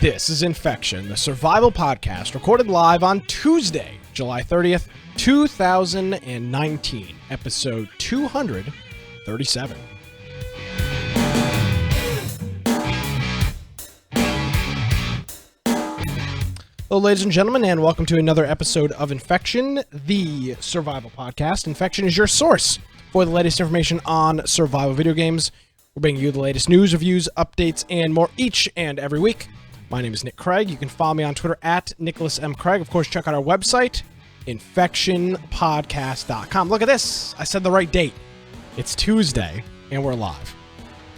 This is Infection, the survival podcast recorded live on Tuesday, July 30th, 2019, episode 237. Hello, ladies and gentlemen, and welcome to another episode of Infection, the survival podcast. Infection is your source for the latest information on survival video games. We're bringing you the latest news, reviews, updates, and more each and every week. My name is Nick Craig. You can follow me on Twitter at Nicholas M. Craig. Of course, check out our website, infectionpodcast.com. Look at this. I said the right date. It's Tuesday, and we're live.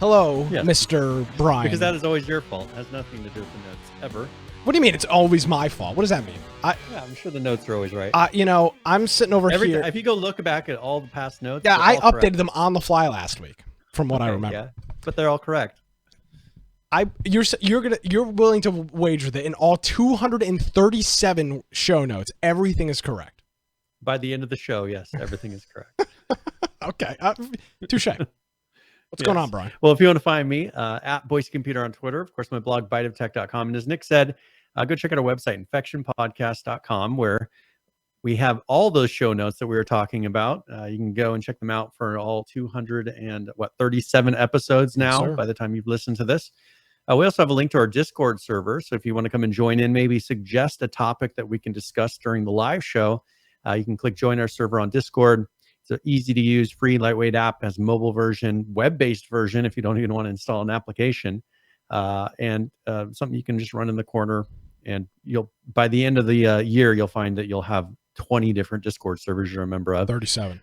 Hello, yes. Mr. Brian. Because that is always your fault. It has nothing to do with the notes, ever. What do you mean it's always my fault? What does that mean? Yeah, I'm sure the notes are always right. I'm sitting over here. If you go look back at all the past notes. Yeah, I updated them on the fly last week, from what I remember. Yeah, but they're all correct. You're willing to wager that in all 237 show notes, everything is correct. By the end of the show, yes, everything is correct. Okay, touche. What's going on, Brian? Well, if you want to find me at Boise Computer on Twitter, of course, my blog biteoftech.com, and as Nick said, go check out our website infectionpodcast.com, where we have all those show notes that we were talking about. You can go and check them out for all 237 episodes now. Yes, by the time you've listened to this. We also have a link to our Discord server. So if you want to come and join in, maybe suggest a topic that we can discuss during the live show, you can click join our server on Discord. It's an easy to use, free, lightweight app, has mobile version, web-based version if you don't even want to install an application, and something you can just run in the corner. And by the end of the year, you'll find that you'll have 20 different Discord servers you're a member of. 37.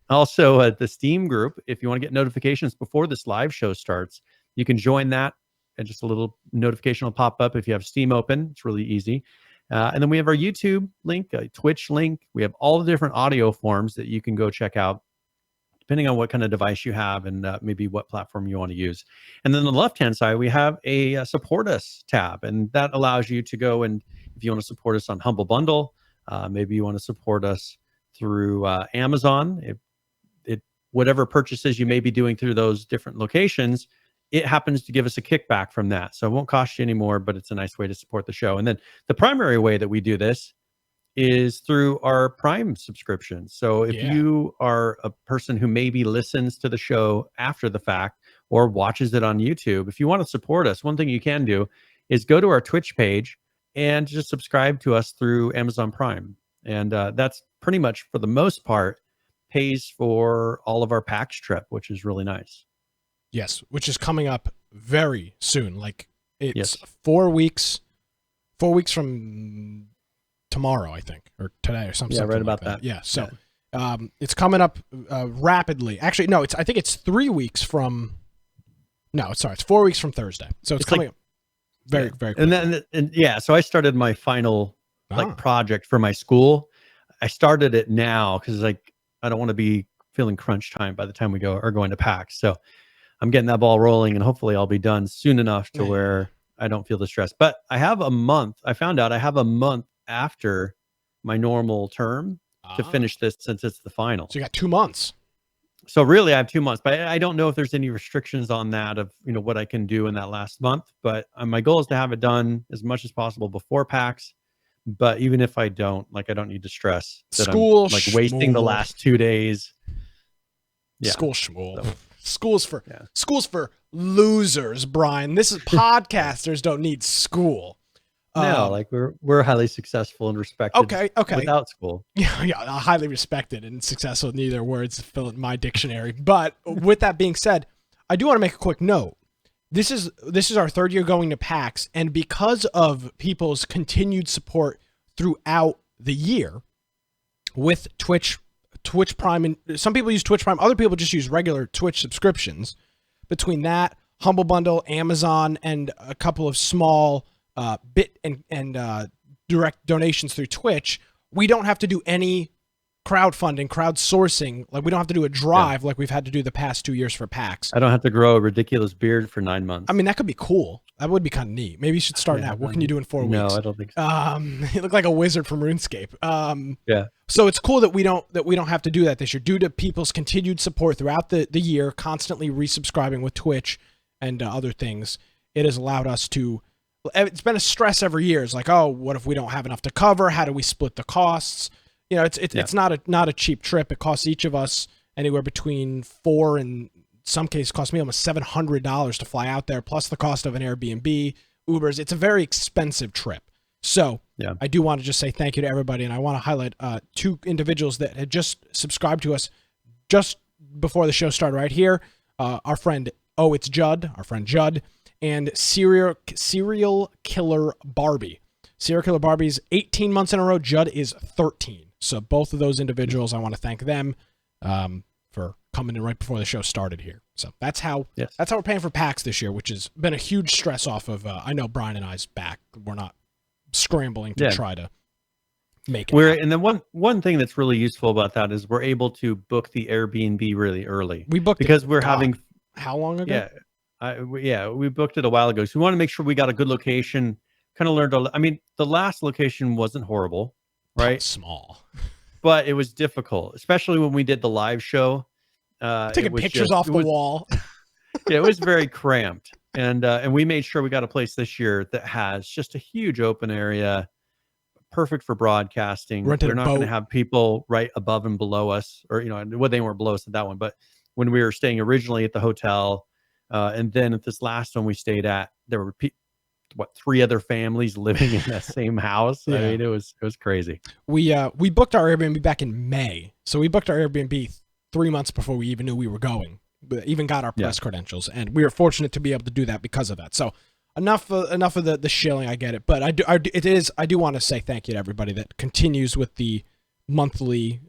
Also, at the Steam group, if you want to get notifications before this live show starts, you can join that, and just a little notification will pop up if you have Steam open. It's really easy. And then we have our YouTube link, a Twitch link. We have all the different audio forms that you can go check out, depending on what kind of device you have and maybe what platform you want to use. And then on the left-hand side, we have a Support Us tab, and that allows you to go and if you want to support us on Humble Bundle, maybe you want to support us through Amazon. Whatever purchases you may be doing through those different locations, it happens to give us a kickback from that. So it won't cost you any more, but it's a nice way to support the show. And then the primary way that we do this is through our Prime subscription. So if you are a person who maybe listens to the show after the fact or watches it on YouTube, if you want to support us, one thing you can do is go to our Twitch page and just subscribe to us through Amazon Prime. And that's pretty much, for the most part, pays for all of our PAX trip, which is really nice. Yes, which is coming up very soon. Like it's 4 weeks from tomorrow, I think, or today or something. Yeah, right about like that. Yeah, so it's coming up rapidly. Actually, no, I think it's 3 weeks from. No, sorry, it's 4 weeks from Thursday. So it's coming up very quickly. And so I started my final project for my school. I started it now because I don't want to be feeling crunch time by the time we are going to PAX. So I'm getting that ball rolling, and hopefully I'll be done soon enough to where I don't feel the stress. But I have a month. I found out I have a month after my normal term to finish this, since it's the final. So you got 2 months. So really I have 2 months, but I don't know if there's any restrictions on that of, what I can do in that last month. But my goal is to have it done as much as possible before PAX. But even if I don't, I don't need to stress that I'm wasting the last 2 days. Yeah. School schmool. So, School's for losers, Brian. This is podcasters don't need school. No, we're highly successful and respected. Okay. Without school. Yeah, highly respected and successful. Neither words fill in my dictionary. But with that being said, I do want to make a quick note. This is our third year going to PAX, and because of people's continued support throughout the year with Twitch Prime, and some people use Twitch Prime, other people just use regular Twitch subscriptions. Between that, Humble Bundle, Amazon, and a couple of small bit and direct donations through Twitch, we don't have to do any crowdsourcing. We don't have to do a drive like we've had to do the past 2 years for PAX. I don't have to grow a ridiculous beard for 9 months. I mean, that could be cool. That would be kind of neat. Maybe you should start now. What can you do in 4 weeks? No, I don't think so. You look like a wizard from RuneScape. Yeah. So it's cool that we don't have to do that this year, due to people's continued support throughout the year, constantly resubscribing with Twitch and other things. It has allowed us to it's been a stress every year. It's like, oh, what if we don't have enough to cover? How do we split the costs? You know, it's not a cheap trip. It costs each of us anywhere between $4 and some cases cost me almost $700 to fly out there, plus the cost of an Airbnb, Ubers. It's a very expensive trip. So I do want to just say thank you to everybody, and I want to highlight 2 individuals that had just subscribed to us just before the show started right here. Our friend, it's Judd, and Serial Killer Barbie. Serial Killer Barbie's 18 months in a row. Judd is 13. So both of those individuals, I want to thank them for coming in right before the show started here. So that's how we're paying for PAX this year, which has been a huge stress off of. I know Brian and I's back. We're not scrambling to try to make it happen. And then one thing that's really useful about that is we're able to book the Airbnb really early. We booked because we're having how long ago? We booked it a while ago. So we want to make sure we got a good location. Kind of learned. I mean, the last location wasn't horrible, right? Small, but it was difficult, especially when we did the live show. Taking pictures off the wall. It was very cramped, and we made sure we got a place this year that has just a huge open area, perfect for broadcasting. We're not going to have people right above and below us, or they weren't below us at that one, but when we were staying originally at the hotel, and then at this last one we stayed at, there were 3 other families living in that same house. I mean, it was crazy. We booked our Airbnb back in May, so we booked our Airbnb 3 months before we even knew we were going. We even got our press credentials, and we were fortunate to be able to do that because of that. So enough of the shilling. I get it, but I do want to say thank you to everybody that continues with the monthly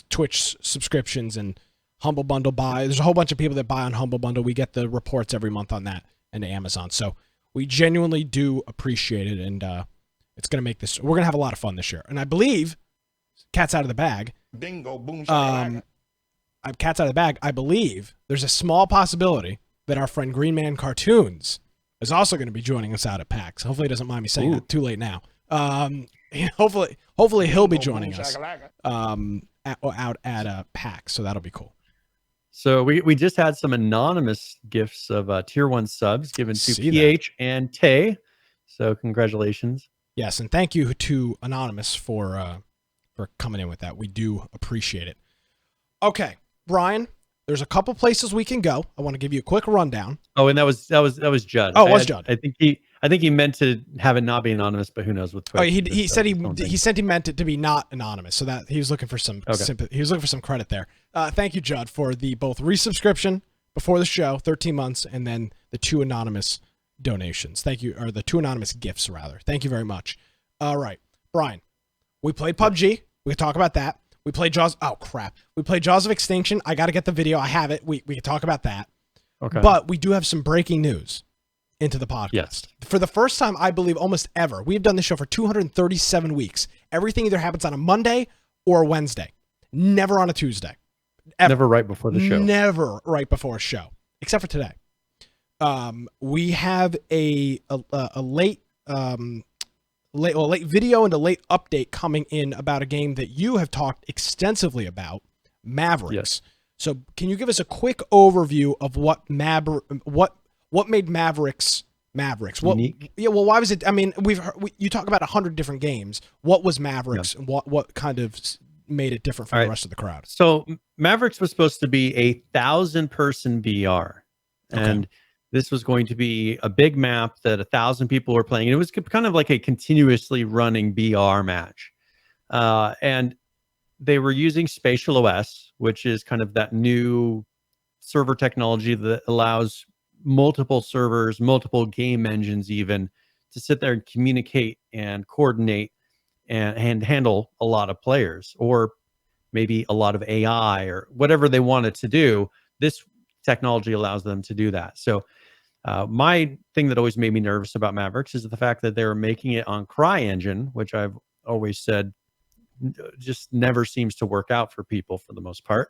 Twitch subscriptions and Humble Bundle buy. There's a whole bunch of people that buy on Humble Bundle. We get the reports every month on that and Amazon. So we genuinely do appreciate it, and it's going to make this. We're going to have a lot of fun this year, and I believe cat's out of the bag. Bingo, boom, cat's out of the bag. I believe there's a small possibility that our friend Green Man Cartoons is also going to be joining us out at PAX. Hopefully, he doesn't mind me saying that. Too late now. Hopefully he'll be joining us out at PAX. So that'll be cool. So we just had some anonymous gifts of tier 1 subs given to PH and Tay. So congratulations. Yes, and thank you to Anonymous for coming in with that. We do appreciate it. Okay, Brian, there's a couple places we can go. I want to give you a quick rundown. Oh, and that was Judd. Oh, it was Judd. I think he meant to have it not be anonymous, but who knows with Twitch. Oh, he said he meant it to be not anonymous, so that he was looking for some sympathy. He was looking for some credit there. Thank you, Judd, for the both resubscription before the show, 13 months, and then the 2 anonymous donations. Thank you, or the 2 anonymous gifts rather. Thank you very much. All right, Brian, we played PUBG. We can talk about that. We played Jaws. Oh crap! We played Jaws of Extinction. I got to get the video. I have it. We can talk about that. Okay. But we do have some breaking news into the podcast. Yes. For the first time, I believe, almost ever, we've done this show for 237 weeks. Everything either happens on a Monday or a Wednesday. Never on a Tuesday. Ever. Never right before the show. Never right before a show, except for today. We have a late video and a late update coming in about a game that you have talked extensively about, Mavericks. Yes. So can you give us a quick overview of what made Mavericks Mavericks? Unique? Well, why was it? I mean, you talk about 100 different games. What was Mavericks, and what kind of made it different from the rest of the crowd? So Mavericks was supposed to be 1,000-person VR, and this was going to be a big map that 1,000 people were playing. And it was kind of like a continuously running VR match. And they were using Spatial OS, which is kind of that new server technology that allows multiple servers, multiple game engines even, to sit there and communicate and coordinate and handle a lot of players, or maybe a lot of AI or whatever they wanted to do. This technology allows them to do that. So my thing that always made me nervous about Mavericks is the fact that they were making it on CryEngine, which I've always said just never seems to work out for people for the most part.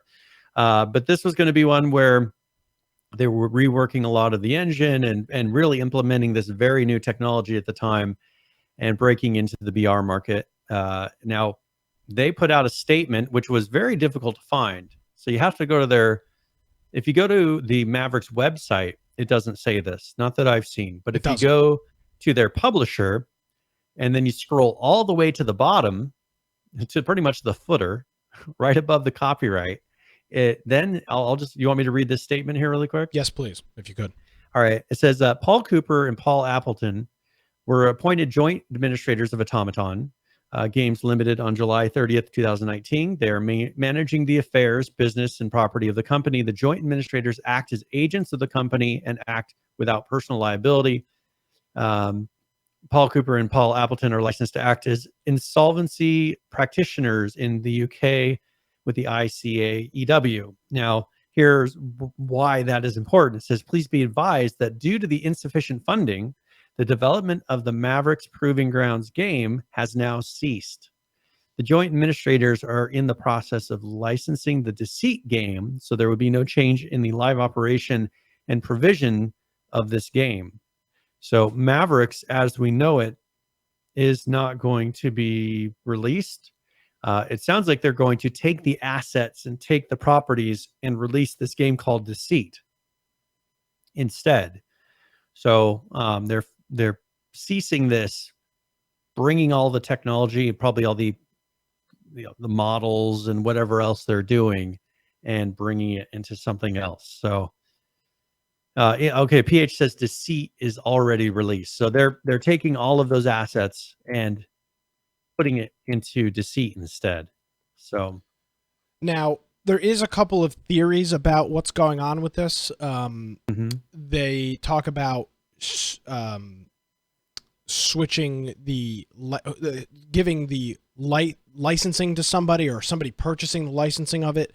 But this was going to be one where they were reworking a lot of the engine and really implementing this very new technology at the time and breaking into the VR market. Now, they put out a statement, which was very difficult to find. So you have to go to if you go to the Mavericks website, it doesn't say this, not that I've seen, but if you go to their publisher, and then you scroll all the way to the bottom to pretty much the footer, right above the copyright. Then I'll just, you want me to read this statement here really quick? Yes, please, if you could. All right. It says Paul Cooper and Paul Appleton were appointed joint administrators of Automaton Games Limited on July 30th, 2019. They are managing the affairs, business, and property of the company. The joint administrators act as agents of the company and act without personal liability. Paul Cooper and Paul Appleton are licensed to act as insolvency practitioners in the UK with the ICAEW. Now, here's why that is important. It says, please be advised that due to the insufficient funding, the development of the Mavericks Proving Grounds game has now ceased. The joint administrators are in the process of licensing the Deceit game, so there would be no change in the live operation and provision of this game. So Mavericks, as we know it, is not going to be released. It sounds like they're going to take the assets and take the properties and release this game called Deceit instead. So they're ceasing this, bringing all the technology, probably all the models and whatever else they're doing, and bringing it into something else. So. Okay, PH says Deceit is already released. So they're taking all of those assets and putting it into Deceit instead. So now there is a couple of theories about what's going on with this. They talk about switching giving the licensing to somebody, or somebody purchasing the licensing of it.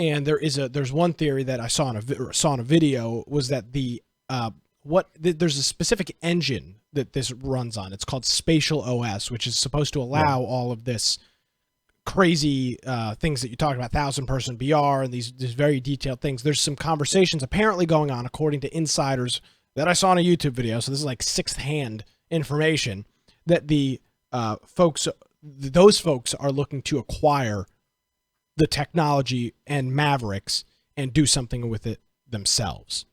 And there's one theory that I saw in a video, was that there's a specific engine that this runs on. It's called Spatial OS, which is supposed to allow all of this crazy things that you talked about, 1,000-person BR, and these very detailed things. There's some conversations apparently going on, according to insiders that I saw in a YouTube video. So this is like sixth-hand information, that those folks are looking to acquire the technology and Mavericks and do something with it themselves,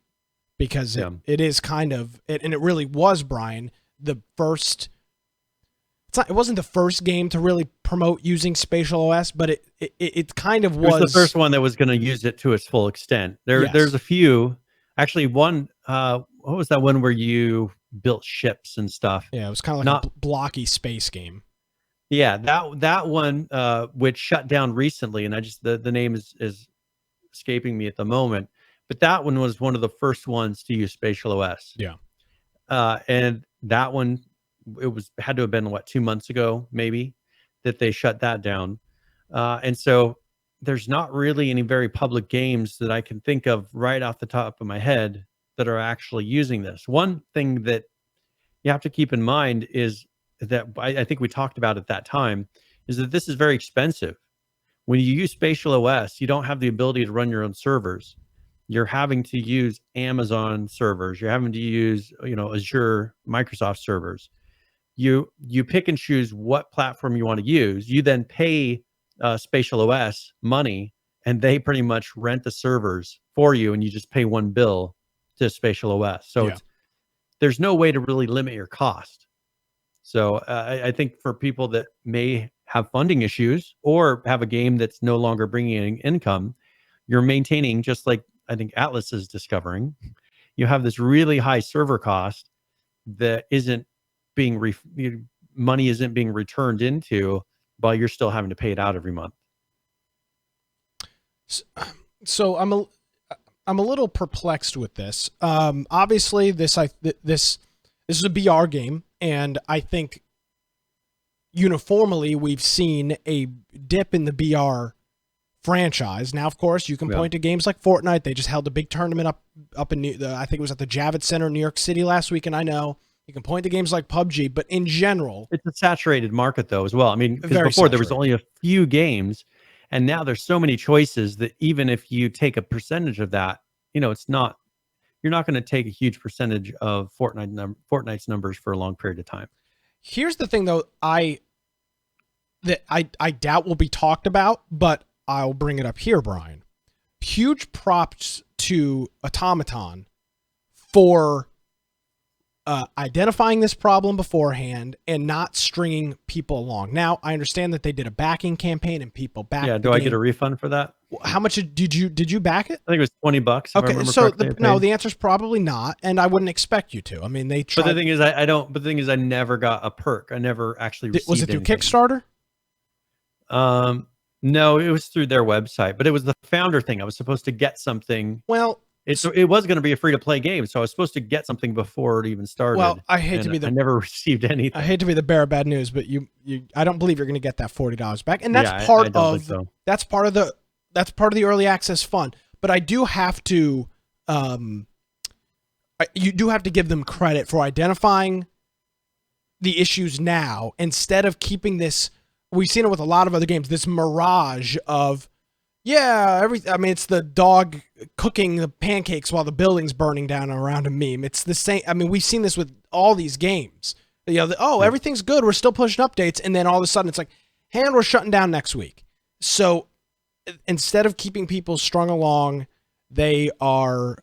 because it is kind of it, and it really was, Brian, the first. It wasn't the first game to really promote using Spatial OS, but it kind of was. It was the first one that was going to use it to its full extent. There's a few, actually. One, what was that one where you built ships and stuff? Yeah, it was kind of like a blocky space game. Yeah, that one, which shut down recently, and the name is escaping me at the moment. But that one was one of the first ones to use Spatial OS. Yeah, and that one, had to have been 2 months ago, maybe, that they shut that down. And so there's not really any very public games that I can think of right off the top of my head that are actually using this. One thing that you have to keep in mind is that I think we talked about at that time, is that this is very expensive. When you use Spatial OS, you don't have the ability to run your own servers. You're having to use Amazon servers. You're having to use, Azure, Microsoft servers. You pick and choose what platform you want to use. You then pay Spatial OS money, and they pretty much rent the servers for you, and you just pay one bill to Spatial OS. So there's no way to really limit your cost. So I think for people that may have funding issues or have a game that's no longer bringing in income, you're maintaining, just like I think Atlas is discovering, you have this really high server cost that isn't being money isn't being returned into, but you're still having to pay it out every month. So I'm a little perplexed with this. Obviously, this is a BR game, and I think uniformly we've seen a dip in the BR franchise. Now, of course, you can point to games like Fortnite. They just held a big tournament up in I think it was at the Javits Center in New York City last week, and I know you can point to games like PUBG, but in general, it's a saturated market though as well. I mean, because before there was only a few games, and now there's so many choices that even if you take a percentage of that, it's not. You're not going to take a huge percentage of Fortnite's numbers for a long period of time. Here's the thing, though, I doubt will be talked about, but I'll bring it up here, Brian. Huge props to Automaton for identifying this problem beforehand and not stringing people along. Now, I understand that they did a backing campaign and people backed. Yeah. Do I get a refund for that? How much did you back it? I think it was $20. If I Okay, remember so correctly, no, the answer is probably not, and I wouldn't expect you to. I mean, they tried. But the thing is, I don't. But the thing is, I never got a perk. I never actually received. Was it through anything. Kickstarter? No, it was through their website, but it was the founder thing. I was supposed to get something. Well, it was going to be a free to play game, so I was supposed to get something before it even started. Well, I never received anything. I hate to be the bearer of bad news, but I don't believe you're going to get that $40 back, and that's that's part of the early access fun. But I do have to, you do have to give them credit for identifying the issues now instead of keeping this. We've seen it with a lot of other games. This mirage of, it's the dog cooking the pancakes while the building's burning down around a meme. It's the same. I mean, we've seen this with all these games. Everything's good. We're still pushing updates, and then all of a sudden it's like, and we're shutting down next week. So instead of keeping people strung along, they are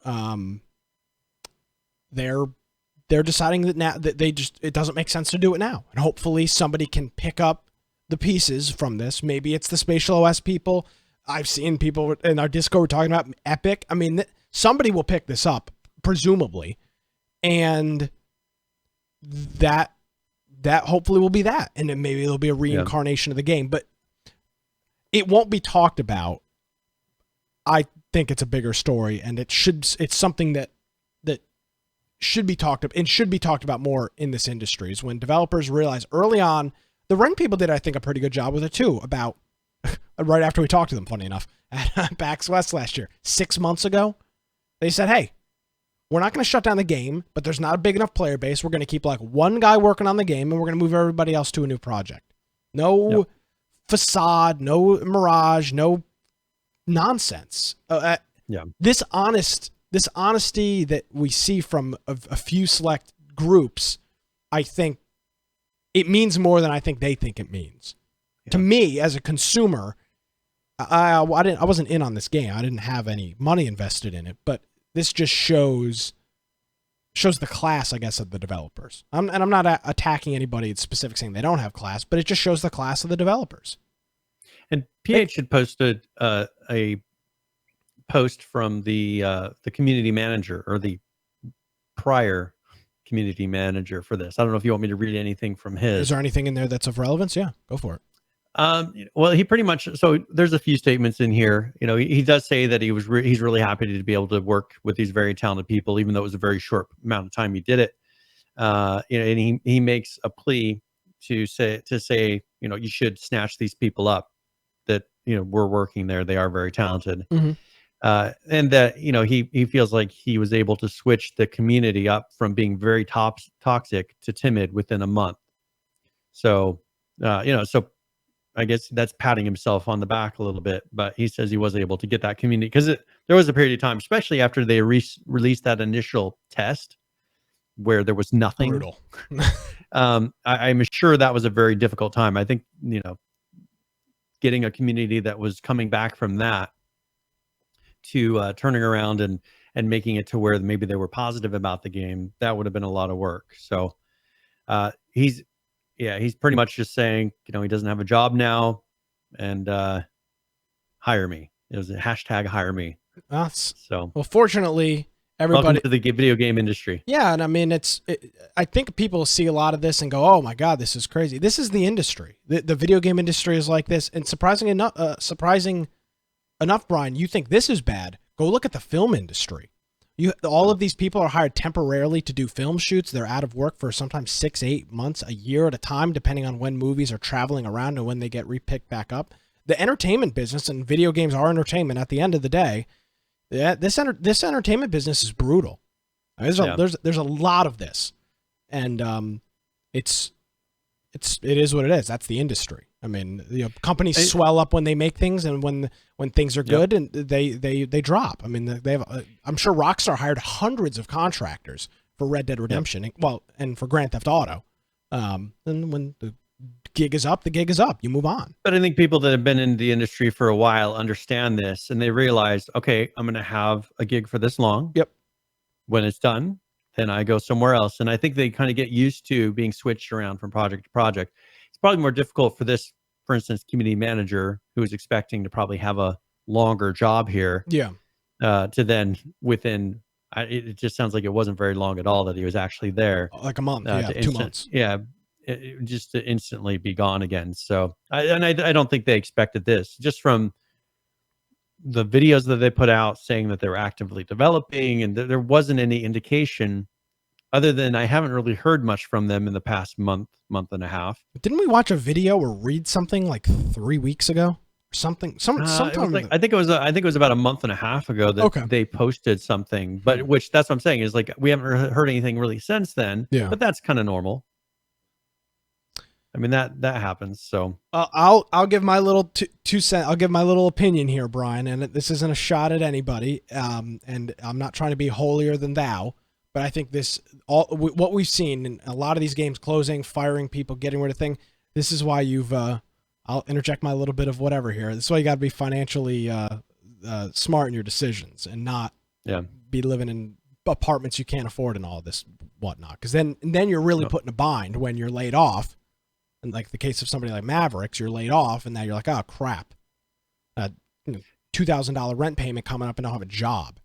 they're deciding that now that it doesn't make sense to do it now, and hopefully somebody can pick up the pieces from this. Maybe it's the Spatial OS people. I've seen people in our Discord talking about Epic. I mean, somebody will pick this up, presumably, and that hopefully will be that, and then maybe it'll be a reincarnation of the game, but it won't be talked about. I think it's a bigger story, and it's something that should be talked about and should be talked about more in this industry. Is when developers realize early on. The Ring people did, I think, a pretty good job with it too. About right after we talked to them, funny enough, at PAX West last year, 6 months ago, they said, "Hey, we're not going to shut down the game, but there's not a big enough player base. We're going to keep like one guy working on the game, and we're going to move everybody else to a new project. No facade, no mirage, no nonsense. This honesty that we see from a few select groups, I think." It means more than I think they think it means. Yeah. To me, as a consumer, I wasn't in on this game. I didn't have any money invested in it, but this just shows the class, I guess, of the developers. I'm not attacking anybody in specific saying they don't have class, but it just shows the class of the developers. And PH had posted a post from the community manager or the prior community manager for this. I don't know if you want me to read anything from his. Is there anything in there that's of relevance? Yeah, go for it. Well, he pretty much, so there's a few statements in here. He does say that he's really happy to be able to work with these very talented people, even though it was a very short amount of time he did it. And he makes a plea to say, you should snatch these people up that, we're working there. They are very talented. Mm-hmm. And that, he feels like he was able to switch the community up from being very toxic to timid within a month. So, so I guess that's patting himself on the back a little bit, but he says he was able to get that community because there was a period of time, especially after they released that initial test where there was nothing. Brutal. I'm sure that was a very difficult time. I think, getting a community that was coming back from that to turning around and making it to where maybe they were positive about the game, that would have been a lot of work. So he's pretty much just saying, he doesn't have a job now and hire me. It was a hashtag hire me. Well, fortunately, everybody. Welcome to the video game industry. Yeah, and I mean, I think people see a lot of this and go, "Oh my God, this is crazy." This is the industry. The video game industry is like this, and surprising enough, Brian, you think this is bad? Go look at the film industry. All of these people are hired temporarily to do film shoots. They're out of work for sometimes 6-8 months, a year at a time, depending on when movies are traveling around and when they get repicked back up. The entertainment business, and video games are entertainment at the end of the day. This entertainment business is brutal. There's a lot of this, and it is what it is. That's the industry. I mean, companies swell up when they make things, and when things are good, and they drop. I mean, they have. I'm sure Rockstar hired hundreds of contractors for Red Dead Redemption, and for Grand Theft Auto. And when the gig is up, the gig is up. You move on. But I think people that have been in the industry for a while understand this, and they realize, okay, I'm going to have a gig for this long. Yep. When it's done, then I go somewhere else. And I think they kind of get used to being switched around from project to project. It's probably more difficult for this, for instance, community manager who is expecting to probably have a longer job here. Yeah. To then within, it just sounds like it wasn't very long at all that he was actually there. Like a month, 2 months. Yeah, just to instantly be gone again. So, I don't think they expected this, just from the videos that they put out saying that they were actively developing, and there wasn't any indication other than I haven't really heard much from them in the past month and a half. Didn't we watch a video or read something like 3 weeks ago? Sometime. I think it was about a month and a half ago that they posted something, but which that's what I'm saying is like we haven't heard anything really since then. Yeah. But that's kind of normal. I mean that happens. So I'll give my little 2 cents. I'll give my little opinion here, Brian, and this isn't a shot at anybody. And I'm not trying to be holier than thou, but I think what we've seen in a lot of these games, closing, firing people, getting rid of things. This is why you've. I'll interject my little bit of whatever here. This is why you got to be financially smart in your decisions and not be living in apartments you can't afford and all this whatnot. Because then you're really put in a bind when you're laid off. And like the case of somebody like Mavericks, you're laid off and now you're like, oh crap, $2,000 rent payment coming up and I don't have a job.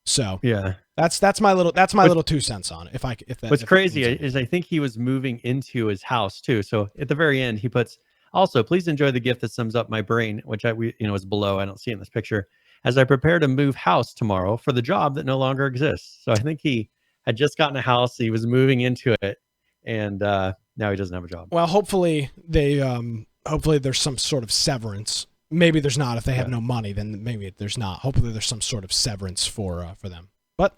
So yeah, that's my little 2 cents on it. What's crazy is I think he was moving into his house too. So at the very end, he puts. Also, please enjoy the gift that sums up my brain, which is below. I don't see it in this picture. As I prepare to move house tomorrow for the job that no longer exists. So I think he had just gotten a house. He was moving into it, and now he doesn't have a job. Well, hopefully there's some sort of severance. Maybe there's not. If they have no money, then maybe there's not. Hopefully there's some sort of severance for them. But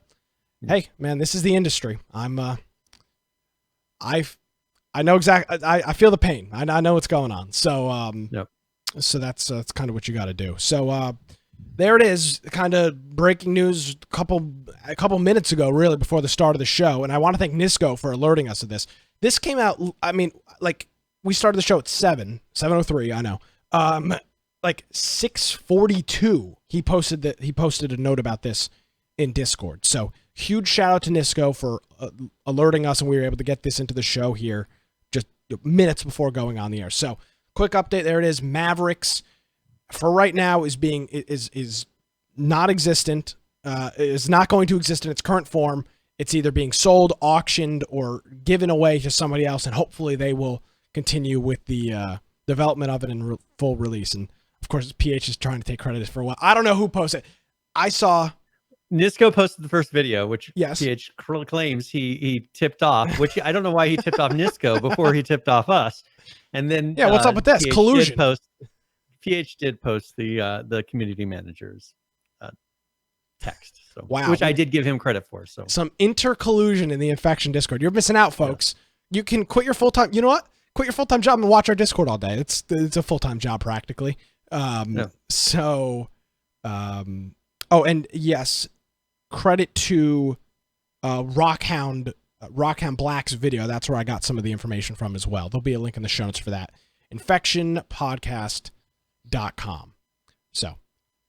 hey, man, this is the industry. I know exactly. I feel the pain. I know what's going on. So so that's kind of what you got to do. So there it is, kind of breaking news a couple minutes ago, really before the start of the show. And I want to thank Nisco for alerting us of this. This came out. I mean, like we started the show at 7:03. I know. Like 6:42, he posted a note about this in Discord. So huge shout out to Nisco for alerting us, and we were able to get this into the show here just minutes before going on the air. So quick update. There it is. Mavericks for right now is not existent. Is not going to exist in its current form. It's either being sold, auctioned, or given away to somebody else, and hopefully they will continue with the development of it in full release. And of course, PH is trying to take credit for a while. I don't know who posted. I saw Nisco posted the first video, which yes. PH claims he tipped off, which I don't know why he tipped off Nisco before he tipped off us. And then what's up with this PH collusion? PH did post the community manager's text, so wow, which I did give him credit for. So some intercollusion in the Infection Discord. You're missing out, folks. Yeah. You can quit your full time. You know what? Quit your full time job and watch our Discord all day. It's a full time job practically. So, oh, and yes. Credit to Rockhound Black's video. That's where I got some of the information from as well. There'll be a link in the show notes for that. infectionpodcast.com. So,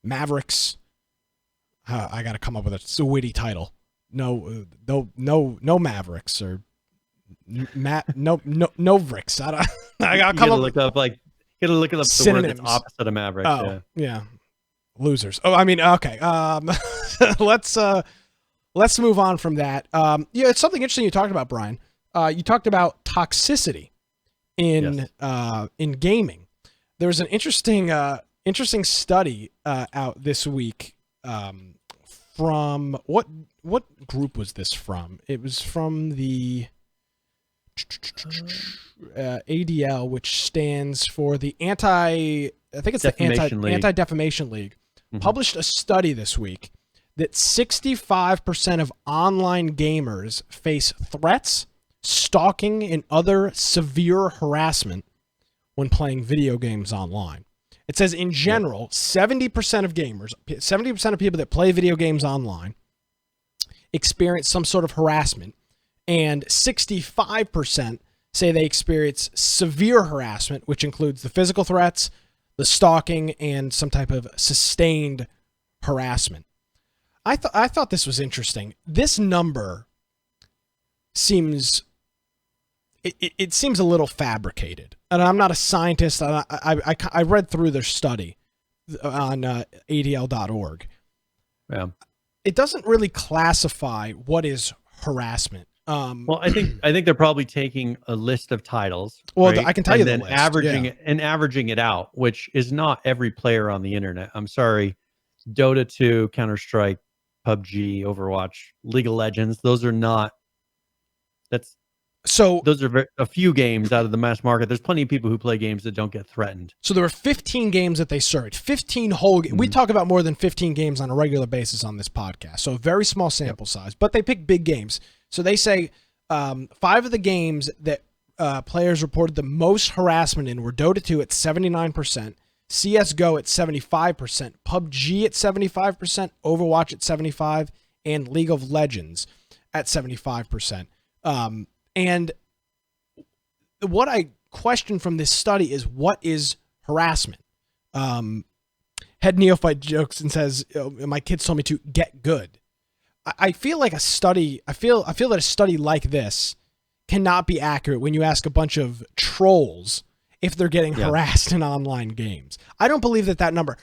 Mavericks. I got to come up with a witty title. No Mavericks or no Vricks. I got to come up. Look up the word that's opposite of Mavericks. Oh, yeah. Losers. Oh, I mean, okay. Let's move on from that. It's something interesting you talked about, Brian. You talked about toxicity in gaming. There was an interesting study out this week from what group was this from? It was from the ADL, which stands for the Anti-Defamation League. Mm-hmm. Published a study this week that 65% of online gamers face threats, stalking, and other severe harassment when playing video games online. It says in general, 70% of gamers, 70% of people that play video games online experience some sort of harassment, and 65% say they experience severe harassment, which includes the physical threats, the stalking, and some type of sustained harassment. I thought this was interesting. This number seems it seems a little fabricated. And I'm not a scientist. I read through their study on ADL.org. Yeah. It doesn't really classify what is harassment. Well, I think they're probably taking a list of titles. Well, right? I can tell you the and list, averaging it and averaging it out, which is not every player on the internet. I'm sorry, Dota 2, Counter-Strike, PUBG, Overwatch, League of Legends. Those are not. Those are a few games out of the mass market. There's plenty of people who play games that don't get threatened. So there were 15 games that they surveyed. 15 whole. We talk about more than 15 games on a regular basis on this podcast. So a very small sample size, but they pick big games. So they say 5 of the games that players reported the most harassment in were Dota 2 at 79%, CSGO at 75%, PUBG at 75%, Overwatch at 75%, and League of Legends at 75%. And what I question from this study is, what is harassment? Head Neophyte jokes and says, my kids told me to get good. I feel like I feel that a study like this cannot be accurate when you ask a bunch of trolls if they're getting harassed in online games. I don't believe that number.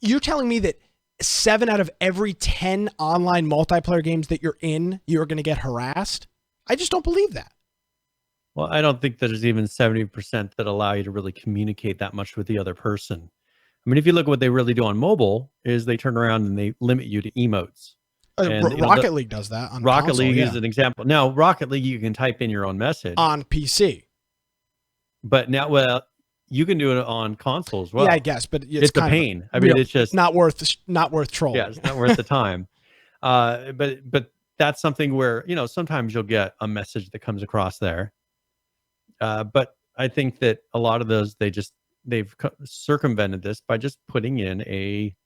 You're telling me that 7 out of every 10 online multiplayer games that you're in, you're going to get harassed? I just don't believe that. Well, I don't think there's even 70% that allow you to really communicate that much with the other person. I mean, if you look at what they really do on mobile, is they turn around and they limit you to emotes. And, Rocket League does that on Rocket console, League is an example. Now, Rocket League, you can type in your own message on PC, but now, well, you can do it on console as well. Yeah, I guess, but it's a pain. I mean, it's just not worth trolling. Yeah, it's not worth the time. But that's something where, sometimes you'll get a message that comes across there. But I think that a lot of those, they've circumvented this by just putting in a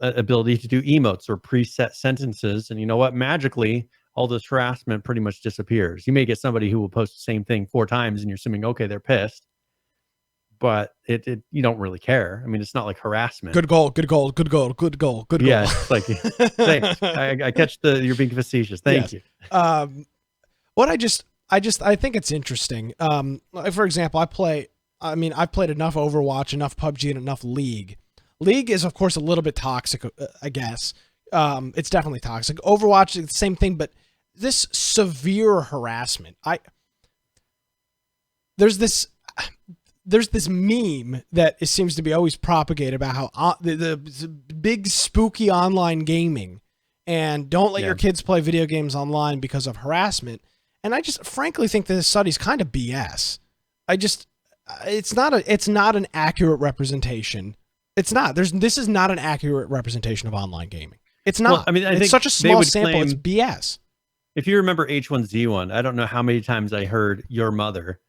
ability to do emotes or preset sentences, and you know what, magically all this harassment pretty much disappears. You may get somebody who will post the same thing 4 times and you're assuming, okay, they're pissed, but it you don't really care. I mean, it's not like harassment. Good goal. Yeah, it's like, thanks. I catch you're being facetious. Thank you. What I think it's interesting. For example, I've played enough Overwatch, enough PUBG, and enough League. League is, of course, a little bit toxic, I guess. It's definitely toxic. Overwatch is the same thing, but this severe harassment. There's this meme that it seems to be always propagated about how the big spooky online gaming, and don't let your kids play video games online because of harassment. And I just frankly think that this study's kind of BS. It's not an accurate representation. It's not. This is not an accurate representation of online gaming. It's not. Well, I mean, it's such a small sample. It's BS. If you remember H1Z1, I don't know how many times I heard your mother.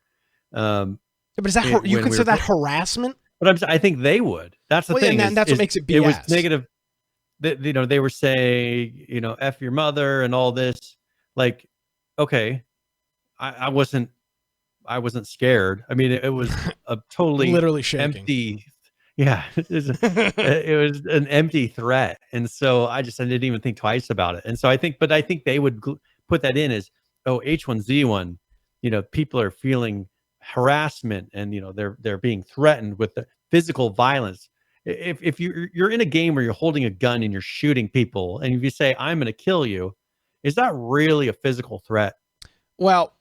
But is that you consider that harassment? But I think they would. That's the thing. And that's what makes it BS. It was negative. They were saying, F your mother and all this. Like, okay, I wasn't scared. I mean, it was a totally literally shaking. Empty. Yeah, it was an empty threat, and so I didn't even think twice about it. And so I think they would put that in as, oh, H1Z1. People are feeling harassment, and they're being threatened with the physical violence. If you're in a game where you're holding a gun and you're shooting people, and if you say, I'm going to kill you, is that really a physical threat? Well,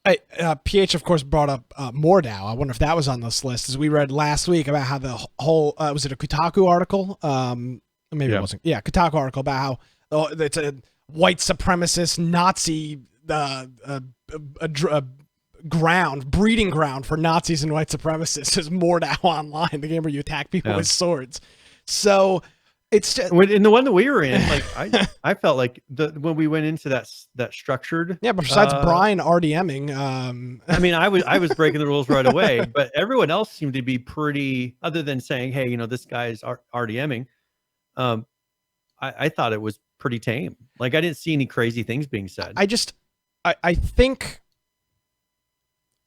PH, of course, brought up Mordau. I wonder if that was on this list, as we read last week about how the whole, was it a Kotaku article? Maybe it wasn't. Yeah, Kotaku article about how it's a white supremacist Nazi breeding ground for Nazis and white supremacists is Mordau Online, the game where you attack people with swords. So it's just, in the one that we were in, like I felt like when we went into that structured. Yeah, but besides Brian RDMing, I mean, I was breaking the rules right away, but everyone else seemed to be pretty. Other than saying, hey, this guy's RDMing, I thought it was pretty tame. Like, I didn't see any crazy things being said. I think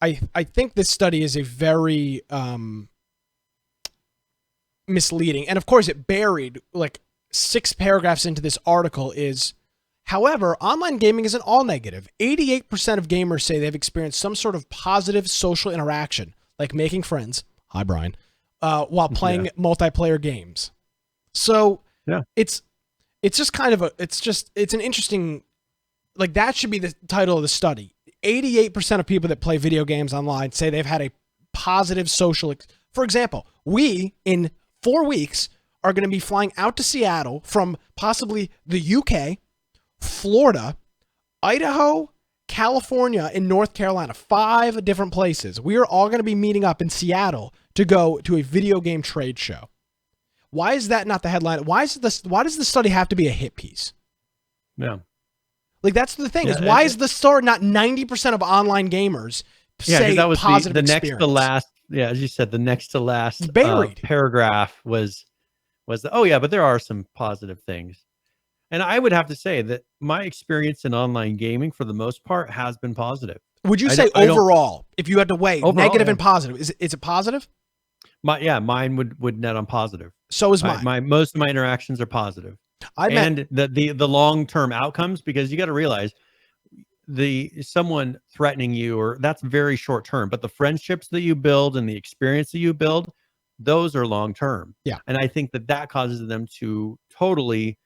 this study is a very misleading. And of course, it buried like 6 paragraphs into this article is However, online gaming isn't all negative. 88% of gamers say they've experienced some sort of positive social interaction, like making friends. Hi, Brian. While playing multiplayer games. So it's just kind of it's an interesting, like, that should be the title of the study. 88% of people that play video games online say they've had a positive social. For example, we in 4 weeks are going to be flying out to Seattle from possibly the UK, Florida, Idaho, California, and North Carolina. 5 different places. We are all going to be meeting up in Seattle to go to a video game trade show. Why is that not the headline? Why does the study have to be a hit piece? Yeah. Like, that's the thing, is why is the story not 90% of online gamers say that was positive the experience? next to last. Yeah, as you said, the next to last paragraph was but there are some positive things. And I would have to say that my experience in online gaming, for the most part, has been positive. Would you say overall, if you had to weigh negative and positive, is it positive? Mine would net on positive. So is mine. Most of my interactions are positive. The long-term outcomes, because you got to realize someone threatening you, or that's very short term, but the friendships that you build and the experience that you build, those are long term. Yeah. And I think that causes them to totally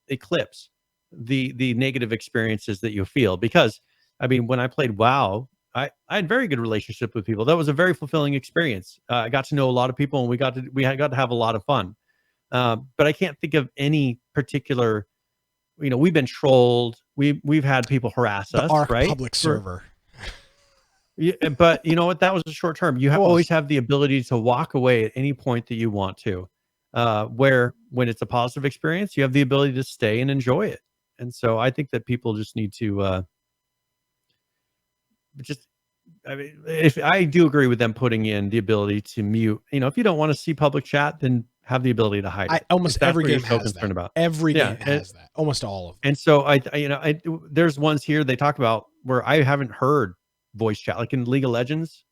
eclipse the negative experiences that you feel. Because I mean, when I played WoW, I had very good relationship with people. That was a very fulfilling experience. I got to know a lot of people, and we got to have a lot of fun. But I can't think of any particular, we've been trolled. We've had people harass us, Arc right? Public server. Yeah, but you know what? That was a short term. You always have the ability to walk away at any point that you want to. Where when it's a positive experience, you have the ability to stay and enjoy it. And so I think that people just need to if I do agree with them putting in the ability to mute. If you don't want to see public chat, then have the ability to hide it. Almost every game has that. About. Every game has that. Almost all of them. And so there's ones here they talk about where I haven't heard voice chat, like in League of Legends.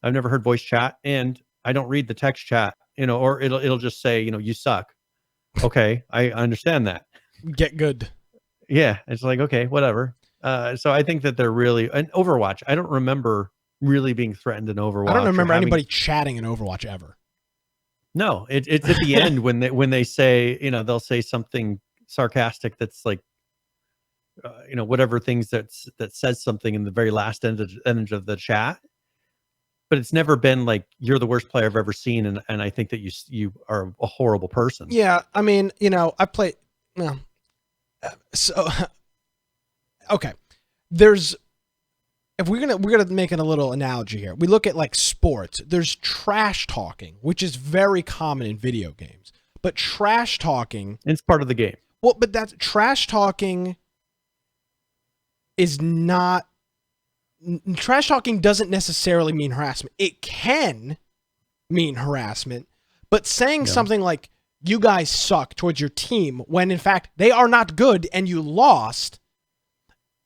I've never heard voice chat, and I don't read the text chat, or it'll just say, you suck. Okay, I understand that. Get good. Yeah, it's like, okay, whatever. So I think that they're really, and Overwatch, I don't remember really being threatened in Overwatch. I don't remember anybody chatting in Overwatch ever. No, it's at the end when they say, they'll say something sarcastic that's like, whatever things that says something in the very last end of the chat. But it's never been like, you're the worst player I've ever seen, and I think that you are a horrible person. Yeah, I mean, I play. No, so okay. If we're gonna make it a little analogy here. We look at like sports. There's trash talking, which is very common in video games. But trash talking, it's part of the game. Well, but that's trash talking is not. Trash talking doesn't necessarily mean harassment. It can mean harassment, but saying something like, you guys suck towards your team, when in fact they are not good and you lost,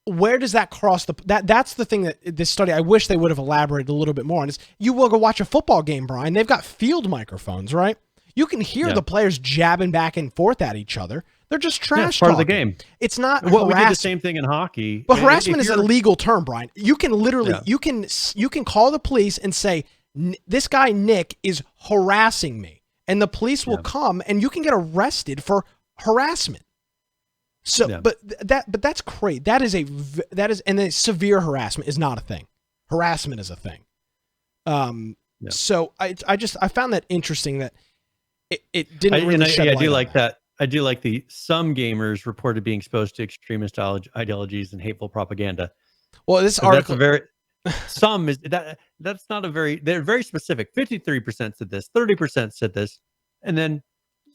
where does that cross that's the thing that this study, I wish they would have elaborated a little bit more on, is you will go watch a football game, Brian. They've got field microphones, right? You can hear the players jabbing back and forth at each other. They're just trash talking. Part of the game. It's not harassment. We did the same thing in hockey. But harassment is a legal term, Brian. You can literally, you can call the police and say, this guy Nick is harassing me, and the police will come, and you can get arrested for harassment. So, but that's crazy. That is and then severe harassment is not a thing. Harassment is a thing. So I found that interesting that it didn't really shed light I do on like that. I do like some gamers reported being exposed to extremist ideologies and hateful propaganda. Well, this article, that's not a very, they're very specific. 53% said this, 30% said this, and then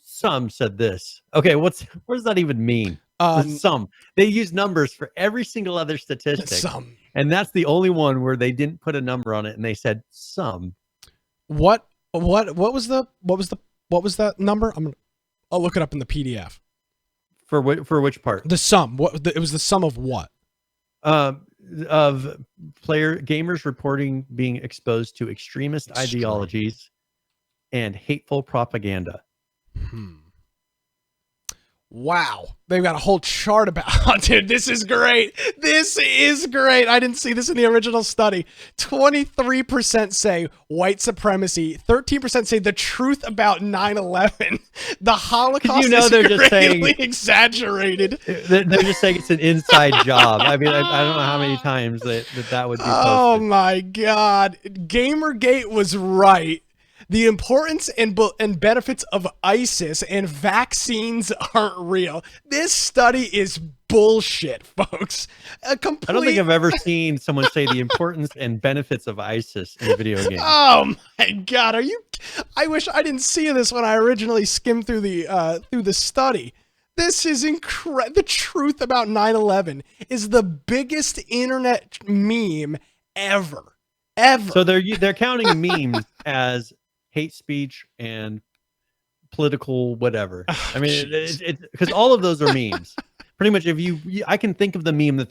some said this. Okay, what does that even mean? Some. They use numbers for every single other statistic. Some. And that's the only one where they didn't put a number on it, and they said some. What was that number? I'll look it up in the PDF. For which part? The sum. It was the sum of what? Of gamers reporting being exposed to extremist ideologies and hateful propaganda. Wow. They've got a whole chart about, oh, dude, this is great. This is great. I didn't see this in the original study. 23% say white supremacy. 13% say the truth about 9/11. The Holocaust is they're just greatly saying, exaggerated. they're just saying it's an inside job. I mean, I don't know how many times that would be posted. Oh my God. Gamergate was right. The importance and benefits of ISIS and vaccines aren't real. This study is bullshit, folks. I don't think I've ever seen someone say the importance and benefits of ISIS in a video game. Oh my God, are you? I wish I didn't see this when I originally skimmed through the study. This is incredible. The truth about 9/11 is the biggest internet meme ever. So they're counting memes as hate speech and political whatever. I mean, it's because all of those are memes. Pretty much, I can think of the meme that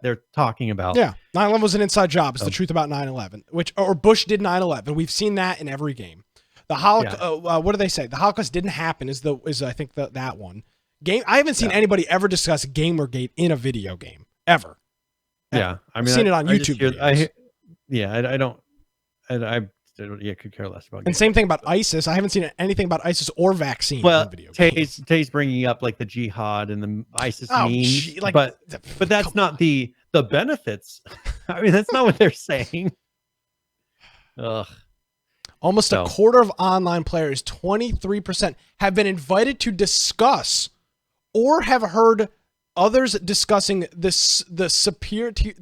they're talking about. Yeah, 9/11 was an inside job. It's the truth about 9/11, or Bush did 9/11. We've seen that in every game. The Holocaust. What do they say? The Holocaust didn't happen. Is I think that one game? I haven't seen anybody ever discuss Gamergate in a video game ever. Yeah, I mean, I've seen it on YouTube. I could care less about. And same thing about ISIS. I haven't seen anything about ISIS or vaccine. Well, in video games. Tay's bringing up like the jihad and the ISIS memes, like, but that's not the benefits. I mean, that's not what they're saying. Ugh. Almost a quarter of online players, 23%, have been invited to discuss or have heard others discussing the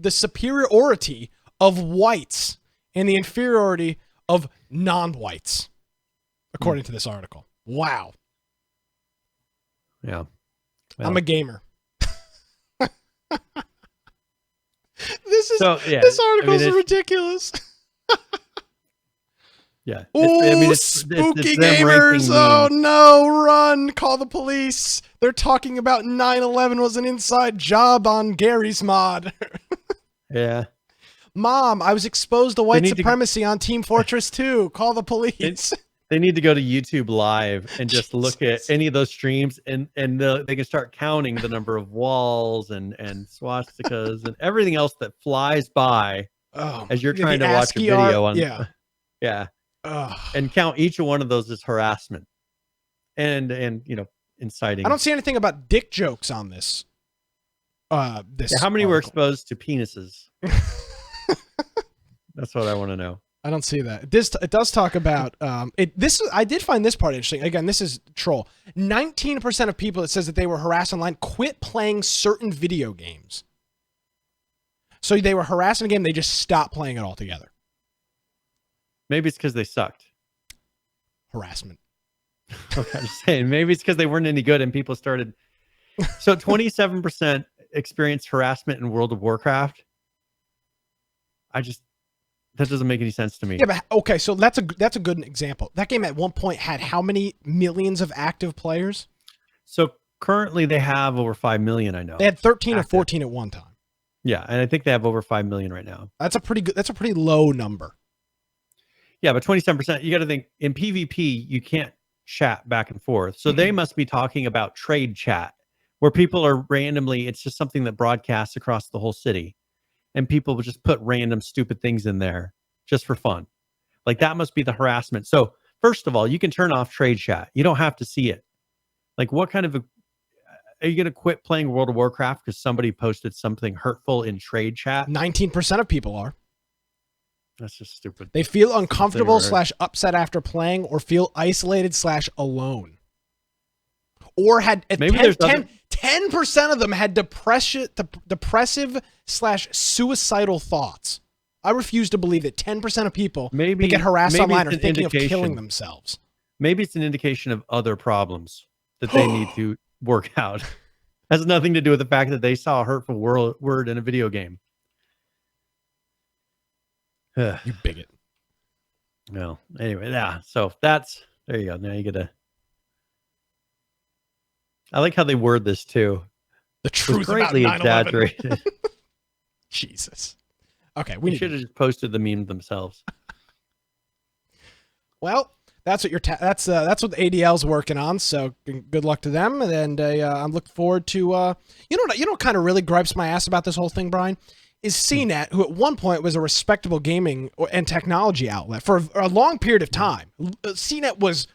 superiority of whites and the inferiority of non-whites, according to this article. Wow. Yeah. Well, I'm a gamer. This article is ridiculous. Yeah. Spooky gamers. Oh no, run. Call the police. They're talking about 9/11 was an inside job on Gary's mod. Yeah. Mom, I was exposed to white supremacy on Team Fortress 2. Call the police. They need to go to YouTube Live and just look at any of those streams, and they can start counting the number of walls and swastikas and everything else that flies by as you're trying to watch a video on. Yeah. And count each one of those as harassment and inciting. I don't see anything about dick jokes on this. How many were exposed to penises? That's what I want to know. I don't see that. It does talk about I did find this part interesting. Again, this is troll. 19% of people that says that they were harassed online quit playing certain video games. So they were harassed in a game, they just stopped playing it altogether. Maybe it's because they sucked. Harassment. Okay, I'm just saying. Maybe it's because they weren't any good and people started. So 27% experienced harassment in World of Warcraft. That doesn't make any sense to me. Yeah, but okay, so that's a good example. That game at one point had how many millions of active players? So currently they have over 5 million, I know. They had 13 or 14 at one time. Yeah, and I think they have over 5 million right now. That's a pretty low number. Yeah, but 27%, you got to think in PvP, you can't chat back and forth. So they must be talking about trade chat where people are randomly, it's just something that broadcasts across the whole city. And people will just put random stupid things in there just for fun. Like that must be the harassment. So first of all, you can turn off trade chat. You don't have to see it. Like what kind of are you going to quit playing World of Warcraft because somebody posted something hurtful in trade chat? 19% of people are. That's just stupid. They feel uncomfortable / upset after playing or feel isolated / alone. Or had 10% of them had depressive / suicidal thoughts. I refuse to believe that 10% of people that get harassed online are thinking of killing themselves. Maybe it's an indication of other problems that they need to work out. Has nothing to do with the fact that they saw a hurtful word in a video game. You bigot. Well, anyway, yeah. So there you go. Now you get a. I like how they word this too. The truth greatly about 9/11. Exaggerated. Jesus. Okay, we should have just posted the meme themselves. Well, that's what that's what the ADL's working on. So good luck to them. And I'm looking forward to you know what kind of really gripes my ass about this whole thing, Brian, is CNET, who at one point was a respectable gaming and technology outlet for a long period of time. CNET was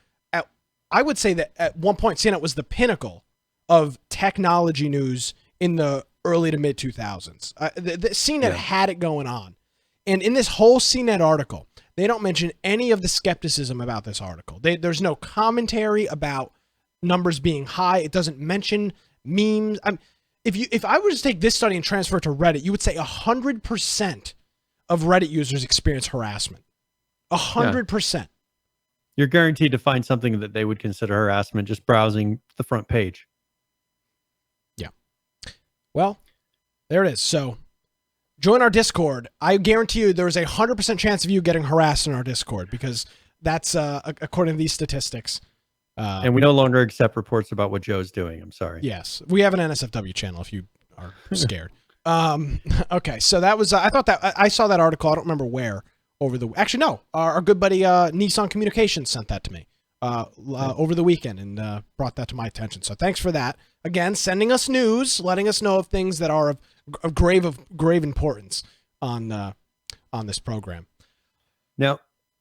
I would say that at one point CNET was the pinnacle of technology news in the early to mid 2000s. The CNET had it going on. And in this whole CNET article, they don't mention any of the skepticism about this article. There's no commentary about numbers being high. It doesn't mention memes. If I were to take this study and transfer it to Reddit, you would say 100% of Reddit users experience harassment. 100%. You're guaranteed to find something that they would consider harassment just browsing the front page. Yeah. Well, there it is. So join our Discord. I guarantee you there's 100% chance of you getting harassed in our Discord because that's according to these statistics. And we no longer accept reports about what Joe's doing. I'm sorry. Yes. We have an NSFW channel if you are scared. Okay. So that was, I thought that I saw that article. I don't remember where actually, no, our good buddy, Nissan Communications sent that to me, over the weekend and, brought that to my attention. So thanks for that. Again, sending us news, letting us know of things that are of grave importance on this program. Now,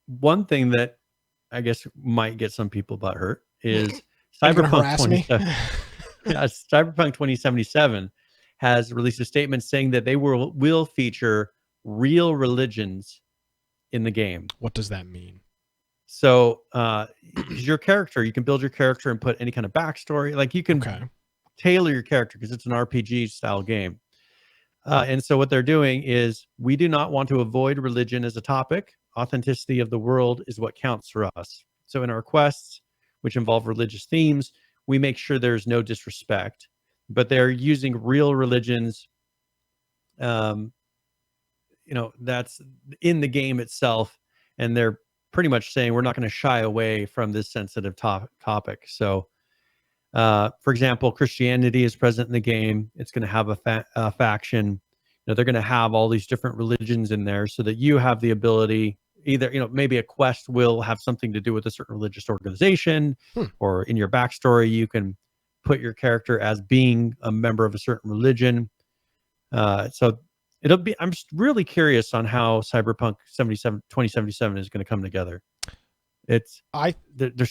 one thing that I guess might get some people butthurt is Cyberpunk 2077 has released a statement saying that they will feature real religions in the game. What does that mean? So your character, you can build your character and put any kind of backstory. Like you can tailor your character because it's an RPG style game. And so what they're doing is we do not want to avoid religion as a topic. Authenticity of the world is what counts for us. So in our quests, which involve religious themes, we make sure there's no disrespect, but they're using real religions. That's in the game itself. And they're pretty much saying we're not going to shy away from this sensitive topic. So, for example, Christianity is present in the game. It's going to have a faction. They're going to have all these different religions in there so that you have the ability either, maybe a quest will have something to do with a certain religious organization or in your backstory, you can put your character as being a member of a certain religion. So I'm just really curious on how Cyberpunk 2077 is going to come together. There's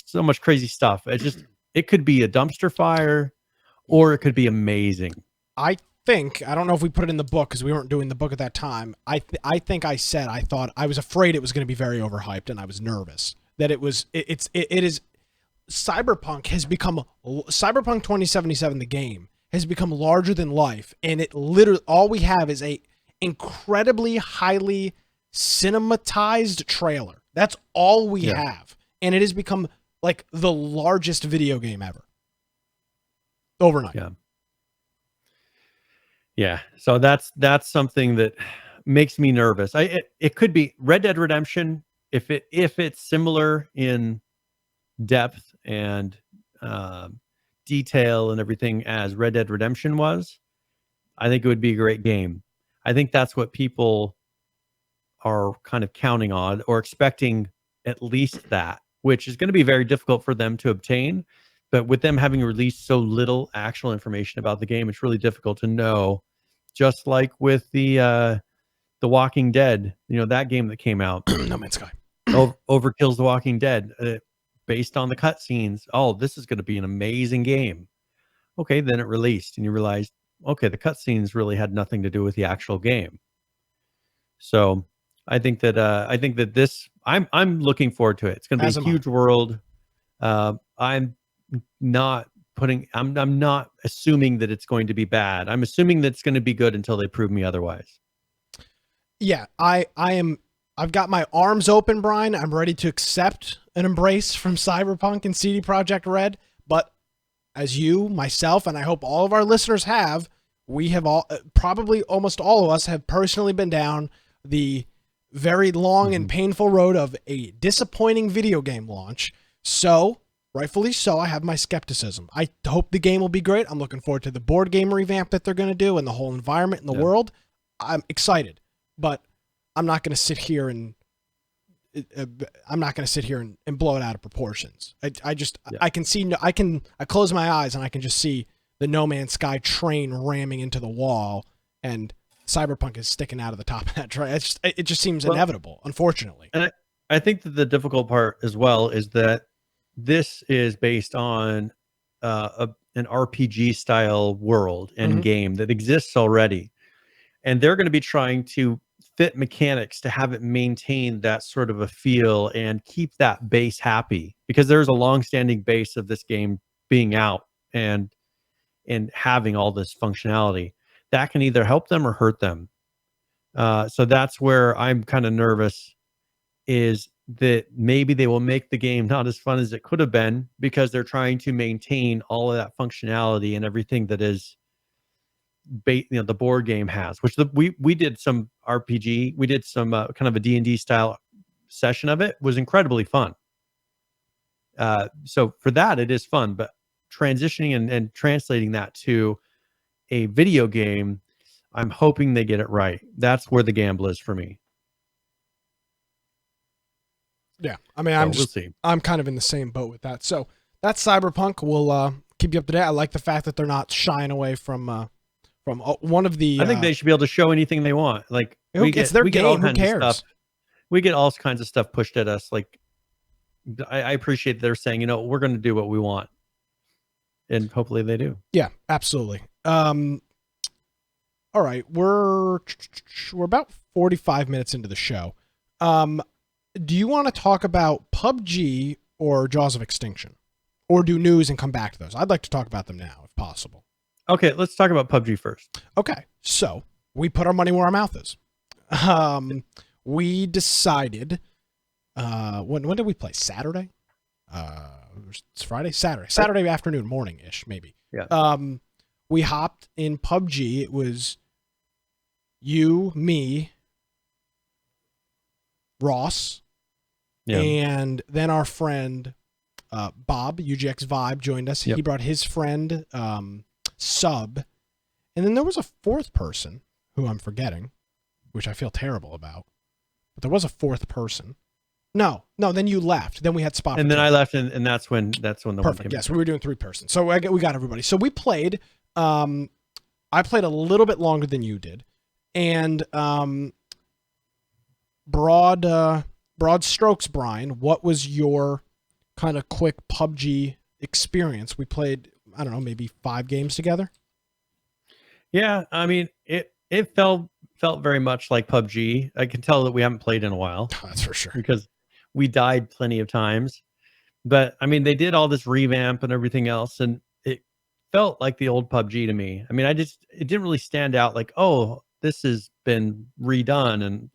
so much crazy stuff. It could be a dumpster fire or it could be amazing. I don't know if we put it in the book because we weren't doing the book at that time. I think I said, I thought I was afraid it was going to be very overhyped and I was nervous that it is Cyberpunk 2077, the game has become larger than life. And it literally, all we have is a incredibly highly cinematized trailer. That's all we have. And it has become like the largest video game ever overnight. Yeah. So that's something that makes me nervous. It could be Red Dead Redemption if it's similar in depth and detail and everything as Red Dead Redemption was. I think it would be a great game. I think that's what people are kind of counting on or expecting, at least that, which is going to be very difficult for them to obtain. But with them having released so little actual information about the game, it's really difficult to know. Just like with the Walking Dead, that game that came out, No Man's Sky, Overkill's The Walking Dead, based on the cutscenes. Oh, this is going to be an amazing game. Okay, then it released, and you realized, okay, the cutscenes really had nothing to do with the actual game. So I think that this, I'm looking forward to it. It's going to be a huge world. I'm not assuming that it's going to be bad. I'm assuming that it's going to be good until they prove me otherwise. Yeah, I've got my arms open, Brian. I'm ready to accept an embrace from Cyberpunk and CD Projekt Red. But as you, myself, and I hope all of our listeners have, we have all, probably almost all of us have personally been down the very long and painful road of a disappointing video game launch. So, rightfully so, I have my skepticism. I hope the game will be great. I'm looking forward to the board game revamp that they're going to do and the whole environment in the world. I'm excited, but I'm not going to sit here and I'm not going to sit here and blow it out of proportions. I just, Yeah. I can see, I close my eyes and I can just see the No Man's Sky train ramming into the wall, and Cyberpunk is sticking out of the top of that train. It just seems inevitable, unfortunately. And I think that the difficult part as well is that this is based on an RPG style world and game that exists already. And they're going to be trying to fit mechanics to have it maintain that sort of a feel and keep that base happy, because there's a long-standing base of this game being out and having all this functionality that can either help them or hurt them. So that's where I'm kind of nervous, is that maybe they will make the game not as fun as it could have been because they're trying to maintain all of that functionality and everything that is the board game has, which we did some RPG, we did some kind of a D&D style session of it. Was incredibly fun. So for that, it is fun, but transitioning and translating that to a video game, I'm hoping they get it right. That's where the gamble is for me. Yeah, I mean, We'll see. I'm kind of in the same boat with that. So that's Cyberpunk. We'll keep you up to date. I like the fact that they're not shying away from one of the. I think they should be able to show anything they want. Like it's their game. Who cares? We get all kinds of stuff pushed at us. Like I appreciate they're saying, we're going to do what we want, and hopefully they do. Yeah, absolutely. All right, we're about 45 minutes into the show. Do you want to talk about PUBG or Jaws of Extinction, or do news and come back to those? I'd like to talk about them now, if possible. Okay, let's talk about PUBG first. Okay, so we put our money where our mouth is. We decided. When did we play? Saturday. It's Friday. Saturday afternoon, morning-ish, maybe. Yeah. We hopped in PUBG. It was you, me, Ross, and then our friend Bob, UGX Vibe, joined us. Yep. He brought his friend Sub, and then there was a fourth person who I'm forgetting, which I feel terrible about. But there was a fourth person. No, then you left. Then we had spot. And then I left, and that's when the perfect. one came Yes, we were doing 3 person. So we got everybody. So we played. I played a little bit longer than you did, and broad strokes, Brian. What was your kind of quick PUBG experience? We played, I don't know, maybe 5 games together. Yeah, I mean, it felt very much like PUBG. I can tell that we haven't played in a while. Oh, that's for sure. Because we died plenty of times. But I mean, they did all this revamp and everything else, and it felt like the old PUBG to me. I mean, it didn't really stand out like, oh, this has been redone, and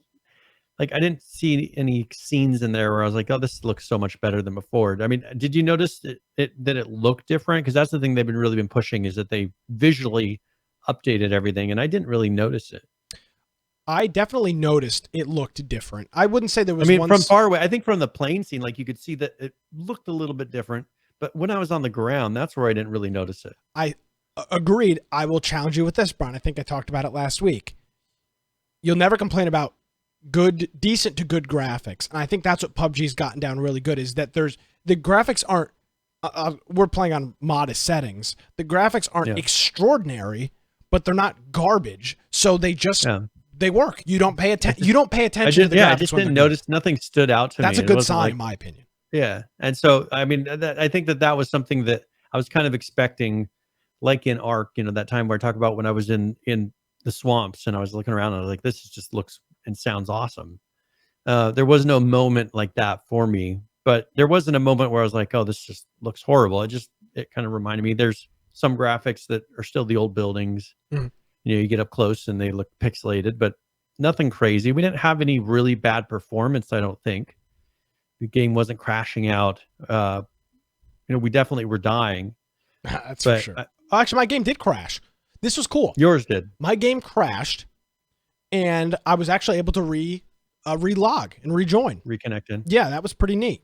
like I didn't see any scenes in there where I was like, oh, this looks so much better than before. I mean, did you notice that it looked different? Because that's the thing they've really been pushing, is that they visually updated everything, and I didn't really notice it. I definitely noticed it looked different. I wouldn't say there was. I mean, from far away, I think from the plane scene, like you could see that it looked a little bit different. But when I was on the ground, that's where I didn't really notice it. I agreed. I will challenge you with this, Brian. I think I talked about it last week. You'll never complain about decent to good graphics, and I think that's what PUBG's gotten down really good. Is that the graphics aren't. We're playing on modest settings. The graphics aren't extraordinary, but they're not garbage. So they just. Yeah. They work. You don't pay attention. You don't pay attention to the graphics. I just didn't notice. Nothing stood out to me. That's a good sign, in my opinion. Yeah, and so I mean, I think that was something that I was kind of expecting, like in Ark. That time where I talk about when I was in the swamps and I was looking around and I was like, this just looks and sounds awesome. There was no moment like that for me, but there wasn't a moment where I was like, oh, this just looks horrible. It kind of reminded me. There's some graphics that are still the old buildings. Mm-hmm. You get up close and they look pixelated, but nothing crazy. We didn't have any really bad performance, I don't think. The game wasn't crashing out. We definitely were dying. That's for sure. Actually, my game did crash. This was cool. Yours did. My game crashed, and I was actually able to relog and rejoin. Reconnected. Yeah, that was pretty neat.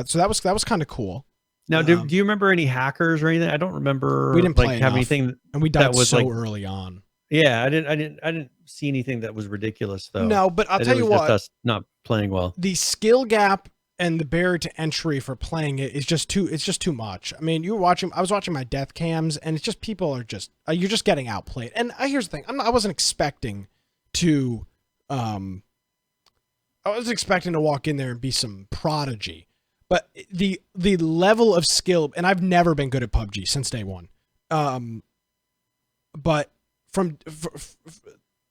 So that was kind of cool. Now, do you remember any hackers or anything? I don't remember. We didn't play have anything, and we died so early on. Yeah, I didn't see anything that was ridiculous though. No, but I'll That tell it you was just what, us not playing well. the skill gap and the barrier to entry for playing it is just too. It's just too much. I mean, I was watching my death cams, and it's just people are just you're just getting outplayed. And here's the thing: I wasn't expecting to. I was expecting to walk in there and be some prodigy, but the level of skill, and I've never been good at PUBG since day one. But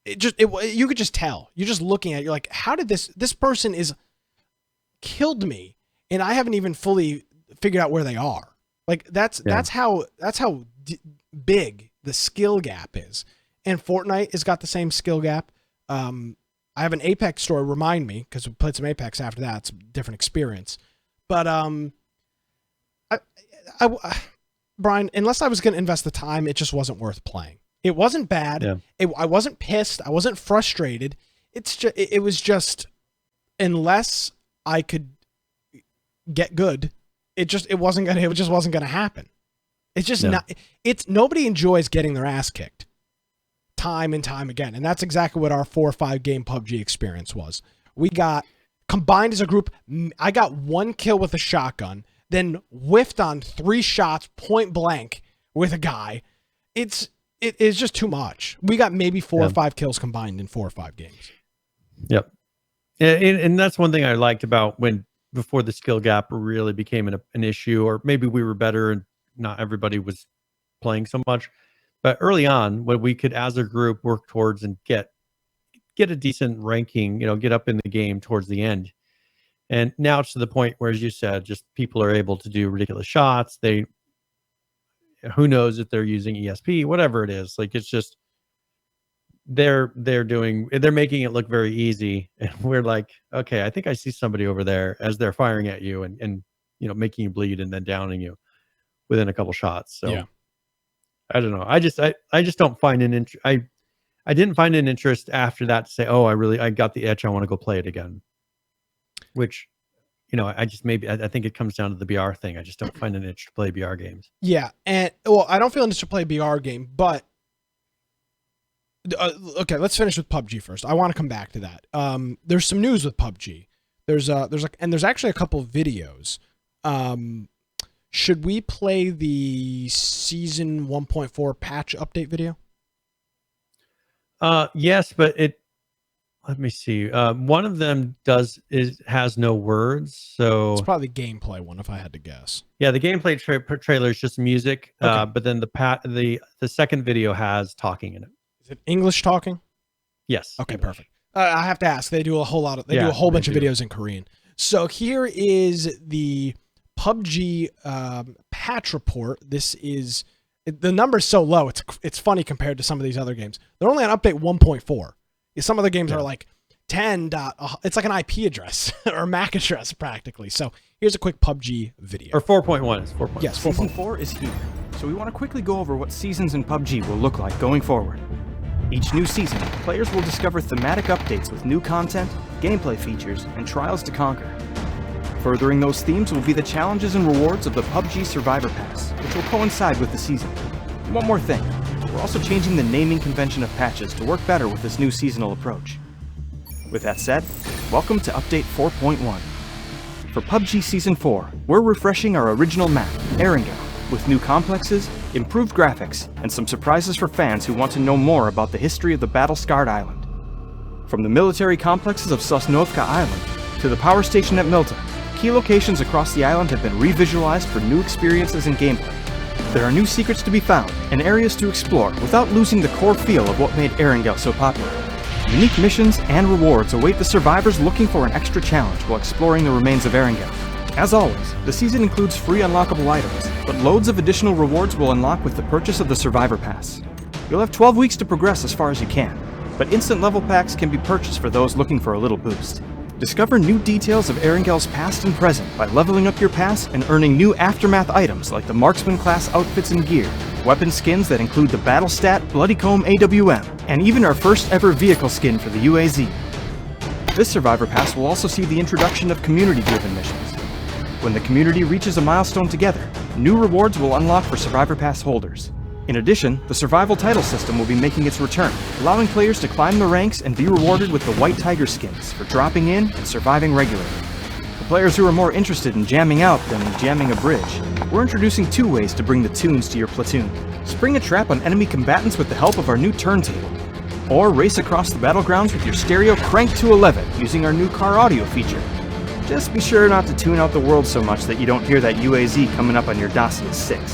you could just tell. You're just looking at it, you're like, how did this person is killed me, and I haven't even fully figured out where they are. Like that's how big the skill gap is. And Fortnite has got the same skill gap. I have an Apex story. Remind me, because we played some Apex after that. It's a different experience. But Brian, unless I was going to invest the time, it just wasn't worth playing. It wasn't bad. Yeah. I wasn't pissed. I wasn't frustrated. It was just, unless I could get good, it just wasn't gonna happen. It's just not. Nobody enjoys getting their ass kicked time and time again, and that's exactly what our 4 or 5 game PUBG experience was. We got combined as a group. I got 1 kill with a shotgun, then whiffed on 3 shots point blank with a guy. It is just too much. We got maybe 4 or 5 kills combined in 4 or 5 games. Yep. And that's one thing I liked about before the skill gap really became an issue, or maybe we were better and not everybody was playing so much. But early on, when we could, as a group, work towards and get a decent ranking, get up in the game towards the end. And now it's to the point where, as you said, just people are able to do ridiculous shots. Who knows if they're using ESP, whatever it is. Like, it's just they're making it look very easy, and we're like, okay, I think I see somebody over there as they're firing at you and making you bleed and then downing you within a couple shots. So yeah. I don't know. I just don't find an interest. I didn't find an interest after that to say, oh, I got the itch. I want to go play it again. Which, I think it comes down to the BR thing. I just don't find an itch to play BR games. Yeah, and I don't feel an itch to play a BR game, but okay, let's finish with PUBG first. I want to come back to that. There's some news with PUBG. There's actually a couple of videos. Should we play the season 1.4 patch update video? Yes, but let me see. One of them has no words, so it's probably the gameplay one, if I had to guess. Yeah, the gameplay trailer is just music, okay. But then the second video has talking in it. Is it English talking? Yes. Okay, English. perfect. I have to ask. They do a whole lot of. They do a whole bunch of videos in Korean. So here is the PUBG patch report. This is the number's so low. It's funny compared to some of these other games. They're only on update 1.4. Some other games are like 10. It's like an IP address or MAC address practically. So here's a quick PUBG video. Or 4.1. It's 4.1. Yes, Season 4 is here. So we want to quickly go over what seasons in PUBG will look like going forward. Each new season, players will discover thematic updates with new content, gameplay features, and trials to conquer. Furthering those themes will be the challenges and rewards of the PUBG Survivor Pass, which will coincide with the season. One more thing, we're also changing the naming convention of patches to work better with this new seasonal approach. With that said, welcome to Update 4.1. For PUBG Season 4, we're refreshing our original map, Erangel, with new complexes, improved graphics, and some surprises for fans who want to know more about the history of the battle-scarred island. From the military complexes of Sosnovka Island to the power station at Milta, key locations across the island have been revisualized for new experiences and gameplay. There are new secrets to be found and areas to explore without losing the core feel of what made Erangel so popular. Unique missions and rewards await the survivors looking for an extra challenge while exploring the remains of Erangel. As always, the season includes free unlockable items, but loads of additional rewards will unlock with the purchase of the Survivor Pass. You'll have 12 weeks to progress as far as you can, but instant level packs can be purchased for those looking for a little boost. Discover new details of Erangel's past and present by leveling up your pass and earning new aftermath items like the Marksman class outfits and gear, weapon skins that include the Battle Stat Bloody Comb AWM, and even our first ever vehicle skin for the UAZ. This Survivor Pass will also see the introduction of community-driven missions. When the community reaches a milestone together, new rewards will unlock for Survivor Pass holders. In addition, the survival title system will be making its return, allowing players to climb the ranks and be rewarded with the White Tiger skins for dropping in and surviving regularly. For players who are more interested in jamming out than jamming a bridge, we're introducing 2 ways to bring the tunes to your platoon. Spring a trap on enemy combatants with the help of our new turntable, or race across the battlegrounds with your stereo cranked to 11 using our new car audio feature. Just be sure not to tune out the world so much that you don't hear that UAZ coming up on your Dacia 6.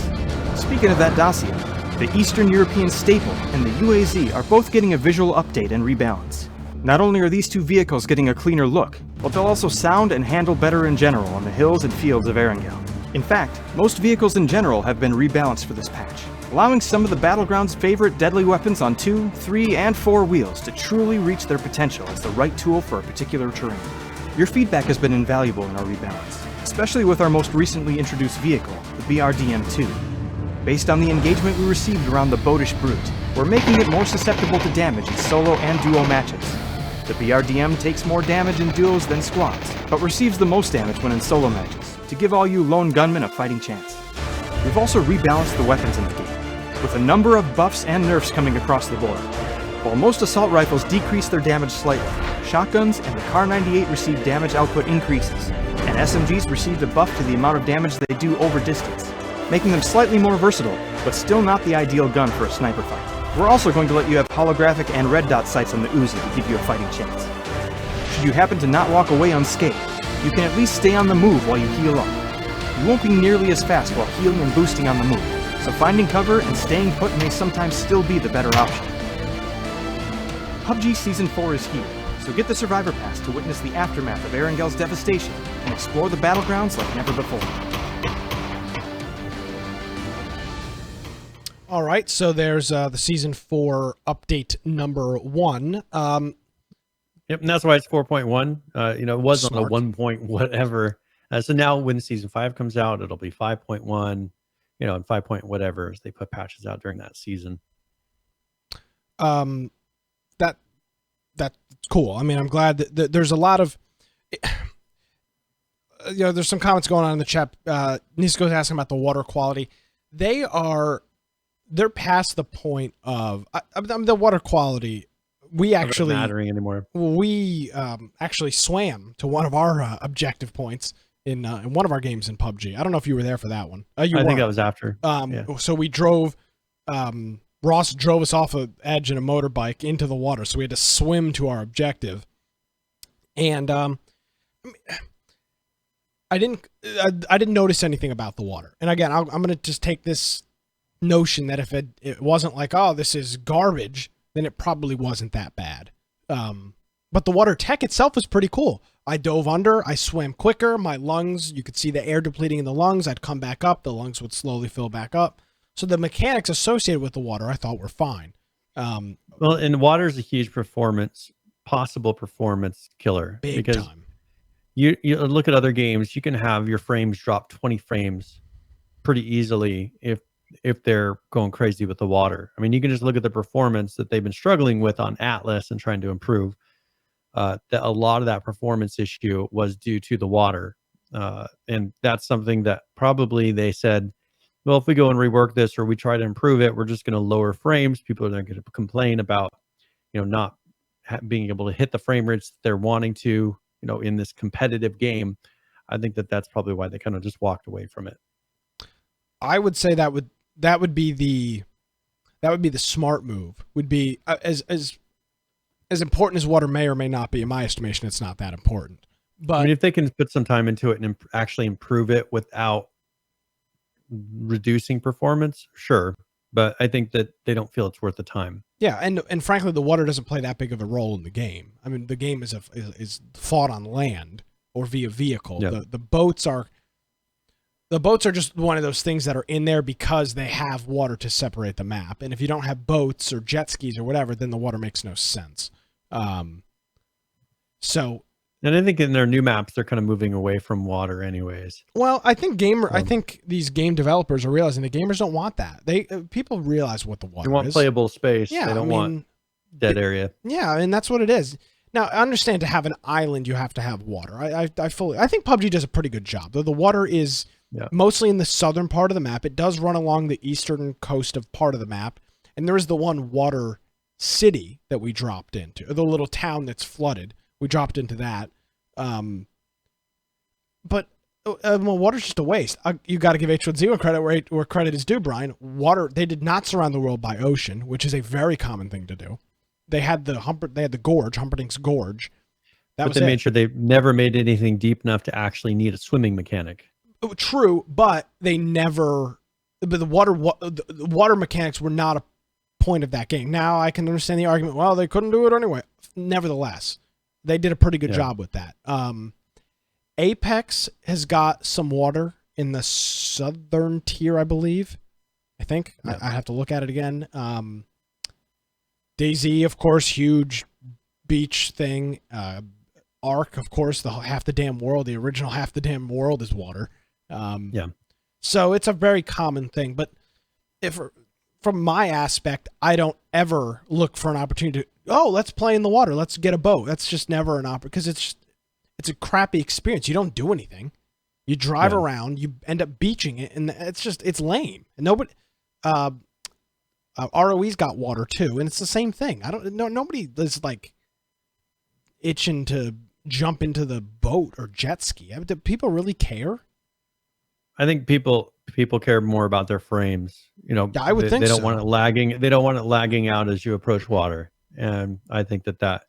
Speaking of that Dacia, the Eastern European Staple and the UAZ are both getting a visual update and rebalance. Not only are these 2 vehicles getting a cleaner look, but they'll also sound and handle better in general on the hills and fields of Erangel. In fact, most vehicles in general have been rebalanced for this patch, allowing some of the Battleground's favorite deadly weapons on 2, 3, and 4 wheels to truly reach their potential as the right tool for a particular terrain. Your feedback has been invaluable in our rebalance, especially with our most recently introduced vehicle, the BRDM-2. Based on the engagement we received around the Boatish Brute, we're making it more susceptible to damage in solo and duo matches. The BRDM takes more damage in duos than squads, but receives the most damage when in solo matches, to give all you lone gunmen a fighting chance. We've also rebalanced the weapons in the game, with a number of buffs and nerfs coming across the board. While most assault rifles decrease their damage slightly, shotguns and the Kar 98 receive damage output increases, and SMGs received a buff to the amount of damage they do over distance, making them slightly more versatile, but still not the ideal gun for a sniper fight. We're also going to let you have holographic and red dot sights on the Uzi to give you a fighting chance. Should you happen to not walk away unscathed, you can at least stay on the move while you heal up. You won't be nearly as fast while healing and boosting on the move, so finding cover and staying put may sometimes still be the better option. PUBG Season 4 is here, so get the Survivor Pass to witness the aftermath of Erangel's devastation and explore the battlegrounds like never before. All right, so there's the Season 4 update number 1. Yep, and that's why it's 4.1. It was on Smart. the 1 point whatever. So now when Season 5 comes out, it'll be 5.1, and 5 point whatever as they put patches out during that season. That's cool. I mean, I'm glad that there's a lot of, there's some comments going on in the chat. Nisco's asking about the water quality. They're past the point of the water quality. We actually not mattering anymore. We actually swam to one of our objective points in one of our games in PUBG. I don't know if you were there for that one. I think that was after. So we drove. Ross drove us off an edge in a motorbike into the water, so we had to swim to our objective. And I didn't notice anything about the water. And again, I'm going to just take this notion that if it wasn't like, oh, this is garbage, then it probably wasn't that bad. But the water tech itself was pretty cool. I dove under, I swam quicker, my lungs, you could see the air depleting in the lungs, I'd come back up, the lungs would slowly fill back up. So the mechanics associated with the water I thought were fine. Well, and water is a huge possible performance killer. Big because time. You look at other games, you can have your frames drop 20 frames pretty easily if they're going crazy with the water. I mean, you can just look at the performance that they've been struggling with on Atlas and trying to improve. That a lot of that performance issue was due to the water. And that's something that probably they said, well, if we go and rework this or we try to improve it, we're just going to lower frames. People are going to complain about, not being able to hit the frame rates that they're wanting to, in this competitive game. I think that's probably why they kind of just walked away from it. I would say that would be the smart move. Would be as important as water may or may not be. In my estimation, it's not that important. But I mean, if they can put some time into it and actually improve it without reducing performance, sure. But I think that they don't feel it's worth the time. Yeah, and frankly, the water doesn't play that big of a role in the game. I mean, the game is fought on land or via vehicle. Yeah. The boats are just one of those things that are in there because they have water to separate the map. And if you don't have boats or jet skis or whatever, then the water makes no sense. And I think in their new maps, they're kind of moving away from water anyways. Well, I think these game developers are realizing the gamers don't want that. People realize what the water is. They want playable space. Yeah, they don't want dead area. Yeah, and that's what it is. Now, I understand to have an island, you have to have water. I think PUBG does a pretty good job. Though the water is Yeah. mostly in the southern part of the map. It does run along the eastern coast of part of the map. And there is the one water city that we dropped into, the little town that's flooded. We dropped into that. But water's just a waste. You got to give H1Z1 credit where credit is due, Brian. Water, they did not surround the world by ocean, which is a very common thing to do. They had the gorge, Humperdinck's Gorge. But they made sure they never made anything deep enough to actually need a swimming mechanic. True, but they never. But the water mechanics were not a point of that game. Now I can understand the argument. Well, they couldn't do it anyway. Nevertheless, they did a pretty good job with that. Apex has got some water in the southern tier, I believe. I think I have to look at it again. DayZ, of course, huge beach thing. Ark, of course, the half the damn world. The original half the damn world is water. So it's a very common thing. But from my aspect, I don't ever look for an opportunity to, let's play in the water. Let's get a boat. That's just never an opportunity because it's a crappy experience. You don't do anything. You drive around, you end up beaching it, and it's lame. And nobody, ROE's got water too, and it's the same thing. Nobody is like itching to jump into the boat or jet ski. Do people really care? I think people care more about their frames. I would think they don't so. want it lagging. They don't want it lagging out as you approach water. And I think that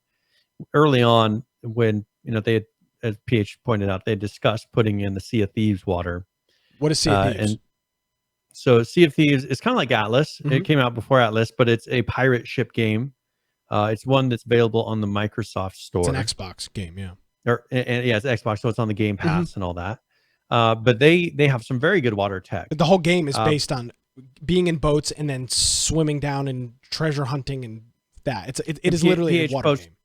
early on, when they had, as PH pointed out, they discussed putting in the Sea of Thieves water. What is Sea of Thieves? And so Sea of Thieves is kind of like Atlas. Mm-hmm. It came out before Atlas, but it's a pirate ship game. It's one that's available on the Microsoft Store. It's an Xbox game, yeah. It's Xbox, so it's on the Game Pass and all that. But they have some very good water tech. But the whole game is based on being in boats and then swimming down and treasure hunting and that. It is literally a water game.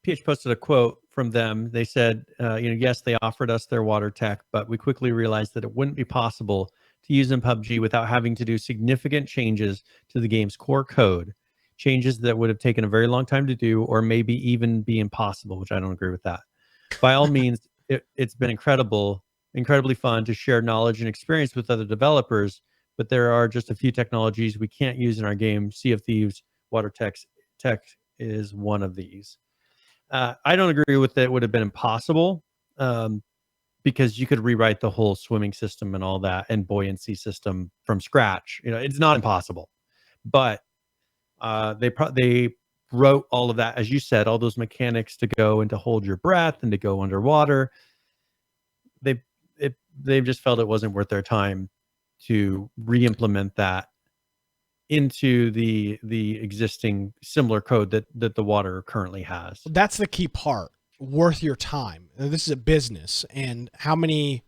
PH posted a quote from them. They said, yes, they offered us their water tech, but we quickly realized that it wouldn't be possible to use in PUBG without having to do significant changes to the game's core code, changes that would have taken a very long time to do or maybe even be impossible, which I don't agree with that. By all means, it's been incredibly fun to share knowledge and experience with other developers, but there are just a few technologies we can't use in our game. Sea of Thieves water tech is one of these. I don't agree with it would have been impossible because you could rewrite the whole swimming system and all that and buoyancy system from scratch. It's not impossible, but they wrote all of that, as you said, all those mechanics to go and to hold your breath and to go underwater. They just felt it wasn't worth their time to re-implement that into the existing similar code that the water currently has. That's the key part. Worth your time. This is a business, and how many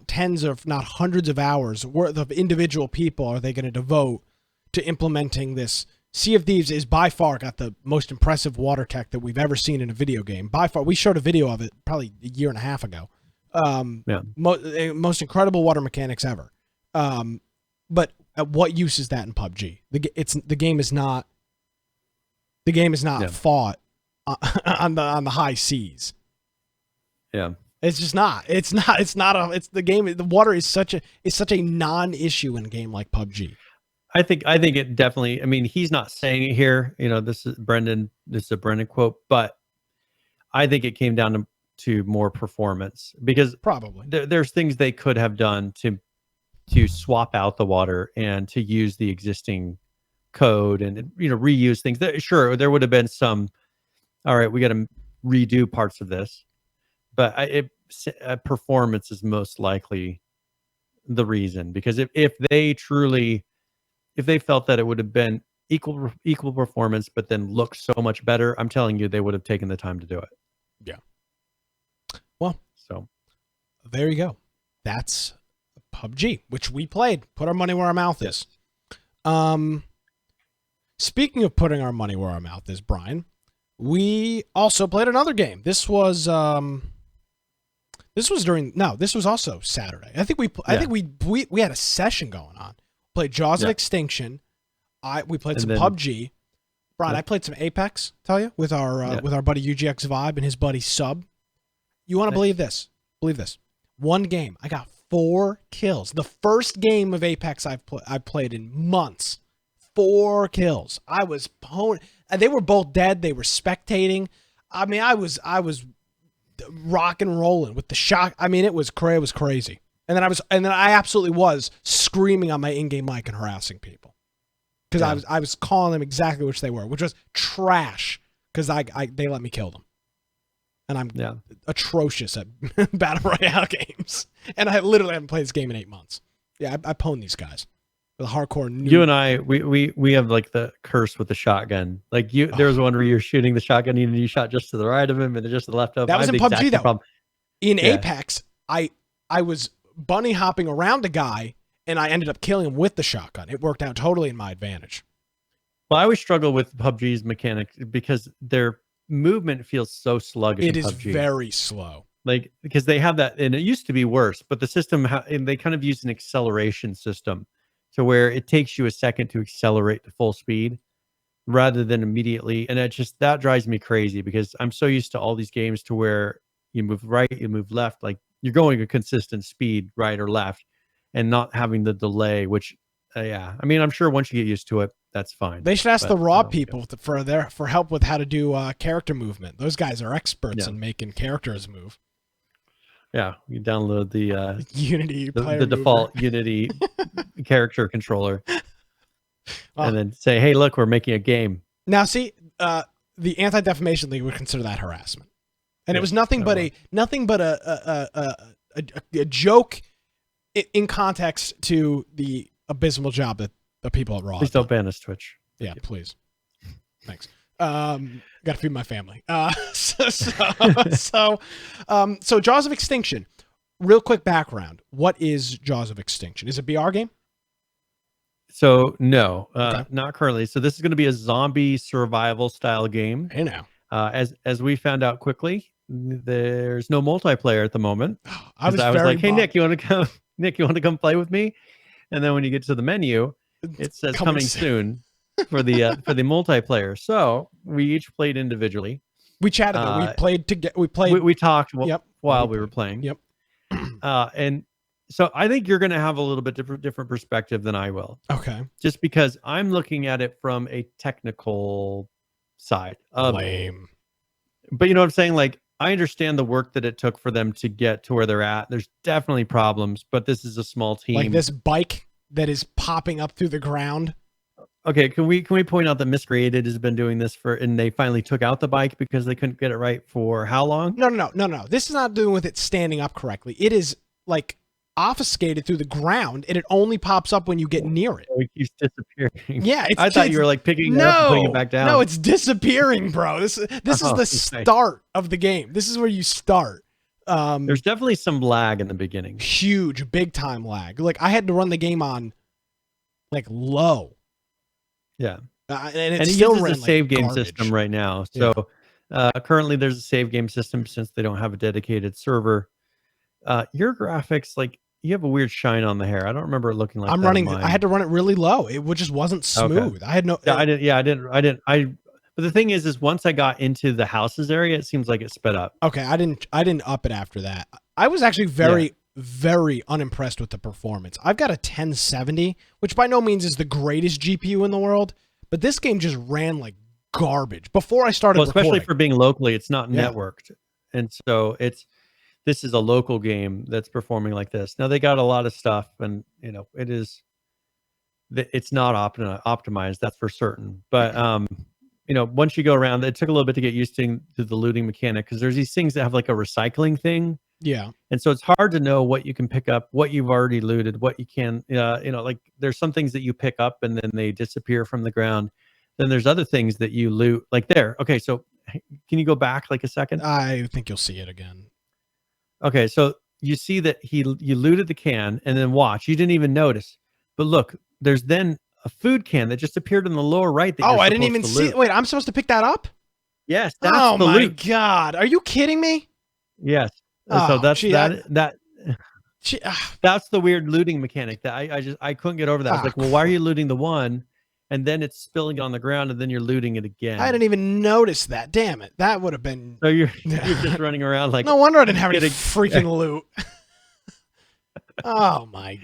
tens of, not hundreds of hours worth of individual people are they going to devote to implementing this? Sea of Thieves is by far got the most impressive water tech that we've ever seen in a video game. By far, we showed a video of it probably a year and a half ago. Most incredible water mechanics ever. But what use is that in PUBG? The game is not fought on the high seas. Yeah. It's just not. It's the game. The water is such a non-issue in a game like PUBG. I think it definitely, I mean, he's not saying it here, this is a Brendan quote, but I think it came down to more performance, because probably there's things they could have done to swap out the water and to use the existing code and reuse things. Sure, there would have been some, all right, we got to redo parts of this, but performance is most likely the reason, because if they felt that it would have been equal performance but then look so much better, I'm telling you, they would have taken the time to do it. Yeah. Well, so there you go. That's PUBG, which we played. Put our money where our mouth is. Speaking of putting our money where our mouth is, Brian, we also played another game. This was also Saturday. I think we had a session going on. Played Jaws of Extinction. We played some PUBG. Brian, I played some Apex, tell you, with our buddy UGX Vibe and his buddy Sub. You want to believe this? Believe this. One game, I got 4 kills. The first game of Apex I've played in months. 4 kills. I was and they were both dead. They were spectating. I mean, I was rock and rolling with the shot. I mean, it was crazy. And then I absolutely was screaming on my in-game mic and harassing people because I was calling them exactly which they were, which was trash because they let me kill them. And I'm atrocious at battle royale games. And I literally haven't played this game in 8 months. Yeah, I pwned these guys. The hardcore noob. You and I, we have like the curse with the shotgun. Like there was one where you're shooting the shotgun and you shot just to the right of him and just to the left of him. That was in PUBG though. In Apex, I was bunny hopping around a guy and I ended up killing him with the shotgun. It worked out totally in my advantage. Well, I always struggle with PUBG's mechanics because their movement feels so sluggish. It is PUBG. very slow. Like, because they have that, and it used to be worse, but the system, and they kind of use an acceleration system to where it takes you a second to accelerate to full speed rather than immediately. And that drives me crazy because I'm so used to all these games to where you move right, you move left, like you're going a consistent speed, right or left, and not having the delay, which, I mean, I'm sure once you get used to it, that's fine. They should ask the Raw people for help with how to do character movement. Those guys are experts in making characters move. Yeah, you download the Unity the default Unity character controller, and then say, "Hey, look, we're making a game." Now, see, the Anti-Defamation League would consider that harassment, and it was nothing but a joke in context to the abysmal job that the people at Raw. Please don't ban us, Twitch. Yeah, please. Thanks. Got to feed my family. So Jaws of Extinction. Real quick background. What is Jaws of Extinction? Is it a BR game? So no, Okay. not currently. So this is going to be a zombie survival style game. Hey now. As we found out quickly, there's no multiplayer at the moment. I was like, hey bummed. Nick, you want to come? Nick, you want to come play with me? And then when you get to the menu, it says coming soon for the multiplayer. So we each played individually. We chatted. We played together. We played. We talked Yep. while we were playing. Yep. And so I think you're going to have a little bit different perspective than I will. Okay. Just because I'm looking at it from a technical side. Lame. But you know what I'm saying? Like, I understand the work that it took for them to get to where they're at. There's definitely problems, but this is a small team. Like this bike that is popping up through the ground. Okay, can we point out that Miscreated has been doing this and they finally took out the bike because they couldn't get it right for how long? No. This is not doing with it standing up correctly. It is like obfuscated through the ground, and it only pops up when you get near it. It keeps disappearing. Yeah, I thought you were like picking it up and putting it back down. No, it's disappearing, bro. This is the start of the game. This is where you start. There's definitely some lag in the beginning. Huge, big time lag. Like I had to run the game on like low. Yeah, and it still uses ran a save game garbage. system right now. So currently there's a save game system since they don't have a dedicated server. Your graphics, like you have a weird shine on the hair. I don't remember it looking like I'm that running. on mine. I had to run it really low. It just wasn't smooth. Okay. I had no. I didn't. But the thing is once I got into the houses area, it seems like it sped up. Okay, I didn't up it after that. I was actually very unimpressed with the performance. I've got a 1070, which by no means is the greatest GPU in the world, but this game just ran like garbage before I started especially recording. for being locally, it's not networked. And so this is a local game that's performing like this. Now they got a lot of stuff and it's not optimized, that's for certain. But once you go around, it took a little bit to get used to the looting mechanic because there's these things that have like a recycling thing. Yeah. And so it's hard to know what you can pick up, what you've already looted, what you can, like there's some things that you pick up and then they disappear from the ground. Then there's other things that you loot like there. Okay. So can you go back like a second? I think you'll see it again. Okay. So you see that you looted the can and then watch, you didn't even notice, but look, there's then a food can that just appeared in the lower right. That I didn't even see it. Wait, I'm supposed to pick that up? Yes. That's oh the my loot. God. Are you kidding me? Yes. Oh, so that's gee, that's the weird looting mechanic that I couldn't get over that. I was like, well, why are you looting the one and then it's spilling on the ground and then you're looting it again? I didn't even notice that. Damn it. That would have been. So you're just running around like. No wonder I didn't have any freaking loot. Oh my!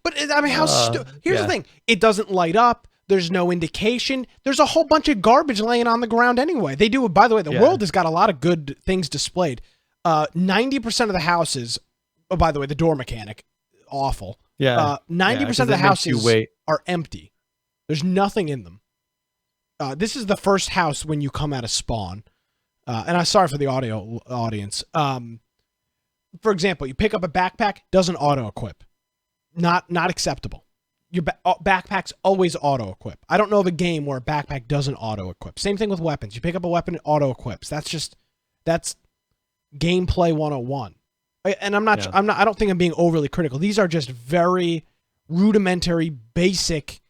But I mean, here's yeah. the thing: it doesn't light up. There's no indication. There's a whole bunch of garbage laying on the ground anyway. They do. By the way, the world has got a lot of good things displayed. 90% of the houses. Oh, by the way, the door mechanic, awful. Yeah. 90% of the houses are empty. There's nothing in them. This is the first house when you come out of spawn. And I'm sorry for the audio audience. For example, you pick up a backpack, doesn't auto-equip. Not acceptable. Your backpack's always auto-equip. I don't know of a game where a backpack doesn't auto-equip. Same thing with weapons. You pick up a weapon, it auto-equips. That's gameplay 101. And I don't think I'm being overly critical. These are just very rudimentary, basic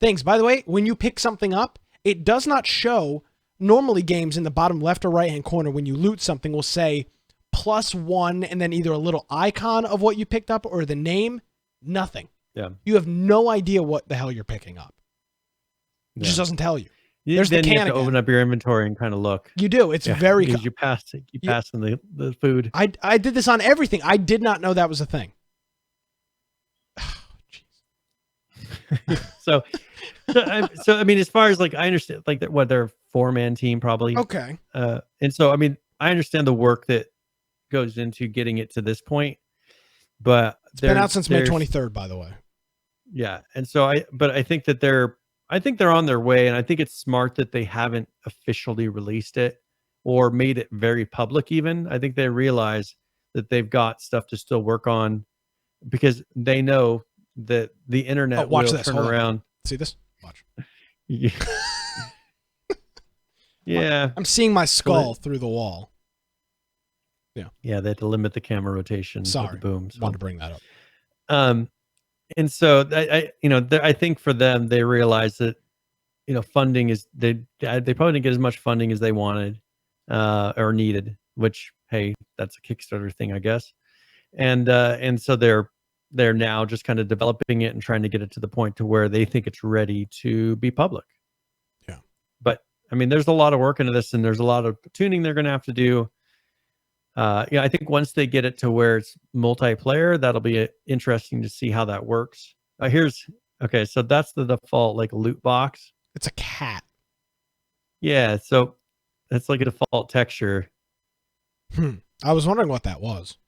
things. By the way, when you pick something up, it does not show. Normally games in the bottom left or right hand corner when you loot something will say +1 and then either a little icon of what you picked up or the name. Nothing. Yeah. You have no idea what the hell you're picking up. It just doesn't tell you. There's then you have to open up your inventory and kind of look. You do. It's very. You pass in the food. I did this on everything. I did not know that was a thing. So I mean, as far as like I understand, like they're a 4-man team probably. Okay. And so I mean, I understand the work that goes into getting it to this point, but it's been out since May 23rd, by the way. Yeah, and so I think that they're on their way, and I think it's smart that they haven't officially released it or made it very public. Even I think they realize that they've got stuff to still work on because they know that the internet will turn around. See this? Watch. Yeah. Yeah. I'm seeing my skull through the wall. Yeah. Yeah, they had to limit the camera rotation. Sorry. With the boom. So. Wanted to bring that up. And so I think for them, they realize that, funding is they probably didn't get as much funding as they wanted or needed, which, hey, that's a Kickstarter thing, I guess. And so they're now just kind of developing it and trying to get it to the point to where they think it's ready to be public. Yeah. But I mean, there's a lot of work into this and there's a lot of tuning they're going to have to do. I think once they get it to where it's multiplayer, that'll be interesting to see how that works. So that's the default like loot box. It's a cat. Yeah, so that's like a default texture. I was wondering what that was.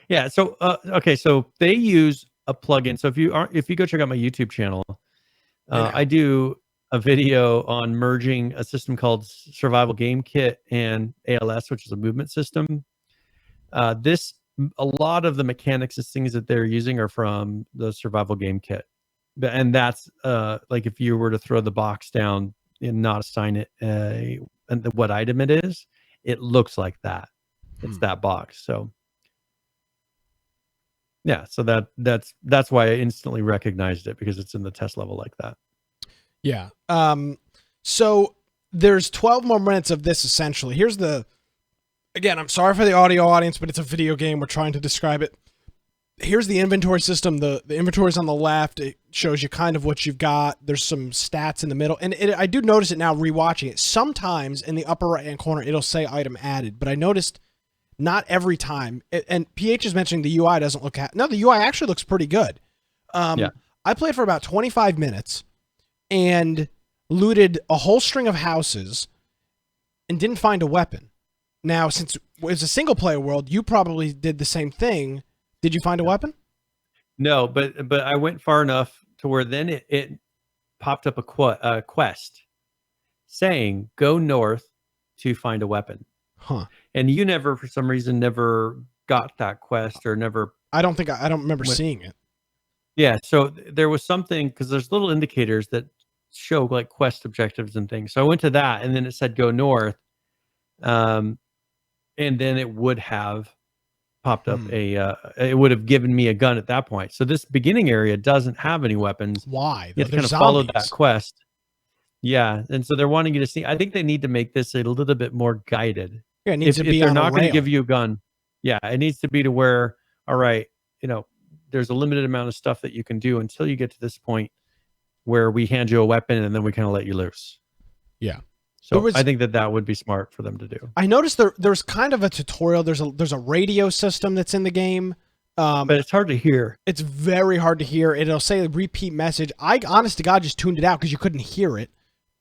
Yeah, so so they use a plugin. So if you go check out my YouTube channel, I do a video on merging a system called Survival Game Kit and ALS, which is a movement system. A lot of the mechanics and things that they're using are from the Survival Game Kit. And that's like if you were to throw the box down and not assign it what item it is, it looks like that. It's that box. So yeah, so that's why I instantly recognized it, because it's in the test level like that. Yeah. So there's 12 more minutes of this essentially. Again, I'm sorry for the audio audience, but it's a video game. We're trying to describe it. Here's the inventory system. The inventory's on the left. It shows you kind of what you've got. There's some stats in the middle. And I do notice it now rewatching it. Sometimes in the upper right-hand corner, it'll say item added, but I noticed not every time. And PH is mentioning the UI doesn't look no, the UI actually looks pretty good. I played for about 25 minutes and looted a whole string of houses and didn't find a weapon. Now, since it's a single player world, you probably did the same thing. Did you find a weapon? No, but I went far enough to where then it popped up a quest saying go north to find a weapon. Huh. And you never, for some reason, never got that quest or never. I don't remember seeing it. Yeah. So there was something, because there's little indicators that show like quest objectives and things. So I went to that and then it said go north. And then it would have popped up it would have given me a gun at that point. So this beginning area doesn't have any weapons. Why? You have to kind of follow that quest. Yeah. And so they're wanting you to see, I think they need to make this a little bit more guided. Yeah, it needs to be if they're not going to give you a gun. Yeah. It needs to be to where, all right, there's a limited amount of stuff that you can do until you get to this point where we hand you a weapon and then we kind of let you loose. Yeah. So I think that would be smart for them to do. I noticed there's kind of a tutorial. There's a radio system that's in the game. But it's hard to hear. It's very hard to hear. It'll say repeat message. I, honest to God, just tuned it out because you couldn't hear it.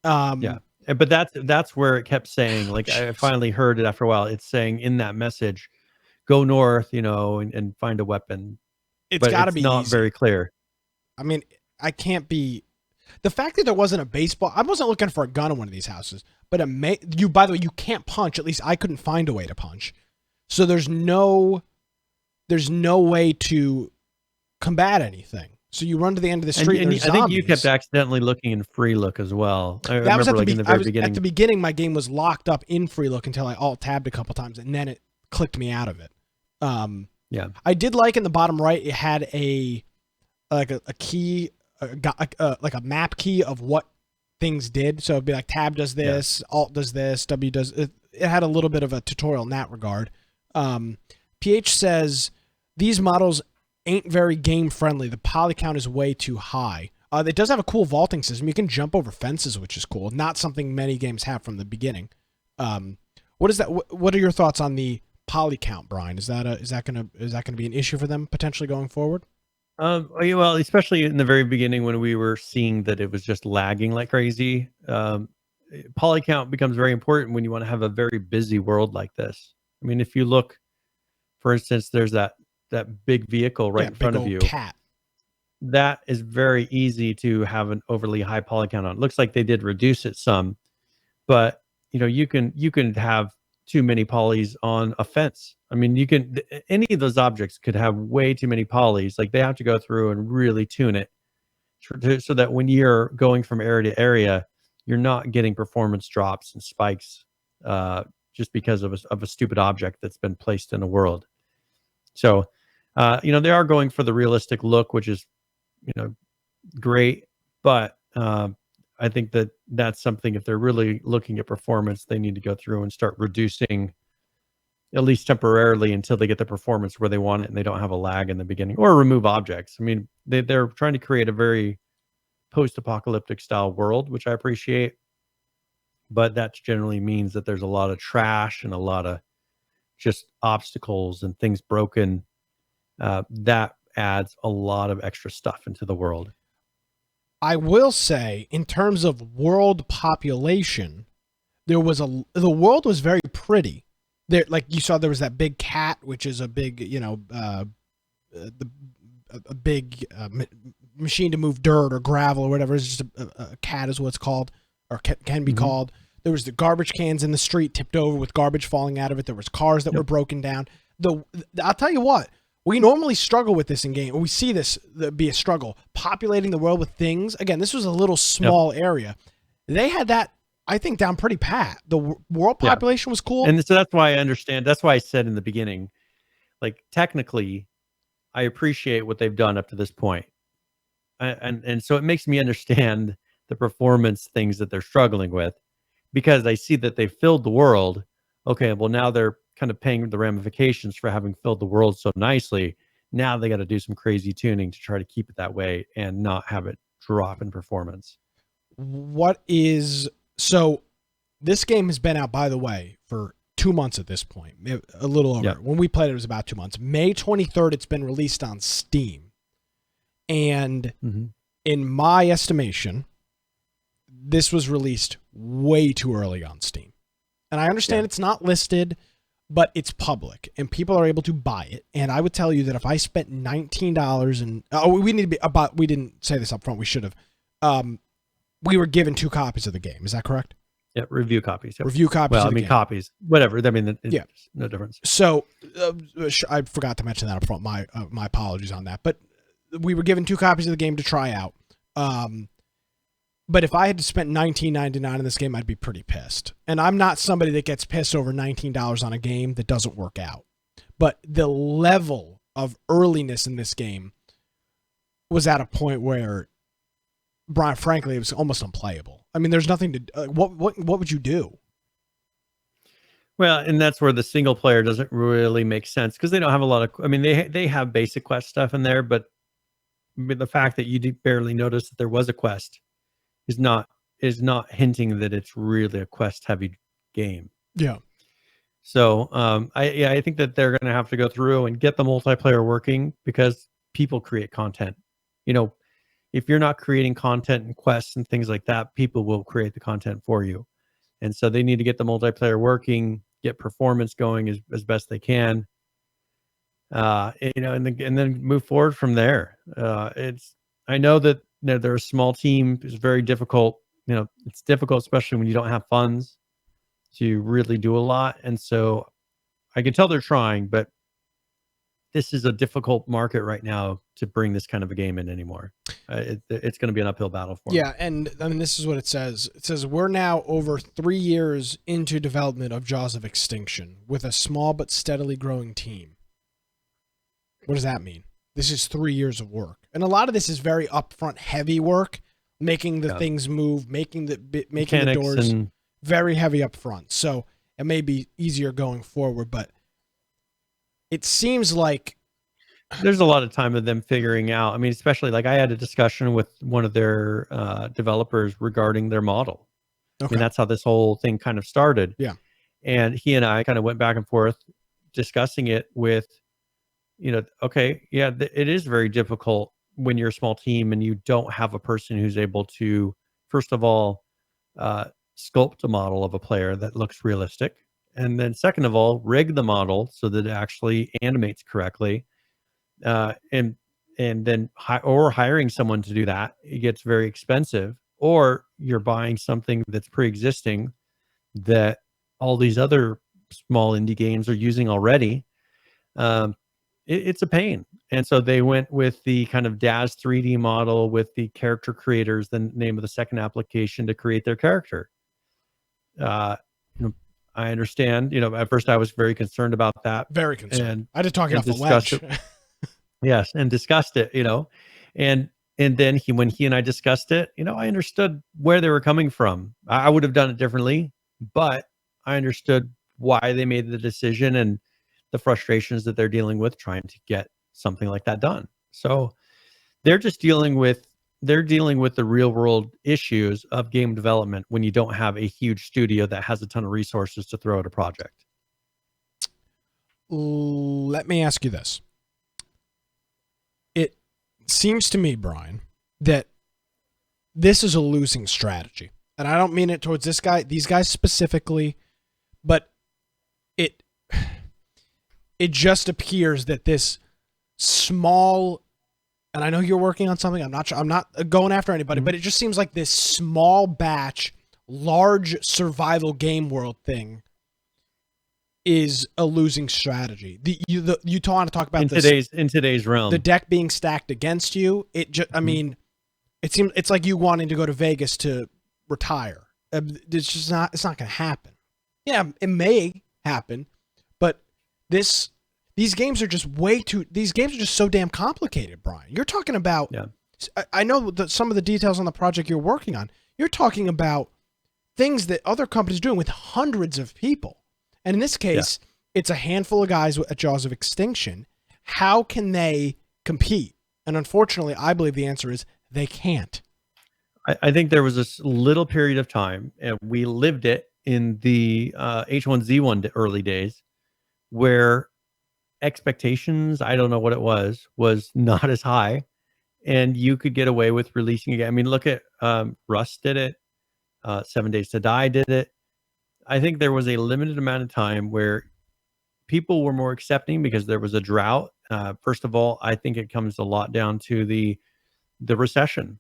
Yeah. But that's where it kept saying, like, I finally heard it after a while. It's saying in that message, go north, and find a weapon. It's got to be not easy. very clear. I mean, I can't be. The fact that there wasn't a baseball, I wasn't looking for a gun in one of these houses, but by the way, you can't punch. At least I couldn't find a way to punch. So there's no way to combat anything. So you run to the end of the street and I think you kept accidentally looking in free look as well. That was at the very beginning. At the beginning, my game was locked up in free look until I alt-tabbed a couple times, and then it clicked me out of it. Yeah. I did like in the bottom right, it had a key, like a map key of what things did. So it'd be like tab does this, alt does this, W does it. It had a little bit of a tutorial in that regard. PH says these models ain't very game friendly. The poly count is way too high. It does have a cool vaulting system. You can jump over fences, which is cool. Not something many games have from the beginning. What is that? What are your thoughts on the poly count, Brian? Is that gonna be an issue for them potentially going forward? Well, especially in the very beginning when we were seeing that it was just lagging like crazy. Poly count becomes very important when you want to have a very busy world like this. I mean, if you look, for instance, there's that big vehicle right in front of you. Cat. That is very easy to have an overly high poly count on. It looks like they did reduce it some, but you can have too many polys on a fence. I mean, any of those objects could have way too many polys. Like they have to go through and really tune it so that when you're going from area to area, you're not getting performance drops and spikes just because of a stupid object that's been placed in a world. So, they are going for the realistic look, which is, great. But I think that's something, if they're really looking at performance, they need to go through and start reducing, at least temporarily, until they get the performance where they want it and they don't have a lag in the beginning, or remove objects. I mean, they're trying to create a very post-apocalyptic style world, which I appreciate. But that generally means that there's a lot of trash and a lot of just obstacles and things broken. That adds a lot of extra stuff into the world. I will say, in terms of world population, the world was very pretty. There, like you saw, there was that big cat, which is a big, a big machine to move dirt or gravel or whatever. It's just a cat is what it's called, or can be called. There was the garbage cans in the street tipped over with garbage falling out of it. There was cars that were broken down. I'll tell you what, we normally struggle with this in game. We see this be a struggle, populating the world with things. Again, this was a little small area. They had that, I think, down pretty pat. The world population was cool. And so that's why I understand. That's why I said in the beginning, like, technically, I appreciate what they've done up to this point. And so it makes me understand the performance things that they're struggling with, because I see that they filled the world. Okay, well, now they're kind of paying the ramifications for having filled the world so nicely. Now they got to do some crazy tuning to try to keep it that way and not have it drop in performance. So this game has been out, by the way, for 2 months at this point, a little over. When we played it was about 2 months. May 23rd, it's been released on Steam. And in my estimation, this was released way too early on Steam. And I understand it's not listed, but it's public and people are able to buy it. And I would tell you that if I spent $19 and we didn't say this up front, we should have. We were given 2 copies of the game. Is that correct? Yeah, review copies. Yep. Review copies. Well, I mean, copies, whatever. I mean, no difference. So I forgot to mention that up front. My apologies on that. But we were given 2 copies of the game to try out. But if I had to spend $19.99 in this game, I'd be pretty pissed. And I'm not somebody that gets pissed over $19 on a game that doesn't work out. But the level of earliness in this game was at a point where, Brian, frankly, it was almost unplayable. I mean, there's nothing to. What would you do? Well, and that's where the single player doesn't really make sense, because they don't have a lot of. I mean, they have basic quest stuff in there, but the fact that you barely notice that there was a quest is not hinting that it's really a quest heavy game. Yeah. So I think that they're going to have to go through and get the multiplayer working because people create content. You know, if you're not creating content and quests and things like that, people will create the content for you. And so they need to get the multiplayer working, get performance going as best they can. And then move forward from there. I know that they're a small team. It's very difficult. It's difficult, especially when you don't have funds to really do a lot. And so I can tell they're trying, but this is a difficult market right now to bring this kind of a game in anymore. It's going to be an uphill battle for them. Yeah, and I mean, this is what it says. It says, we're now over 3 years into development of Jaws of Extinction with a small but steadily growing team. What does that mean? This is 3 years of work. And a lot of this is very upfront heavy work, making the things move, making the doors very heavy up front. So it may be easier going forward, but it seems like there's a lot of time of them figuring out. I mean, especially like I had a discussion with one of their developers regarding their model. Okay. I mean, that's how this whole thing kind of started. Yeah. And he and I kind of went back and forth discussing it with, okay, yeah, it is very difficult when you're a small team and you don't have a person who's able to, first of all, sculpt a model of a player that looks realistic. And then second of all, rig the model so that it actually animates correctly. And then hiring someone to do that, it gets very expensive, or you're buying something that's pre-existing that all these other small indie games are using already. It's a pain. And so they went with the kind of DAZ 3D model with the character creators, the name of the second application, to create their character. I understand, at first I was very concerned about that. Very concerned. And I had to talk it off the ledge. Yes, and discussed it, and then when he and I discussed it, I understood where they were coming from. I would have done it differently, but I understood why they made the decision and the frustrations that they're dealing with trying to get something like that done. So they're just dealing with the real world issues of game development when you don't have a huge studio that has a ton of resources to throw at a project. Let me ask you this. It seems to me, Brian, that this is a losing strategy. And I don't mean it towards these guys specifically, but it just appears that this small, and I know you're working on something, I'm not going after anybody, but it just seems like this small batch, large survival game world thing is a losing strategy. You want to talk about in today's realm, the deck being stacked against you. I mean, it's like you wanting to go to Vegas to retire. It's not going to happen. Yeah, it may happen, but these games are just so damn complicated, Brian. You're talking about, I know that some of the details on the project you're working on, you're talking about things that other companies are doing with hundreds of people. And in this case, it's a handful of guys at Jaws of Extinction. How can they compete? And unfortunately, I believe the answer is they can't. I think there was this little period of time, and we lived it in the H1Z1 early days, where expectations, I don't know what it was not as high, and you could get away with releasing again. I mean, look at Rust did it, 7 Days to Die did it. I think there was a limited amount of time where people were more accepting because there was a drought. First of all, I think it comes a lot down to the recession.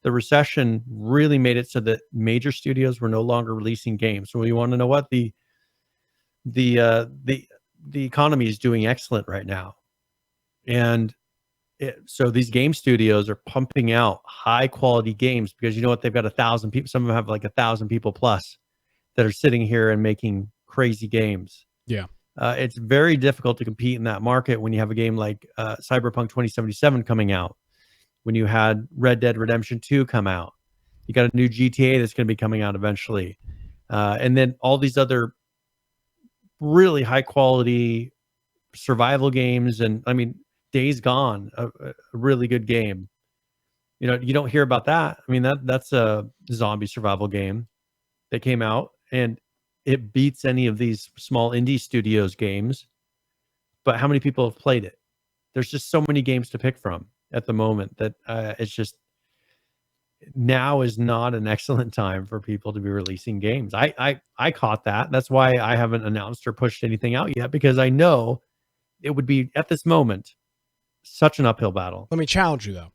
The recession really made it so that major studios were no longer releasing games. So you want to know what the economy is doing excellent right now. And so these game studios are pumping out high quality games because you know what? They've got 1,000 people. Some of them have like 1,000 people plus that are sitting here and making crazy games. Yeah. It's very difficult to compete in that market when you have a game like Cyberpunk 2077 coming out, when you had Red Dead Redemption 2 come out. You got a new GTA that's going to be coming out eventually. And then all these other really high quality survival games. And I mean, Days Gone, a really good game. You don't hear about that. I mean, that's a zombie survival game that came out, and it beats any of these small indie studios games. But how many people have played it? There's just so many games to pick from at the moment that it's just, now is not an excellent time for people to be releasing games. I caught that. That's why I haven't announced or pushed anything out yet, because I know it would be, at this moment, such an uphill battle. Let me challenge you though.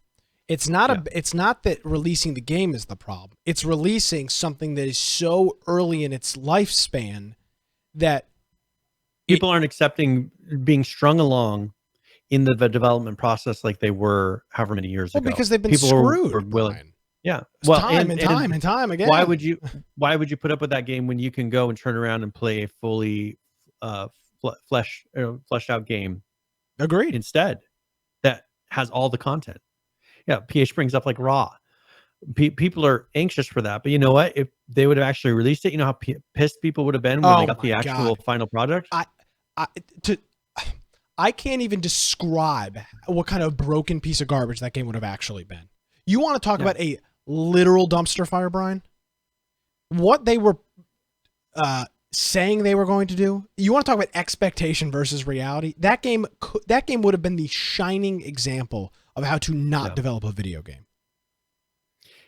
It's not it's not that releasing the game is the problem. It's releasing something that is so early in its lifespan that people aren't accepting being strung along in the development process like they were however many years ago. Because they've been people screwed. Were willing. Yeah. Well, time and time again. Why would you put up with that game when you can go and turn around and play a fully fleshed out game? Agreed. Instead, that has all the content. Yeah, PH brings up like Raw. People are anxious for that, but you know what? If they would have actually released it, you know how pissed people would have been when they got the actual final product. I can't even describe what kind of broken piece of garbage that game would have actually been. You want to talk about a literal dumpster fire, Brian? What they were saying they were going to do. You want to talk about expectation versus reality? That game would have been the shining example of how to not develop a video game.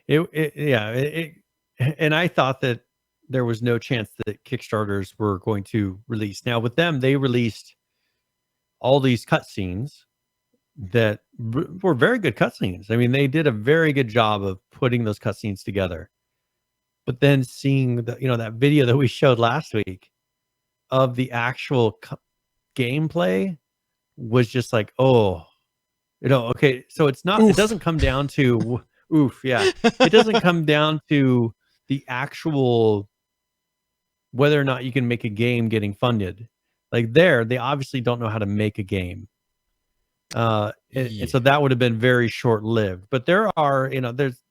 And I thought that there was no chance that Kickstarters were going to release. Now with them, they released all these cutscenes that were very good cutscenes. I mean, they did a very good job of putting those cutscenes together. But then seeing that video that we showed last week of the actual gameplay was just like, okay. So it's not, it doesn't come down to, it doesn't come down to the actual, whether or not you can make a game getting funded. Like they obviously don't know how to make a game. And so that would have been very short-lived. But there are, there's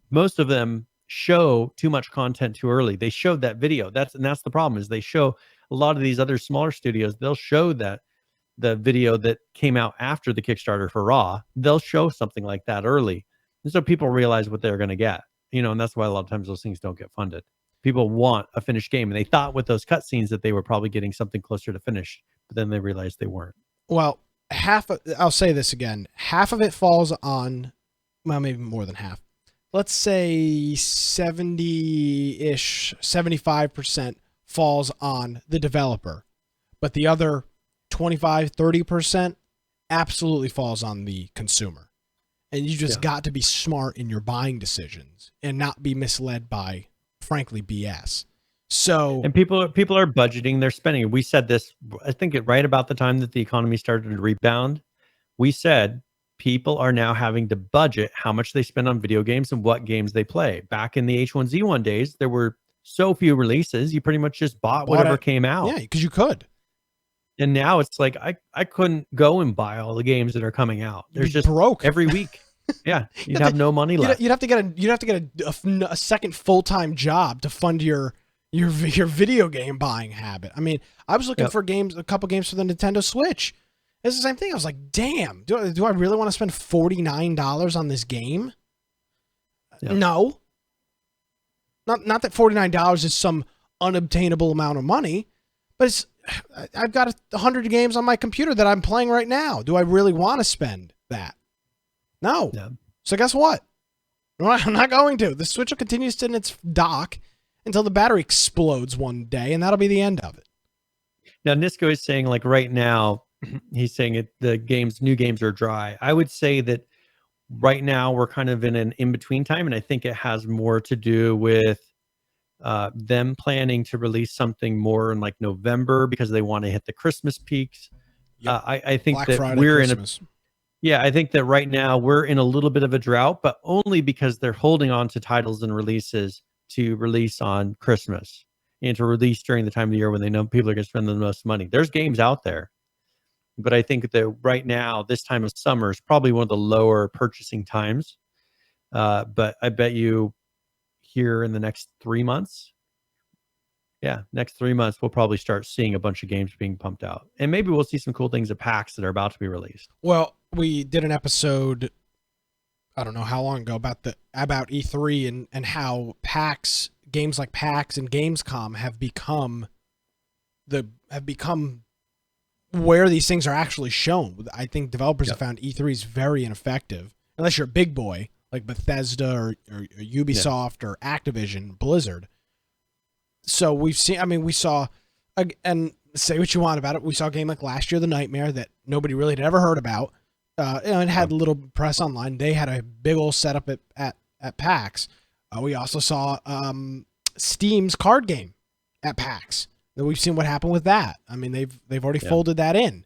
most of them show too much content too early. They showed that video. That's the problem, is they show a lot of these other smaller studios, they'll show that the video that came out after the Kickstarter for Raw, they'll show something like that early. And so people realize what they're going to get, and that's why a lot of times those things don't get funded. People want a finished game, and they thought with those cutscenes that they were probably getting something closer to finish, but then they realized they weren't. Well, I'll say this again. Half of it falls on, well, maybe more than half. Let's say 70-ish, 75% falls on the developer, but the other 25, 30% absolutely falls on the consumer. And you just got to be smart in your buying decisions and not be misled by, frankly, BS. So, and people are budgeting, they're spending. We said this, I think, right about the time that the economy started to rebound. We said people are now having to budget how much they spend on video games and what games they play. Back in the H1Z1 days, there were so few releases, you pretty much just bought whatever came out. Yeah, because you could. And now it's like I couldn't go and buy all the games that are coming out. There's just broke every week. Yeah, you'd have no money left. You'd have to get a second full-time job to fund your video game buying habit. I mean, I was looking for a couple games for the Nintendo Switch. It's the same thing. I was like, damn, do I really want to spend $49 on this game? Yep. No. Not that $49 is some unobtainable amount of money, but I've got 100 games on my computer that I'm playing right now. Do I really want to spend that? No. Yeah. So guess what? I'm not going to. The Switch will continue to sit in its dock until the battery explodes one day, and that'll be the end of it. Now, Nisco is saying, like, right now, he's saying new games are dry. I would say that right now we're kind of in an in-between time, and I think it has more to do with them planning to release something more in like November because they want to hit the Christmas peaks. Yep. I think Black that Friday, we're Christmas. I think that right now we're in a little bit of a drought, but only because they're holding on to titles and releases to release on Christmas and to release during the time of the year when they know people are going to spend the most money. There's games out there, but I think that right now, this time of summer is probably one of the lower purchasing times. But I bet you here in the next 3 months, next 3 months, we'll probably start seeing a bunch of games being pumped out. And maybe we'll see some cool things at PAX that are about to be released. Well, we did an episode, I don't know how long ago, about E3 and how PAX games like PAX and Gamescom have become where these things are actually shown. I think developers have found E3 is very ineffective, unless you're a big boy like Bethesda or Ubisoft or Activision, Blizzard. So we saw, and say what you want about it, we saw a game like last year, The Nightmare, that nobody really had ever heard about. It had a little press online. They had a big old setup at PAX. We also saw Steam's card game at PAX. We've seen what happened with that. I mean, they've already folded that in.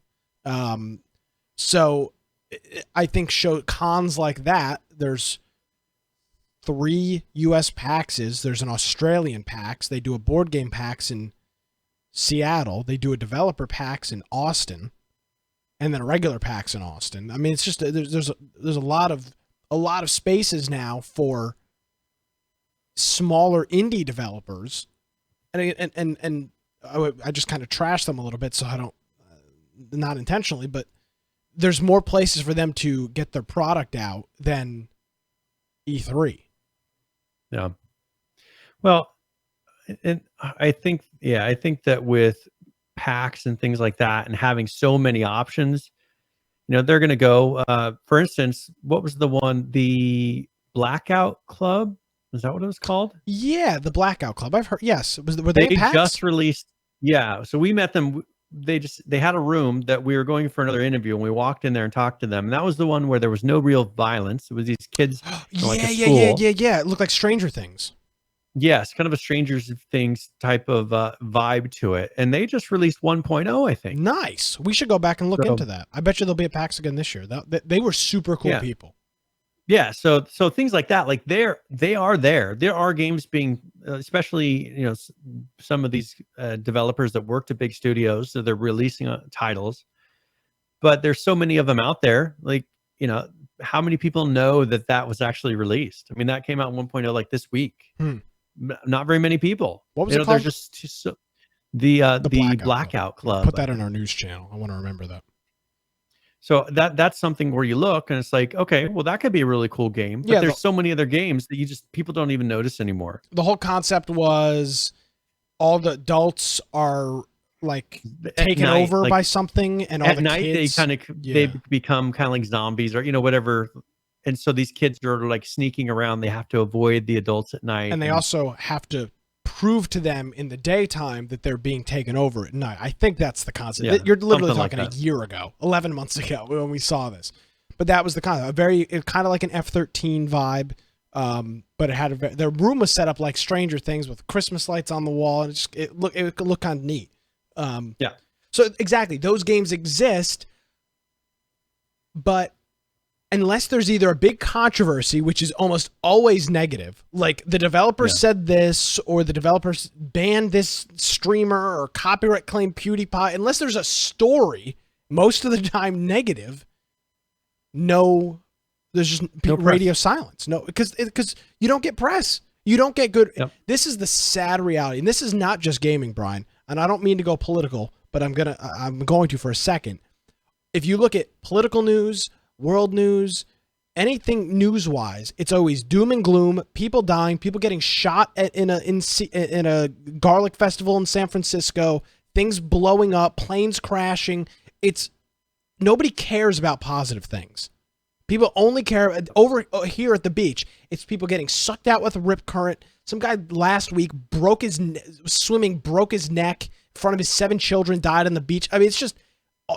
So I think cons like that, there's 3 US PAXs. There's an Australian PAX. They do a board game PAX in Seattle. They do a developer PAX in Austin, and then a regular PAX in Austin. I mean, it's just there's a lot of spaces now for smaller indie developers, and I just kind of trash them a little bit, so I don't, not intentionally, but there's more places for them to get their product out than E3. Yeah. Well, and I think that with PAX and things like that and having so many options, they're going to go, for instance, what was the Blackout Club? Is that what it was called? Yeah, the Blackout Club. I've heard. Yes, were they PAX? Just released. Yeah, so we met them. They had a room that we were going for another interview, and we walked in there and talked to them. And that was the one where there was no real violence. It was these kids. Yeah. It looked like Stranger Things. Yes, kind of a Stranger Things type of vibe to it. And they just released 1.0, I think. Nice. We should go back and look into that. I bet you they'll be at PAX again this year. They were super cool people. Yeah, so things like that, like they are there. There are games being, especially some of these developers that work to big studios, so they're releasing titles. But there's so many of them out there. Like how many people know that was actually released? I mean, that came out in 1.0 like this week. Not very many people. What was it called? There's just the Blackout Club. Put that in our news channel. I want to remember that. So that's something where you look and it's like, okay, well, that could be a really cool game. But there's so many other games that people don't even notice anymore. The whole concept was all the adults are like taken over by something, and all at the night kids, they become kind of like zombies or whatever. And so these kids are like sneaking around. They have to avoid the adults at night, and they also have to prove to them in the daytime that they're being taken over at night. I think that's the concept. Yeah, you're literally talking a year ago, 11 months ago when we saw this. But that was the concept. Kind of like an F-13 vibe. But it had their room was set up like Stranger Things with Christmas lights on the wall, and it looked kind of neat. Yeah. So exactly, those games exist, but unless there's either a big controversy, which is almost always negative, like the developer said this, or the developers banned this streamer, or copyright claim PewDiePie, unless there's a story, most of the time negative, there's just radio silence. No, because you don't get press. You don't get good. Yep. This is the sad reality. And this is not just gaming, Brian. And I don't mean to go political, but I'm going to for a second. If you look at political news, world news, anything news-wise, it's always doom and gloom, people dying, people getting shot in a garlic festival in San Francisco, things blowing up, planes crashing. Nobody cares about positive things. People only care over here at the beach. It's people getting sucked out with a rip current. Some guy last week broke his neck in front of his 7 children, died on the beach. I mean, it's just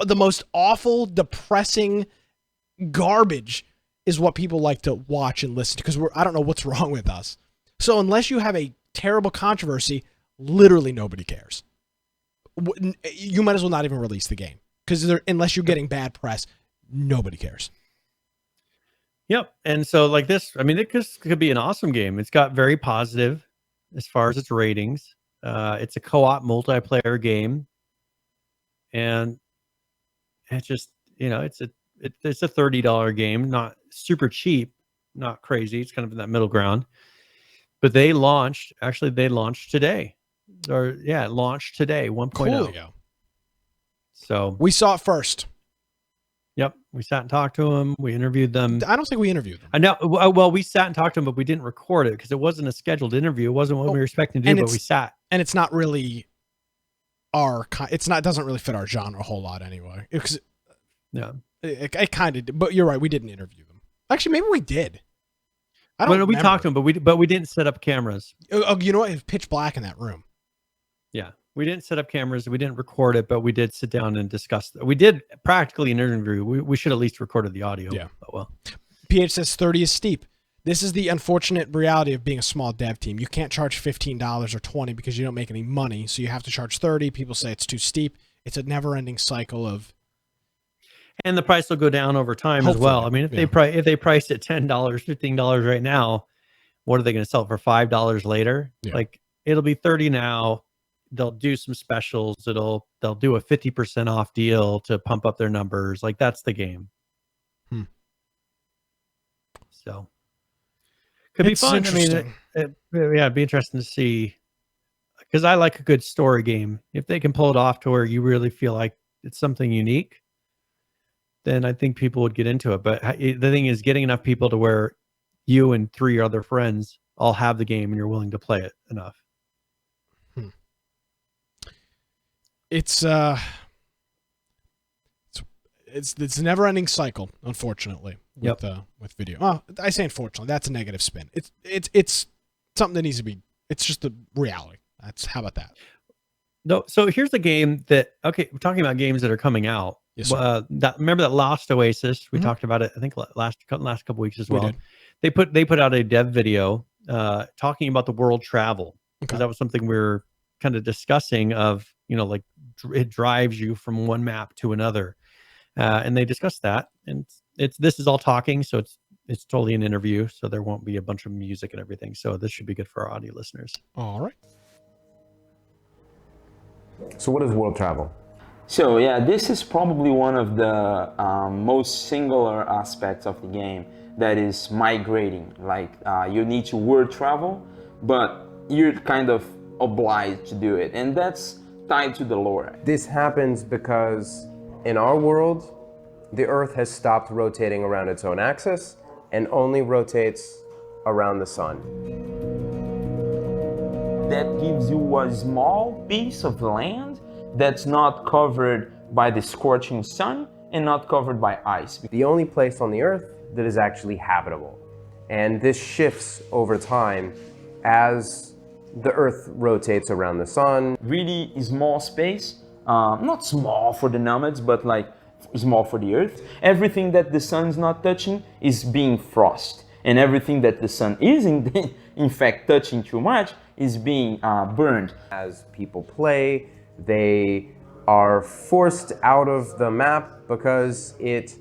the most awful, depressing garbage is what people like to watch and listen to, because I don't know what's wrong with us. So unless you have a terrible controversy, literally nobody cares. You might as well not even release the game, because unless you're getting bad press, nobody cares. Yep. And so like this, I mean, this could be an awesome game. It's got very positive as far as its ratings. It's a co-op multiplayer game, and it's just, it's a $30 game, not super cheap, not crazy. It's kind of in that middle ground. But they launched today. It launched today, 1.0. Cool. So we saw it first. Yep, we sat and talked to them. We interviewed them. I don't think we interviewed them. I know. Well, we sat and talked to them, but we didn't record it because it wasn't a scheduled interview. It wasn't what we were expecting to do, but we sat. And it's not really it doesn't really fit our genre a whole lot anyway. Yeah. It kind of, but you're right. We didn't interview them. Actually, maybe we did. I don't Well, we talked to them, but we didn't set up cameras. Oh, you know what? It was pitch black in that room. Yeah. We didn't set up cameras. We didn't record it, but we did sit down and discuss. We did practically an interview. We should at least recorded the audio. Yeah. But well. PH says 30 is steep. This is the unfortunate reality of being a small dev team. You can't charge $15 or $20 because you don't make any money. So you have to charge 30. People say it's too steep. It's a never-ending cycle of. And the price will go down over time Hopefully, as well. I mean, if they price it $10, $15 right now, what are they going to sell it for $5 later? Yeah. Like it'll be 30 now. They'll do some specials. They'll do a 50% off deal to pump up their numbers. Like that's the game. So could be fun. I mean, it'd be interesting to see because I like a good story game. If they can pull it off to where you really feel like it's something unique, then I think people would get into it. But the thing is getting enough people to where you and 3 other friends all have the game and you're willing to play it enough. It's a never-ending cycle, unfortunately. With video. Oh, I say unfortunately. That's a negative spin. It's something that needs to be. It's just the reality. How about that? No. So here's a game that. Okay, we're talking about games that are coming out. Yes, sir. Remember that Lost Oasis? We talked about it. I think last couple weeks as well. We did. They put out a dev video talking about the world travel because that was something we were kind of discussing. Of like it drives you from one map to another, and they discussed that. And this is all talking, so it's totally an interview. So there won't be a bunch of music and everything. So this should be good for our audio listeners. All right. So what is world travel? So yeah, this is probably one of the most singular aspects of the game that is migrating. Like you need to world travel, but you're kind of obliged to do it, and that's tied to the lore. This happens because in our world, the Earth has stopped rotating around its own axis and only rotates around the sun. That gives you a small piece of land that's not covered by the scorching sun and not covered by ice. The only place on the Earth that is actually habitable. And this shifts over time as the Earth rotates around the sun. Really small space, not small for the nomads, but like small for the Earth. Everything that the sun's not touching is being frost. And everything that the sun is in fact touching too much is being burned. As people play, they are forced out of the map because it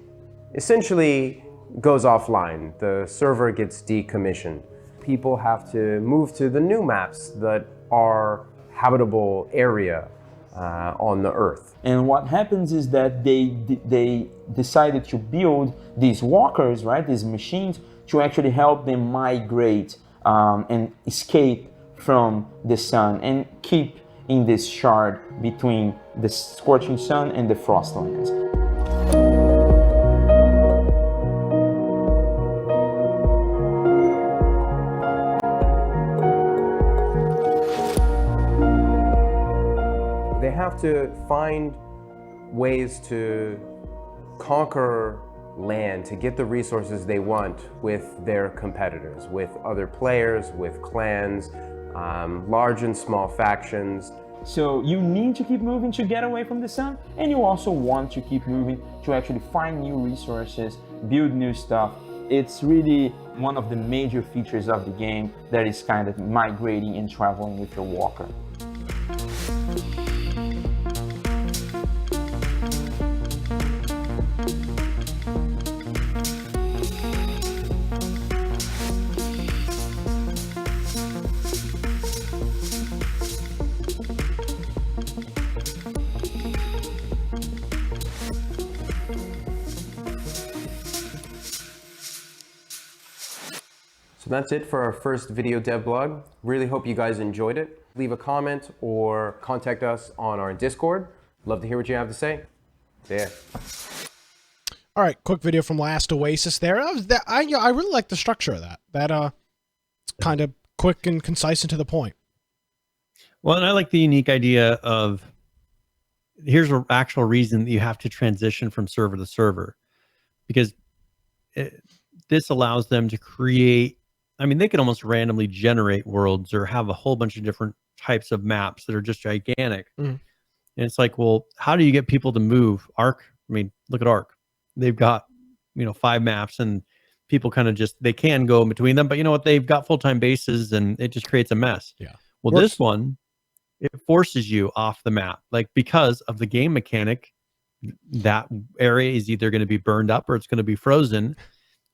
essentially goes offline. The server gets decommissioned. People have to move to the new maps that are habitable area on the Earth. And what happens is that they decided to build these walkers, right, these machines, to actually help them migrate and escape from the sun and keep in this shard between the scorching sun and the frostlands. They have to find ways to conquer land, to get the resources they want with their competitors, with other players, with clans, large and small factions. So you need to keep moving to get away from the sun, and you also want to keep moving to actually find new resources, build new stuff. It's really one of the major features of the game that is kind of migrating and traveling with your walker. So that's it for our first video dev blog. Really hope you guys enjoyed it. Leave a comment or contact us on our Discord. Love to hear what you have to say. See ya. All right, quick video from last Oasis. There, I really like the structure of that. It's kind of quick and concise and to the point. Well, and I like the unique idea of here's an actual reason that you have to transition from server to server, because this allows them to create. I mean, they can almost randomly generate worlds or have a whole bunch of different types of maps that are just gigantic. And it's like, well, how do you get people to move? Ark, I mean, look at Ark. They've got, 5 maps, and people kind of they can go in between them, but you know what? They've got full-time bases, and it just creates a mess. Yeah. Well, this one, it forces you off the map, like because of the game mechanic. That area is either going to be burned up or it's going to be frozen.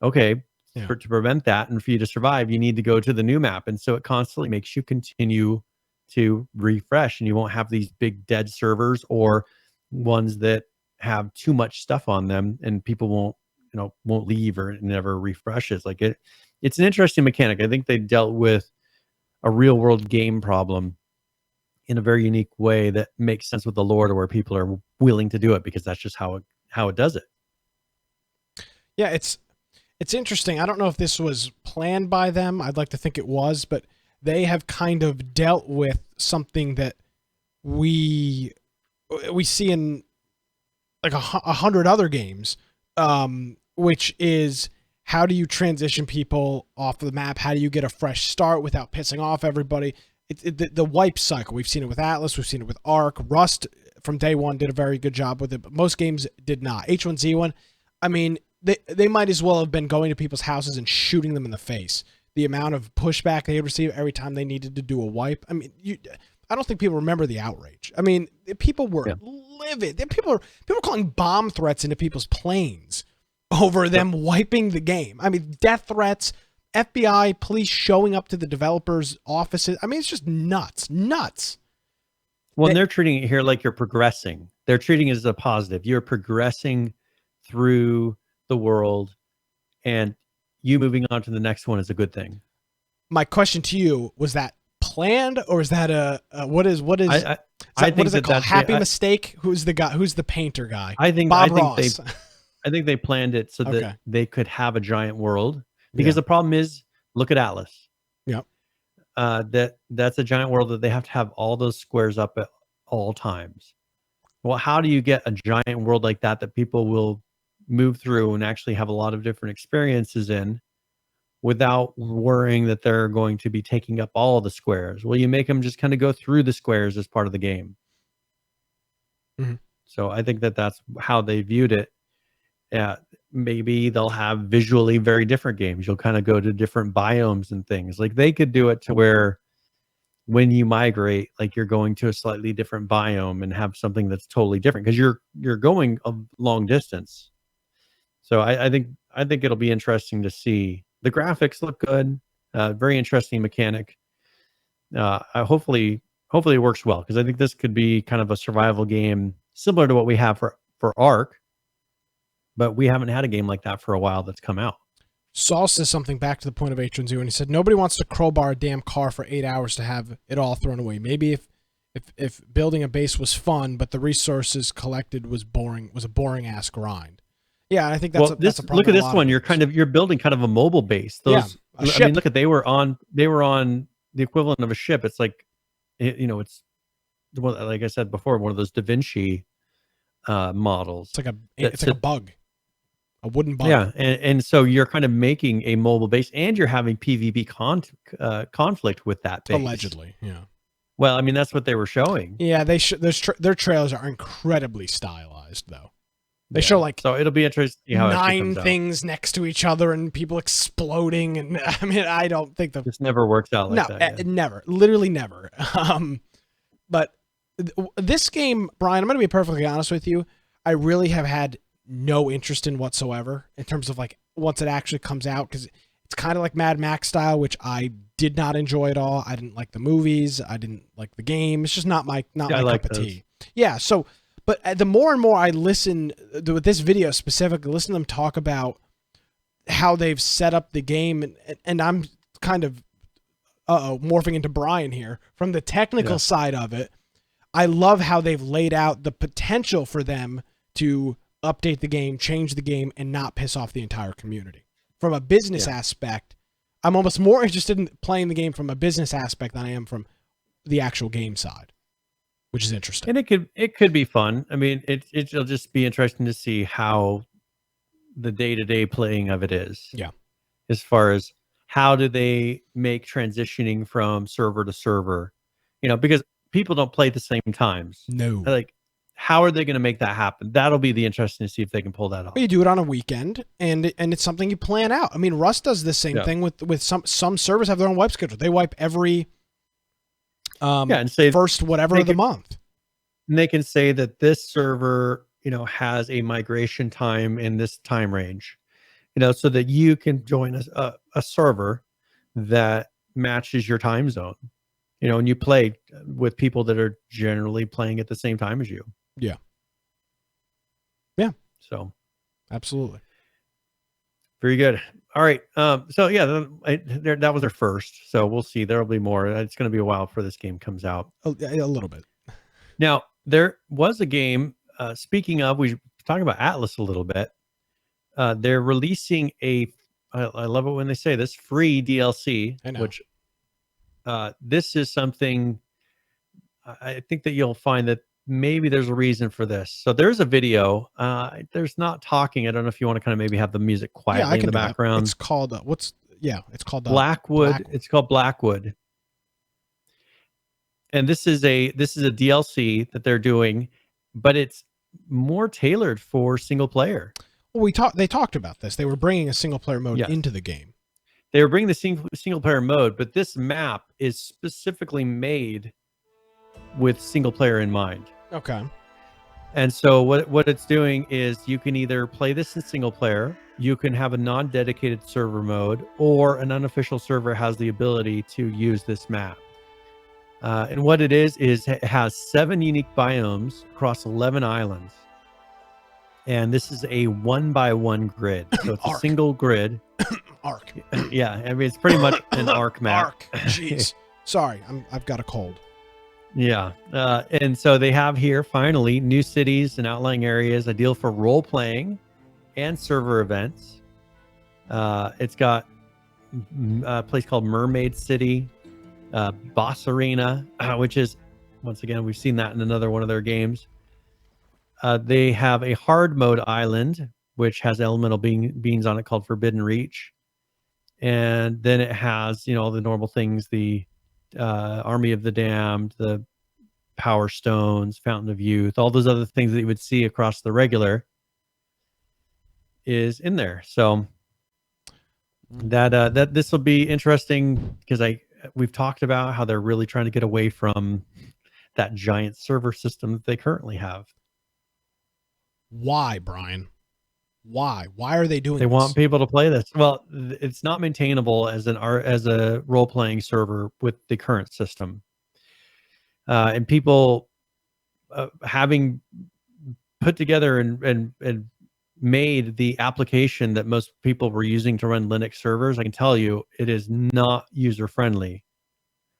Okay. Yeah. To prevent that and for you to survive, you need to go to the new map. And so it constantly makes you continue to refresh, and you won't have these big dead servers or ones that have too much stuff on them and people won't leave or it never refreshes. Like it's an interesting mechanic. I think they dealt with a real world game problem in a very unique way that makes sense with the lore, to where people are willing to do it because that's just how it does it. Yeah, it's interesting. I don't know if this was planned by them. I'd like to think it was, but they have kind of dealt with something that we see in like 100 other games, which is, how do you transition people off the map? How do you get a fresh start without pissing off everybody? The wipe cycle. We've seen it with Atlas. We've seen it with Ark. Rust from day one did a very good job with it, but most games did not. H1Z1, I mean, they might as well have been going to people's houses and shooting them in the face. The amount of pushback they received every time they needed to do a wipe. I mean, I don't think people remember the outrage. I mean, people were livid. People were calling bomb threats into people's planes over them wiping the game. I mean, death threats, FBI, police showing up to the developers' offices. I mean, it's just nuts. Well, they're treating it here like you're progressing. They're treating it as a positive. You're progressing through the world, and you moving on to the next one is a good thing. My question to you, was that planned, or is that what is what is it called? Happy mistake? Who's the guy? Who's the painter guy? Bob Ross. I think they planned it so that they could have a giant world, because the problem is, look at Atlas. Yep. That's a giant world that they have to have all those squares up at all times. Well, how do you get a giant world like that people will move through and actually have a lot of different experiences in, without worrying that they're going to be taking up all of the squares? Well, you make them just kind of go through the squares as part of the game. Mm-hmm. So I think that's how they viewed it. Yeah, maybe they'll have visually very different games. You'll kind of go to different biomes and things. Like they could do it to where when you migrate, like you're going to a slightly different biome and have something that's totally different, because you're going a long distance. So I think it'll be interesting to see. The graphics look good. Very interesting mechanic. Hopefully it works well, because I think this could be kind of a survival game similar to what we have for Ark, but we haven't had a game like that for a while that's come out. Saul says something back to the point of H1Z, and he said, nobody wants to crowbar a damn car for 8 hours to have it all thrown away. Maybe if building a base was fun, but the resources collected was a boring ass grind. Yeah, I think that's a problem. Look at this one. You're building kind of a mobile base. I mean, look at they were on the equivalent of a ship. It's like, it's like I said before, one of those Da Vinci models. It's like a bug. A wooden bug. Yeah, and so you're kind of making a mobile base, and you're having PvP conflict with that base. Allegedly, yeah. Well, I mean, that's what they were showing. Yeah, their trailers are incredibly stylized, though. They show so it'll be interesting how 9 things next to each other and people exploding, and I mean, I don't think this never works out like that. Never, literally never. But this game, Brian, I'm going to be perfectly honest with you. I really have had no interest in whatsoever in terms of like once it actually comes out, because it's kind of like Mad Max style, which I did not enjoy at all. I didn't like the movies. I didn't like the game. It's just not my cup of tea. Yeah. So, but the more and more I listen with this video specifically, listen to them talk about how they've set up the game, and I'm kind of morphing into Brian here from the technical side of it. I love how they've laid out the potential for them to update the game, change the game, and not piss off the entire community. From a business aspect, I'm almost more interested in playing the game from a business aspect than I am from the actual game side, which is interesting. And it could be fun. I mean, it'll just be interesting to see how the day-to-day playing of it is. Yeah. As far as how do they make transitioning from server to server, because people don't play at the same times. No. Like, how are they going to make that happen? That'll be the interesting to see if they can pull that off. You do it on a weekend, and it's something you plan out. I mean, Rust does the same thing with some servers have their own wipe schedule. They wipe every and say first whatever of the month. And they can say that this server, has a migration time in this time range, so that you can join a server that matches your time zone, and you play with people that are generally playing at the same time as you. Yeah. Yeah. So absolutely. Very good. All right. So yeah, that was their first. So we'll see. There'll be more. It's going to be a while before this game comes out. A little bit. Now, there was a game, speaking of, we were talking about Atlas a little bit. They're releasing I love it when they say this, free DLC, which this is something I think that you'll find that maybe there's a reason for this. So there's a video. There's not talking. I don't know if you want to kind of maybe have the music quietly in the background. It's called it's called Blackwood. It's called Blackwood. And this is a DLC that they're doing, but it's more tailored for single player. Well, they talked about this. They were bringing a single player mode into the game. They were bringing the single player mode, but this map is specifically made with single player in mind. Okay. And so what it's doing is you can either play this in single player, you can have a non-dedicated server mode, or an unofficial server has the ability to use this map. And what it is it has 7 unique biomes across 11 islands. And this is a 1x1 grid. So it's a single grid. Arc. Yeah, I mean, it's pretty much an arc map. Arc. Jeez. Sorry, I've got a cold. Yeah. And so they have here, finally, new cities and outlying areas, ideal for role-playing and server events. It's got a place called Mermaid City, Boss Arena, which is, once again, we've seen that in another one of their games. They have a hard mode island, which has elemental beings on it called Forbidden Reach. And then it has, all the normal things, the Army of the Damned, the Power Stones, Fountain of Youth, all those other things that you would see across the regular is in there. So that this will be interesting because we've talked about how they're really trying to get away from that giant server system that they currently have. Why, Brian? Why are they doing They this? want people to play this. Well, it's not maintainable as a role-playing server with the current system. And people having put together and made the application that most people were using to run Linux servers, I can tell you it is not user-friendly.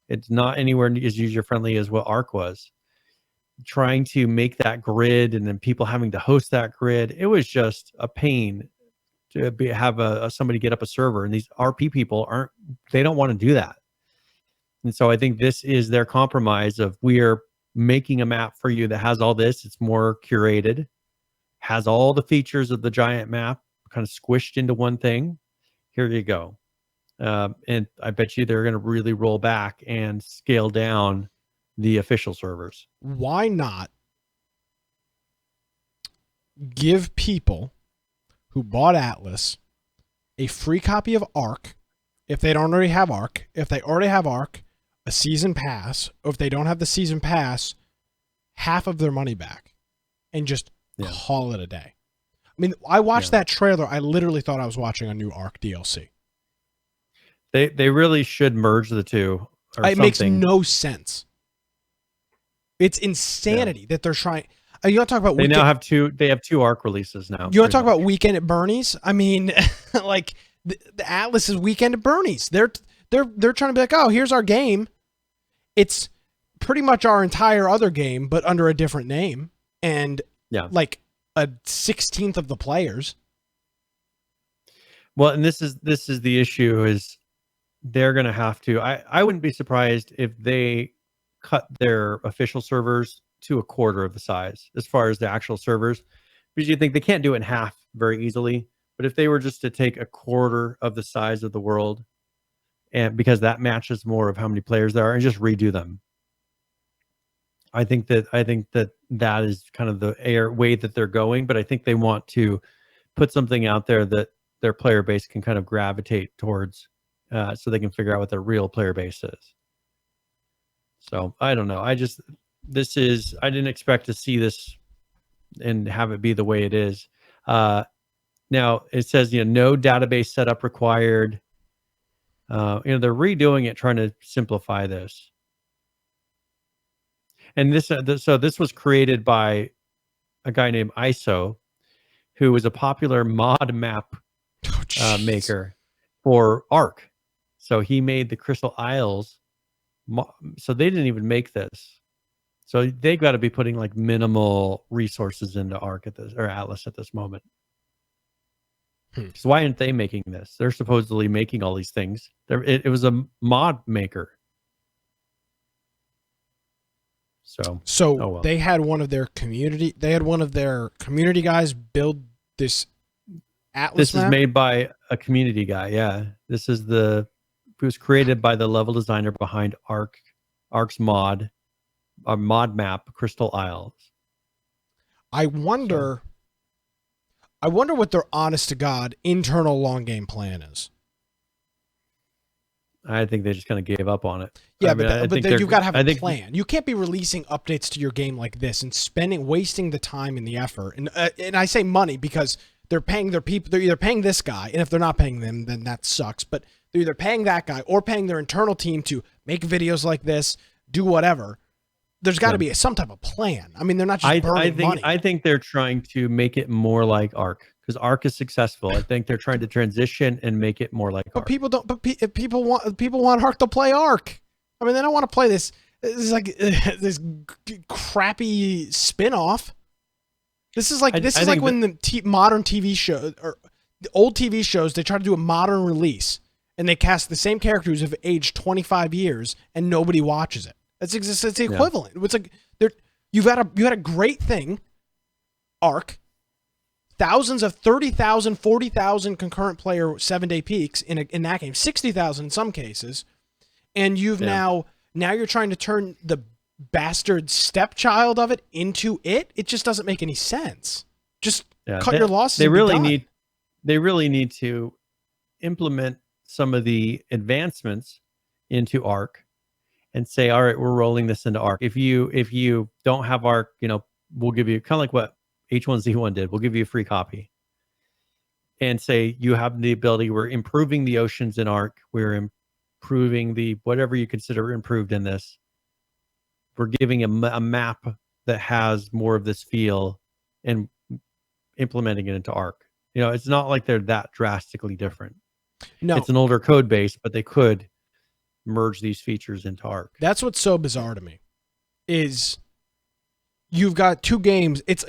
It's not anywhere as user-friendly as what Arc was. Trying to make that grid and then people having to host that grid, it was just a pain to have somebody get up a server, and these RP people they don't want to do that. And so I think this is their compromise of, we are making a map for you that has all this. It's more curated, has all the features of the giant map kind of squished into one thing. Here you go. And I bet you they're going to really roll back and scale down the official servers. Why not give people who bought Atlas a free copy of Arc if they don't already have Arc? If they already have Arc, a season pass, or if they don't have the season pass, half of their money back, and just call it a day. I mean, I watched that trailer. I literally thought I was watching a new Arc DLC. They really should merge the two. It makes no sense. It's insanity that they're trying. You want to talk about? They now have two. They have 2 Arc releases now. You want to talk about Weekend at Bernie's? I mean, like the Atlas is Weekend at Bernie's. They're trying to be like, oh, here's our game. It's pretty much our entire other game, but under a different name. And like a 16th of the players. Well, and this is the issue is they're going to have to. I wouldn't be surprised if they cut their official servers to a quarter of the size as far as the actual servers, because you think they can't do it in half very easily. But if they were just to take a quarter of the size of the world, and because that matches more of how many players there are, and just redo them, I think that is kind of the way that they're going. But I think they want to put something out there that their player base can kind of gravitate towards, so they can figure out what their real player base is. So I don't know. I didn't expect to see this and have it be the way it is. Now it says, no database setup required. They're redoing it, trying to simplify this. And so this was created by a guy named ISO, who was a popular mod map maker for Ark. So he made the Crystal Isles. So they didn't even make this. So they got to be putting like minimal resources into Ark or Atlas at this moment. So why aren't they making this? They're supposedly making all these things. It was a mod maker. So oh well. They had one of their community guys build this Atlas map? Is made by a community guy. Yeah. It was created by the level designer behind Ark's mod map, Crystal Isles. I wonder what their honest to God internal long game plan is. I think they just kind of gave up on it. Yeah, but then you've got to have a plan. You can't be releasing updates to your game like this and wasting the time and the effort. And I say money because they're paying their people. They're either paying this guy, and if they're not paying them, then that sucks. But they're either paying that guy or paying their internal team to make videos like this, do whatever. There's got to be some type of plan. I mean, they're not just burning money. I think they're trying to make it more like Ark, because Ark is successful. I think they're trying to transition and make it more like Ark. But people don't. But if people want Ark to play Ark. I mean, they don't want to play this. This is like this crappy spin-off. This is like when the modern TV show or the old TV shows, they try to do a modern release and they cast the same characters who've aged 25 years and nobody watches it. It's the equivalent. It's like you had a great thing, Ark. Thousands of 30,000, 40,000 concurrent player 7-day peaks in that game, 60,000 in some cases, and now you're trying to turn the bastard stepchild of it into it. It just doesn't make any sense. Just cut your losses. They really need to implement some of the advancements into Ark and say, all right, we're rolling this into Ark. If you don't have Ark, we'll give you kind of like what H1Z1 did. We'll give you a free copy and say you have the ability. We're improving the oceans in Ark. We're improving the whatever you consider improved in this. We're giving a map that has more of this feel and implementing it into Ark. It's not like they're that drastically different. No, it's an older code base, but they could merge these features into Ark. That's what's so bizarre to me is you've got two games. It's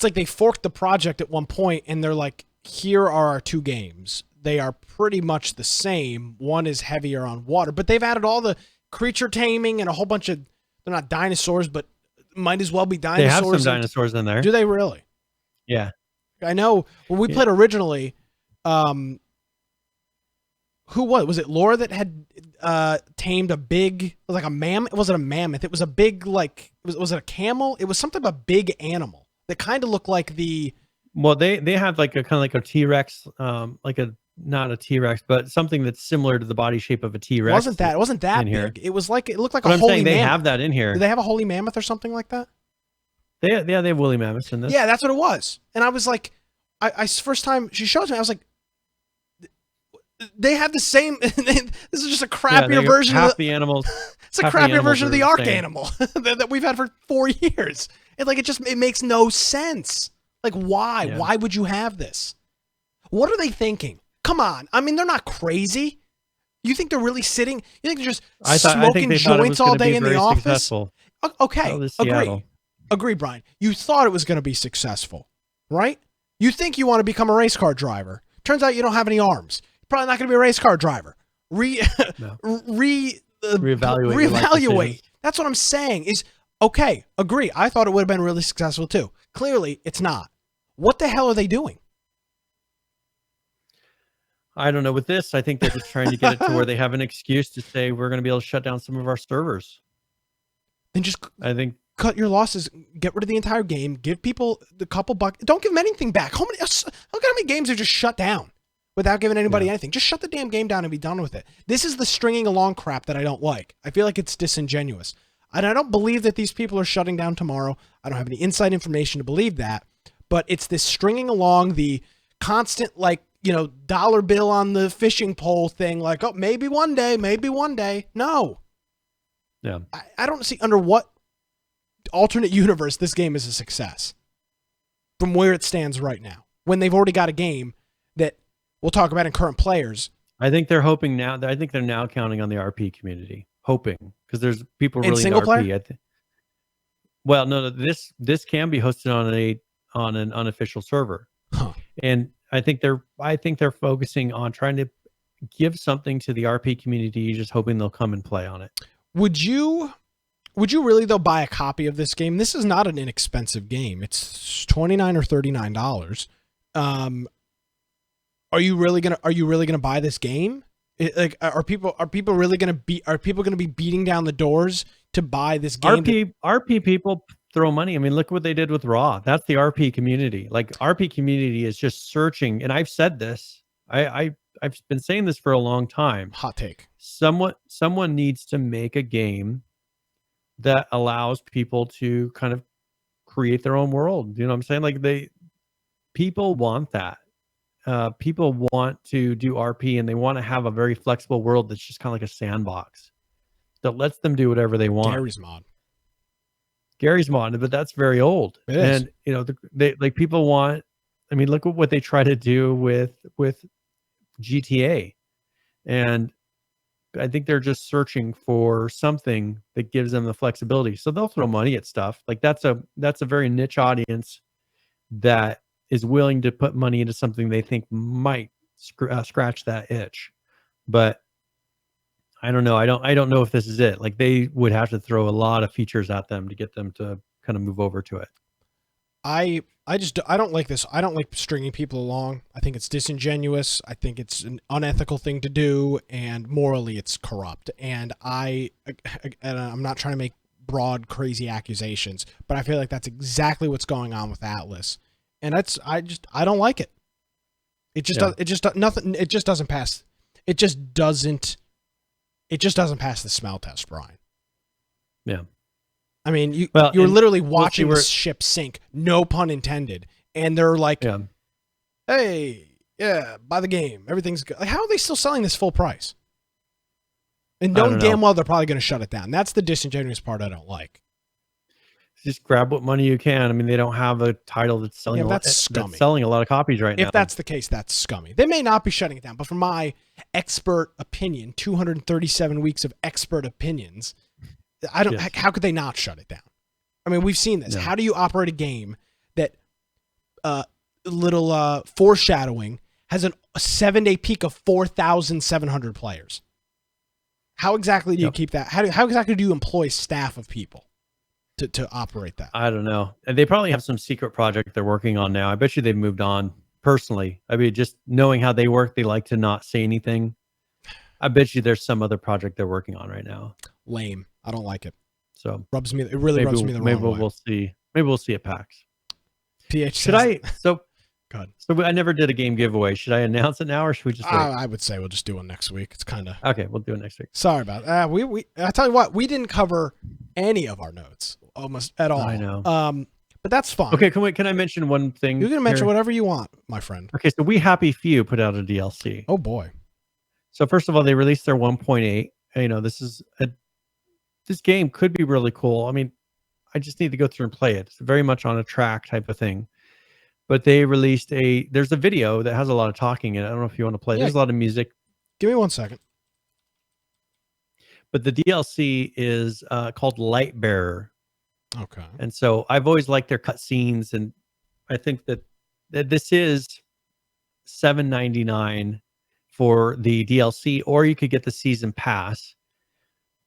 like they forked the project at one point and they're like, here are our two games. They are pretty much the same. One is heavier on water, but they've added all the creature taming and a whole bunch of, they're not dinosaurs, but might as well be dinosaurs. They have some dinosaurs in there. Do they really? Yeah. I know when we played originally, who was it Laura that had tamed a big, like a mammoth? Was it a mammoth? It was a big, like, was it a camel? It was something of a big animal that kind of looked like the. Well, they had like a kind of like a T-Rex, not a T-Rex, but something that's similar to the body shape of a T-Rex. It wasn't that big. Here. It looked like but a I'm holy saying mammoth. They have that in here. Do they have a holy mammoth or something like that? They have woolly mammoths in this. Yeah, that's what it was. And I was like, I first time she shows me, I was like, they have the same. This is just a crappier version of the animals. It's a crappier version of the Ark animal that we've had for 4 years. And like it makes no sense. Like why? Yeah. Why would you have this? What are they thinking? Come on. I mean, they're not crazy. You think they're really sitting? You think they're just smoking joints all day in the office? Successful. Okay. Agree, Brian. You thought it was going to be successful. right? You think you want to become a race car driver. Turns out you don't have any arms. You're probably not going to be a race car driver. Reevaluate. your life Reevaluate. decisions. That's what I'm saying is, okay, agree. I thought it would have been really successful too. Clearly, it's not. What the hell are they doing? I don't know. With this, I think they're just trying to get it to where they have an excuse to say we're going to be able to shut down some of our servers. Then just I think cut your losses, get rid of the entire game, give people the couple bucks. Don't give them anything back. Look at how many games are just shut down without giving anybody anything. Just shut the damn game down and be done with it. This is the stringing along crap that I don't like. I feel like it's disingenuous. And I don't believe that these people are shutting down tomorrow. I don't have any inside information to believe that. But it's this stringing along, the constant, like, dollar bill on the fishing pole thing. Like, oh, maybe one day, maybe one day. No. Yeah. I don't see under what alternate universe this game is a success from where it stands right now. When they've already got a game that we'll talk about in current players. I think they're hoping now. I think they're now counting on the RP community, hoping, because there's people In really single into player? RP. Well, no, this can be hosted on an unofficial server, and I think they're focusing on trying to give something to the RP community, just hoping they'll come and play on it. Would you really though buy a copy of this game? This is not an inexpensive game. It's $29 or $39. Are you really gonna buy this game? Are people really gonna be beating down the doors to buy this game? RP people throw money. I mean, look what they did with Raw. That's the RP community. Like, RP community is just searching, and I've said this. I've been saying this for a long time. Hot take. Someone needs to make a game that allows people to kind of create their own world. You know what I'm saying? Like, people want that. People want to do RP, and they want to have a very flexible world that's just kind of like a sandbox that lets them do whatever they want. Gary's mod, but that's very old. It is. And they like, people want. I mean, look at what they try to do with GTA, and I think they're just searching for something that gives them the flexibility. So they'll throw money at stuff. Like, that's a very niche audience that is willing to put money into something they think might scratch that itch. But I don't know. I don't know if this is it. Like, they would have to throw a lot of features at them to get them to kind of move over to it. I don't like this. I don't like stringing people along. I think it's disingenuous. I think it's an unethical thing to do, and morally it's corrupt. And I'm not trying to make broad, crazy accusations, but I feel like that's exactly what's going on with Atlas. And I don't like it. It just doesn't pass the smell test, Brian. Yeah. I mean, you're literally watching the ship sink, no pun intended, and they're like, "Hey, yeah, buy the game. Everything's good." Like, how are they still selling this full price? And knowing damn well they're probably going to shut it down. That's the disingenuous part I don't like. Just grab what money you can. I mean, they don't have a title that's selling. That's scummy. That's selling a lot of copies right now. If that's the case, that's scummy. They may not be shutting it down, but from my expert opinion, 237 weeks of expert opinions, how could they not shut it down? I mean, we've seen this. Yeah. How do you operate a game that little foreshadowing has a 7-day peak of 4,700 players? How exactly do you keep that? How exactly do you employ staff of people to operate that? I don't know. And they probably have some secret project they're working on now. I bet you they've moved on. Personally, I mean, just knowing how they work, they like to not say anything. I bet you there's some other project they're working on right now. Lame. I don't like it. So it really rubs me the wrong way. Maybe we'll see. Maybe we'll see at PAX. PH Should I? So God. So I never did a game giveaway. Should I announce it now, or should we just wait? I would say we'll just do one next week. It's kind of okay. We'll do it next week. Sorry about that. I tell you what, we didn't cover any of our notes almost at all. I know. But that's fine. Okay. Can I mention one thing? You can mention whatever you want, my friend. Okay. So We Happy Few put out a DLC. Oh boy. So first of all, they released their 1.8. This game could be really cool. I mean, I just need to go through and play it. It's very much on a track type of thing. But they released there's a video that has a lot of talking in it. I don't know if you want to play. There's a lot of music. Give me 1 second. But the DLC is called Lightbearer. Okay. And so I've always liked their cutscenes, and I think that this is $7.99 for the DLC, or you could get the season pass,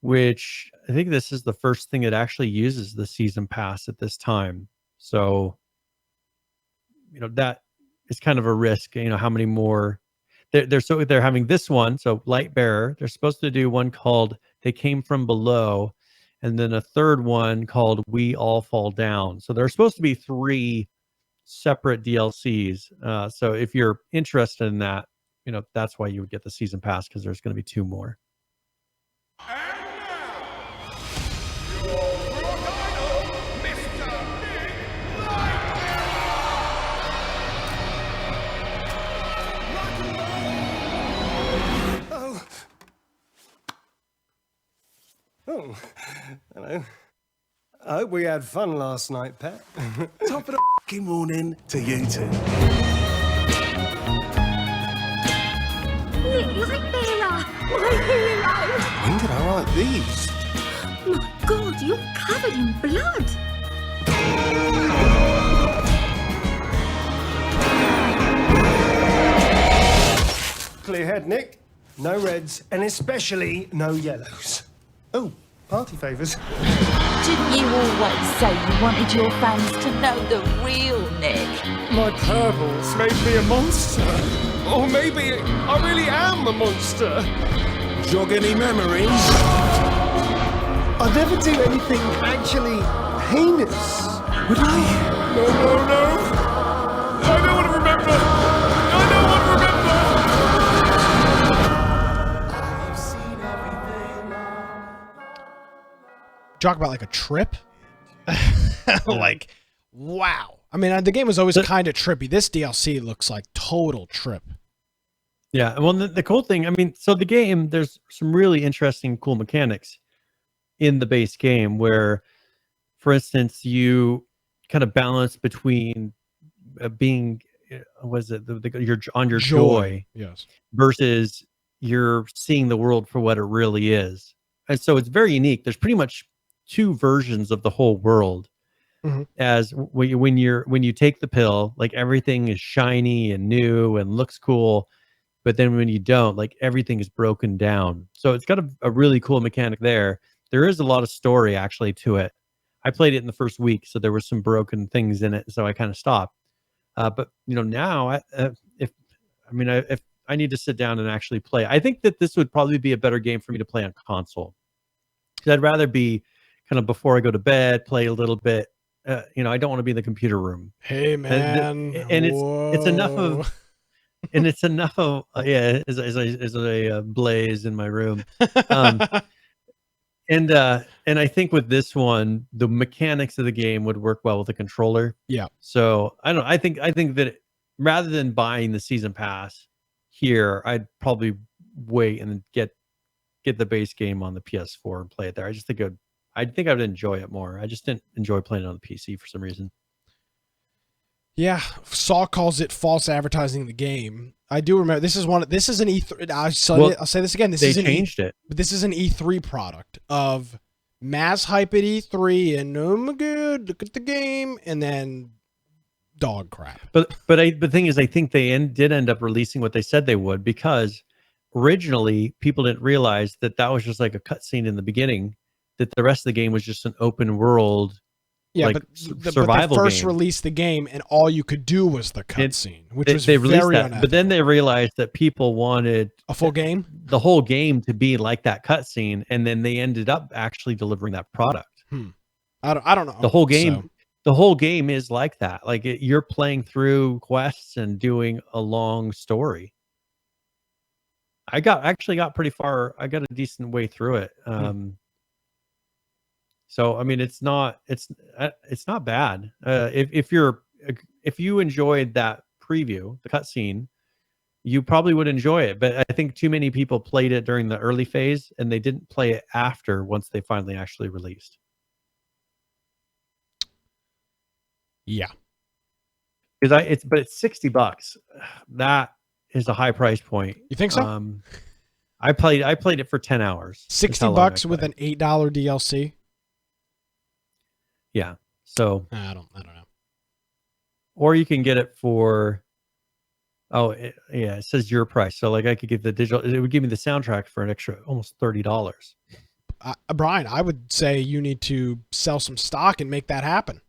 which I think this is the first thing that actually uses the season pass at this time. So, that is kind of a risk. How many more they're having this one. So Lightbearer, they're supposed to do one called They Came From Below, and then a third one called We All Fall Down. So there's supposed to be 3 separate DLCs. So if you're interested in that, that's why you would get the season pass, because there's going to be 2 more. Oh, hello. I hope we had fun last night, Pet. Top of the fucking morning to you two. Nick Lightbearer, my hero! When did I write these? My God, you're covered in blood! Clear head, Nick. No reds, and especially no yellows. Oh, party favours. Didn't you always say you wanted your fans to know the real Nick? My purples made me a monster. Or maybe I really am a monster. Jog any memories? I'd never do anything actually heinous. Would I? No, no, no. I don't want to remember. I don't want to remember. Talk about like a trip. Like, wow. I mean, the game was always kind of trippy. This DLC looks like total trip. Yeah. Well, the cool thing, I mean, so the game, there's some really interesting, cool mechanics in the base game where, for instance, you kind of balance between being, you're on your joy, yes, versus you're seeing the world for what it really is. And so it's very unique. There's pretty much 2 versions of the whole world. Mm-hmm. As when you take the pill, like everything is shiny and new and looks cool, but then when you don't, like everything is broken down. So it's got a really cool mechanic there. There is a lot of story actually to it. I played it in the first week, so there were some broken things in it, so I kind of stopped. But now, if I need to sit down and actually play, I think that this would probably be a better game for me to play on console. Because I'd rather be kind of before I go to bed, play a little bit. I don't want to be in the computer room. Hey man, and it's enough of, and it's enough of as a blaze in my room. And I think with this one, the mechanics of the game would work well with the controller. Yeah. So I think that rather than buying the season pass here, I'd probably wait and get the base game on the PS4 and play it there. I just think I would enjoy it more. I just didn't enjoy playing it on the PC for some reason. Yeah, Saw calls it false advertising the game. I do remember this is an E3. I'll say this again. They changed it. But this is an E3 product of mass hype at E3 and oh my god, look at the game, and then dog crap. But the thing is, I think they did end up releasing what they said they would, because originally people didn't realize that was just like a cutscene in the beginning. That the rest of the game was just an open world. Yeah, like survival but they first game. Released the game, and all you could do was the cutscene, which was they very released that, unethical. but then they realized that people wanted a full game, the whole game to be like that cutscene, and then they ended up actually delivering that product. I don't know. The whole game, the whole game is like that. Like you're playing through quests and doing a long story. I actually got pretty far. I got a decent way through it. So I mean, it's not bad. If you enjoyed that preview, the cutscene, you probably would enjoy it. But I think too many people played it during the early phase, and they didn't play it after once they finally actually released. Yeah, because it's $60. That is a high price point. You think so? I played it for 10 hours. $60 with an $8 DLC. Yeah. So I don't know. or you can get it for. Oh, yeah, it says your price. So like I could get the digital. It would give me the soundtrack for an extra almost $30. Brian, I would say you need to sell some stock and make that happen.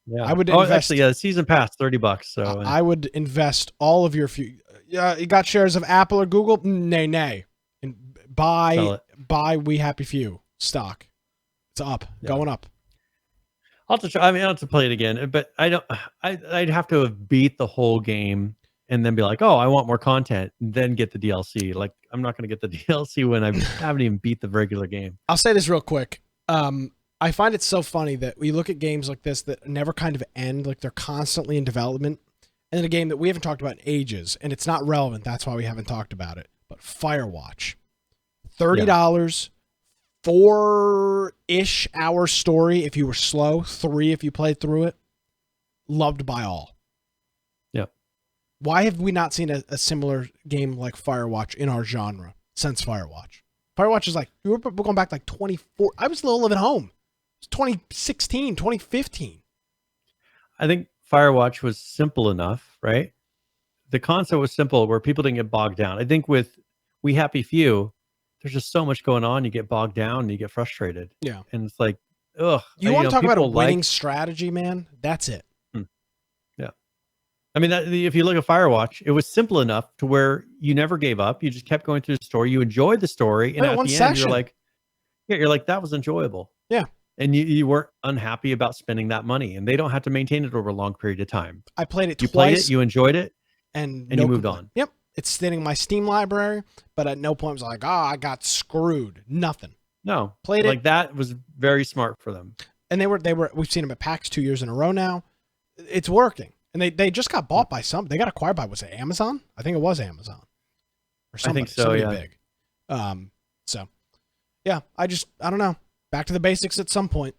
Yeah, I would invest. invest. Actually, yeah, the season pass $30. So I would invest all of your you got shares of Apple or Google? Nay. And buy We Happy Few stock. It's up, going up. I'll have to try. I mean, I'll have to play it again, but I don't. I'd have to have beat the whole game and then be like, oh, I want more content, and then get the DLC. Like, I'm not going to get the DLC when I haven't even beat the regular game. I'll say this real quick. I find it so funny that we look at games like this that never kind of end, like they're constantly in development. And then a game that we haven't talked about in ages, and it's not relevant. That's why we haven't talked about it. But Firewatch, $30, 4-ish hour story if you were slow, 3 if you played through it. Loved by all. Yep. Why have we not seen a similar game like Firewatch in our genre since Firewatch? Firewatch is like, we're going back like 24. I was still living home. It's 2016, 2015. I think Firewatch was simple enough, right? The concept was simple where people didn't get bogged down. I think with We Happy Few, there's just so much going on. You get bogged down and you get frustrated. Yeah. And it's like, ugh. You want to talk about a winning strategy, man? That's it. Yeah. I mean, if you look at Firewatch, it was simple enough to where you never gave up. You just kept going through the story. You enjoyed the story. And at the end, you're like, that was enjoyable. Yeah. And you weren't unhappy about spending that money. And they don't have to maintain it over a long period of time. I played it twice. You played it, you enjoyed it, and you moved on. Yep. It's sitting in my Steam library, but at no point was I like, I got screwed. Nothing. No. Played it. Like that was very smart for them. And we've seen them at PAX 2 years in a row now. It's working. And they just got bought by they got acquired by, was it Amazon? I think it was Amazon. Or somebody, I think so, yeah. Big. So yeah, I don't know. Back to the basics at some point.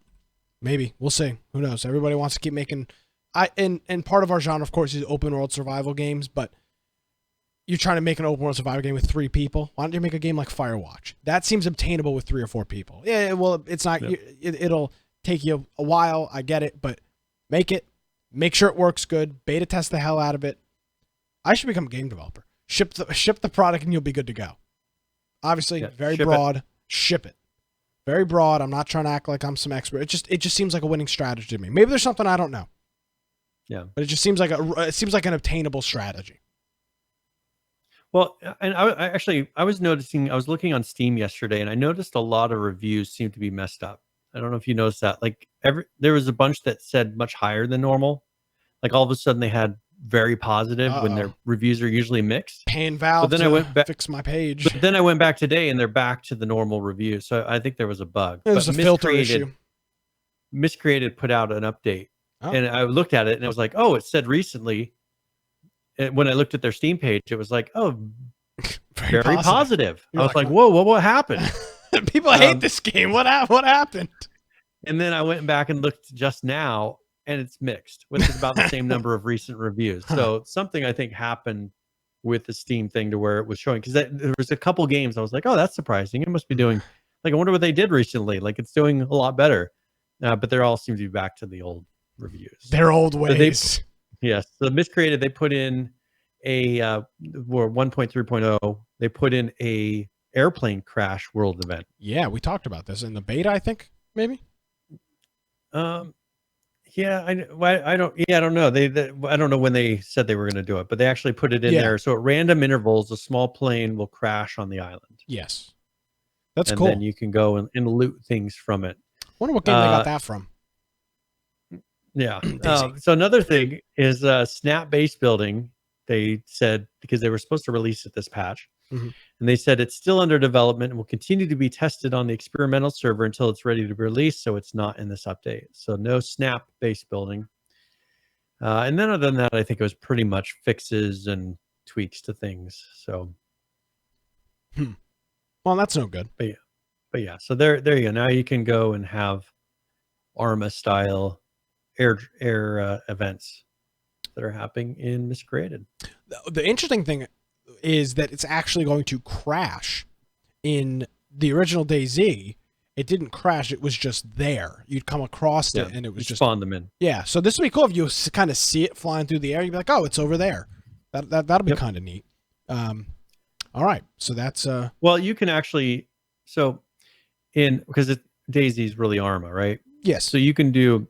Maybe. We'll see. Who knows? Everybody wants to keep making and part of our genre, of course, is open world survival games, but you're trying to make an open world survival game with 3 people. Why don't you make a game like Firewatch? That seems obtainable with 3 or 4 people. Yeah, well, it's not. Yep. It'll take you a while. I get it, but make it. Make sure it works good. Beta test the hell out of it. I should become a game developer. Ship the product and you'll be good to go. Obviously, very broad. Ship it. Very broad. I'm not trying to act like I'm some expert. It just seems like a winning strategy to me. Maybe there's something I don't know. Yeah. But it just seems like an obtainable strategy. Well, and I was noticing, I was looking on Steam yesterday and I noticed a lot of reviews seem to be messed up. I don't know if you noticed that. Like there was a bunch that said much higher than normal. Like all of a sudden they had very positive when their reviews are usually mixed. Paying Valve but then I went back, fix my page. But then I went back today and they're back to the normal review. So I think there was a bug. There's a filter issue. Miscreated put out an update. And I looked at it and it was like, oh, it said recently. And when I looked at their Steam page, it was like, oh, very positive. I was like, whoa, what happened? People hate this game. What happened? And then I went back and looked just now, and it's mixed, which is about the same number of recent reviews. So something I think happened with the Steam thing to where it was showing, because there was a couple games I was like, oh, that's surprising. It must be doing, like, I wonder what they did recently. Like, it's doing a lot better. But they all seem to be back to the old reviews. Their old ways. Yes. So Miscreated, they put in a 1.3.0. They put in a airplane crash world event. Yeah, we talked about this in the beta, I think, maybe. Yeah, I don't know. I don't know when they said they were going to do it, but they actually put it in there. So at random intervals, a small plane will crash on the island. Yes, that's cool. And then you can go and loot things from it. Wonder what game they got that from. Yeah. So another thing is Snap base building. They said, because they were supposed to release it this patch, and they said it's still under development and will continue to be tested on the experimental server until it's ready to be released. So it's not in this update. So no Snap base building. And then other than that, I think it was pretty much fixes and tweaks to things. So, well, that's no good. But yeah. So there you go. Now you can go and have Arma style air events that are happening in Miscreated. The interesting thing is that it's actually going to crash in the original DayZ. it didn't crash. It was just there. You'd come across it, and it was you just spawn them in. Yeah, so this would be cool if you kind of see it flying through the air. You'd be like, oh, it's over there. That'll be kind of neat. All right, so that's Well, you can actually because Daisy's really Arma, right? Yes. So you can do.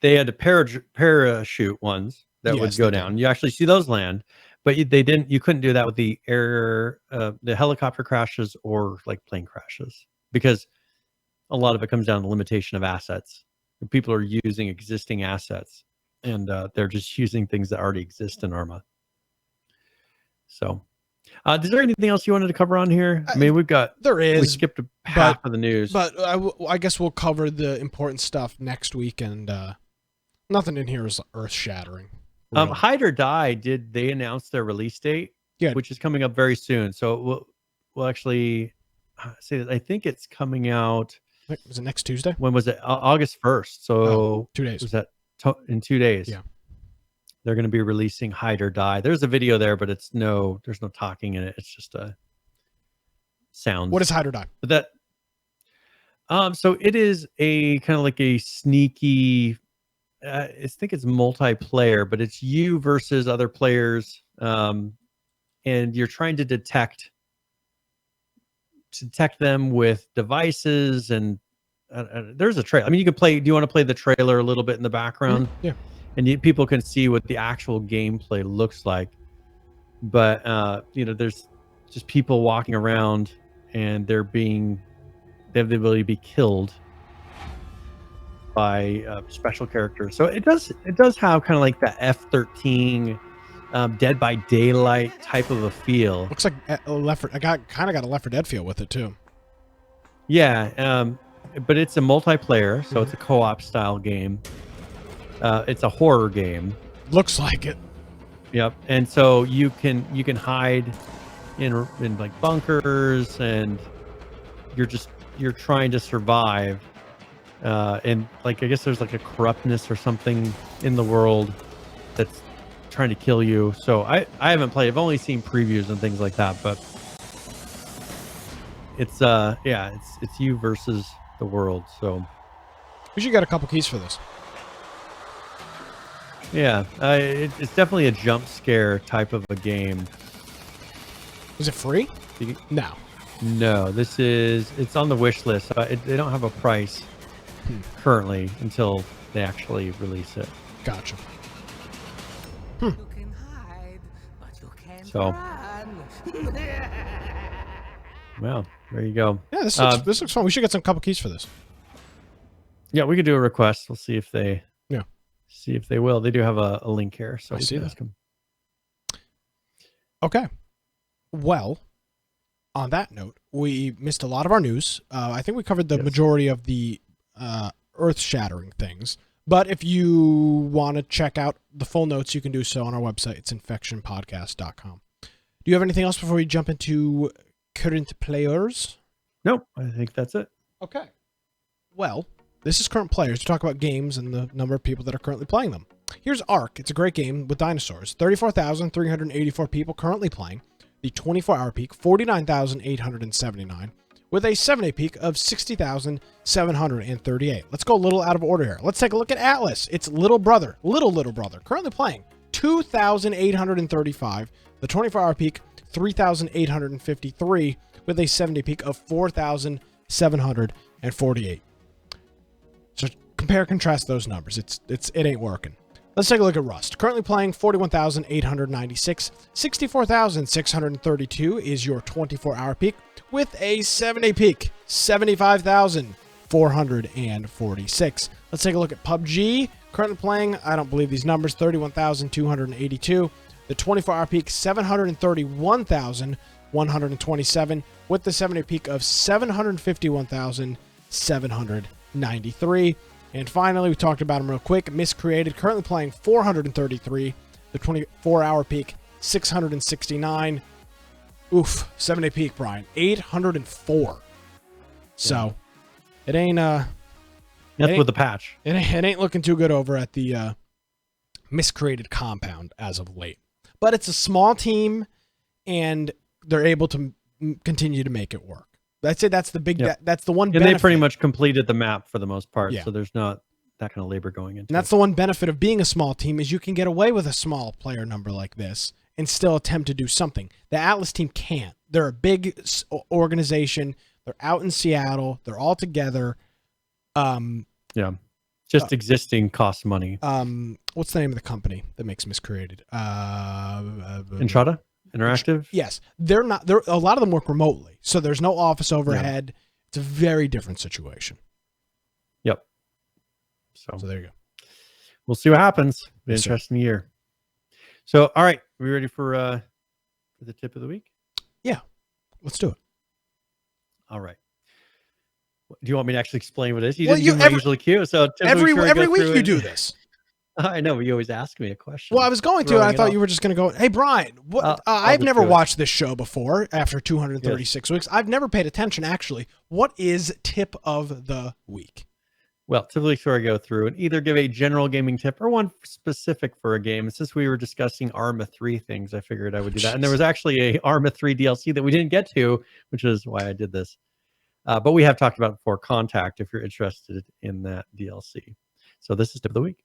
They had the parachute ones that would go down. You actually see those land, but they didn't. You couldn't do that with the the helicopter crashes or like plane crashes, because a lot of it comes down to the limitation of assets. People are using existing assets, and they're just using things that already exist in Arma. So, is there anything else you wanted to cover on here? I mean, we skipped half of the news, but I guess we'll cover the important stuff next week, and nothing in here is earth-shattering. Really. Hide or Die, they announced their release date? Yeah, which is coming up very soon. So we'll actually say that I think it's coming out. Was it next Tuesday? When was it? August 1st. So 2 days. Was that in 2 days? Yeah. They're going to be releasing Hide or Die. There's a video there, but there's no talking in it. It's just a sound. What is Hide or Die? But so it is a kind of like a sneaky. I think it's multiplayer, but it's you versus other players, and you're trying to detect them with devices. And there's a trailer. I mean, you can play. Do you want to play the trailer a little bit in the background? Yeah. And people can see what the actual gameplay looks like. But there's just people walking around, and they have the ability to be killed by special characters. So it does have kind of like the F-13 Dead by Daylight type of a feel. Looks like I kind of got a Left 4 Dead feel with it too. Yeah, but it's a multiplayer, so it's a co-op style game. It's a horror game. Looks like it. Yep. And so you can hide in like bunkers, and you're trying to survive. And like, I guess there's like a corruptness or something in the world that's trying to kill you. So I haven't played. I've only seen previews and things like that, but it's it's you versus the world. So we should get a couple keys for this. Yeah, it's definitely a jump scare type of a game. Is it free? No. No, it's on the wish list. They don't have a price currently until they actually release it. Gotcha. You can hide, but you can't run. Well, there you go. Yeah, this looks fun. We should get some couple keys for this. Yeah, we could do a request. We'll see if they will. They do have a link here, so I see that. Them. Okay. Well, on that note, we missed a lot of our news. I think we covered the majority of the earth-shattering things. But if you want to check out the full notes, you can do so on our website. It's infectionpodcast.com. Do you have anything else before we jump into current players? Nope, I think that's it. Okay. Well, this is current players. We talk about games and the number of people that are currently playing them. Here's Ark. It's a great game with dinosaurs. 34,384 people currently playing. The 24-hour peak, 49,879. With a 7-day peak of 60,738. Let's go a little out of order here. Let's take a look at Atlas. It's little brother, currently playing 2,835. The 24-hour peak, 3,853, with a 7-day peak of 4,748. So compare, contrast those numbers. It ain't working. Let's take a look at Rust. Currently playing 41,896. 64,632 is your 24-hour peak, with a 7-day peak, 75,446. Let's take a look at PUBG. Currently playing, I don't believe these numbers, 31,282. The 24-hour peak, 731,127, with the 7-day peak of 751,793. And finally, we talked about them real quick. Miscreated, currently playing 433. The 24-hour peak, 669. Oof, 7-day peak, Brian, 804. So, it ain't that's with the patch. It ain't looking too good over at the Miscreated compound as of late. But it's a small team, and they're able to continue to make it work. I'd say that's the big. Yep. That's the one. And benefit. they pretty much completed the map for the most part, Yeah. so there's not that kind of labor going into And that's it. the one benefit of being a small team is you can get away with a small player number like this and still attempt to do something. The Atlas team can't. They're a big organization. They're out in Seattle. They're all together. Yeah. Just existing costs money. What's the name of the company that makes Miscreated? Entrada? Interactive? Yes. They're not. They're a lot of them work remotely, so there's no office overhead. Yeah. It's a very different situation. Yep. So there you go. We'll see what happens. Yes, Interesting year. So, all right, we ready for the tip of the week? Yeah, let's do it. All right. Do you want me to actually explain what it is? You well, didn't do my usual cue, so every week you do this. I know, but you always ask me a question. Well, I was going to, and I thought you were just going to go, hey, Brian, what, I've never watched this show before after 236 weeks. I've never paid attention, actually. What is tip of the week? Well, typically where I go through and either give a general gaming tip or one specific for a game. And since we were discussing Arma 3 things, I figured I would do that. And there was actually a Arma 3 DLC that we didn't get to, which is why I did this. But we have talked about before, Contact, if you're interested in that DLC. So this is tip of the week.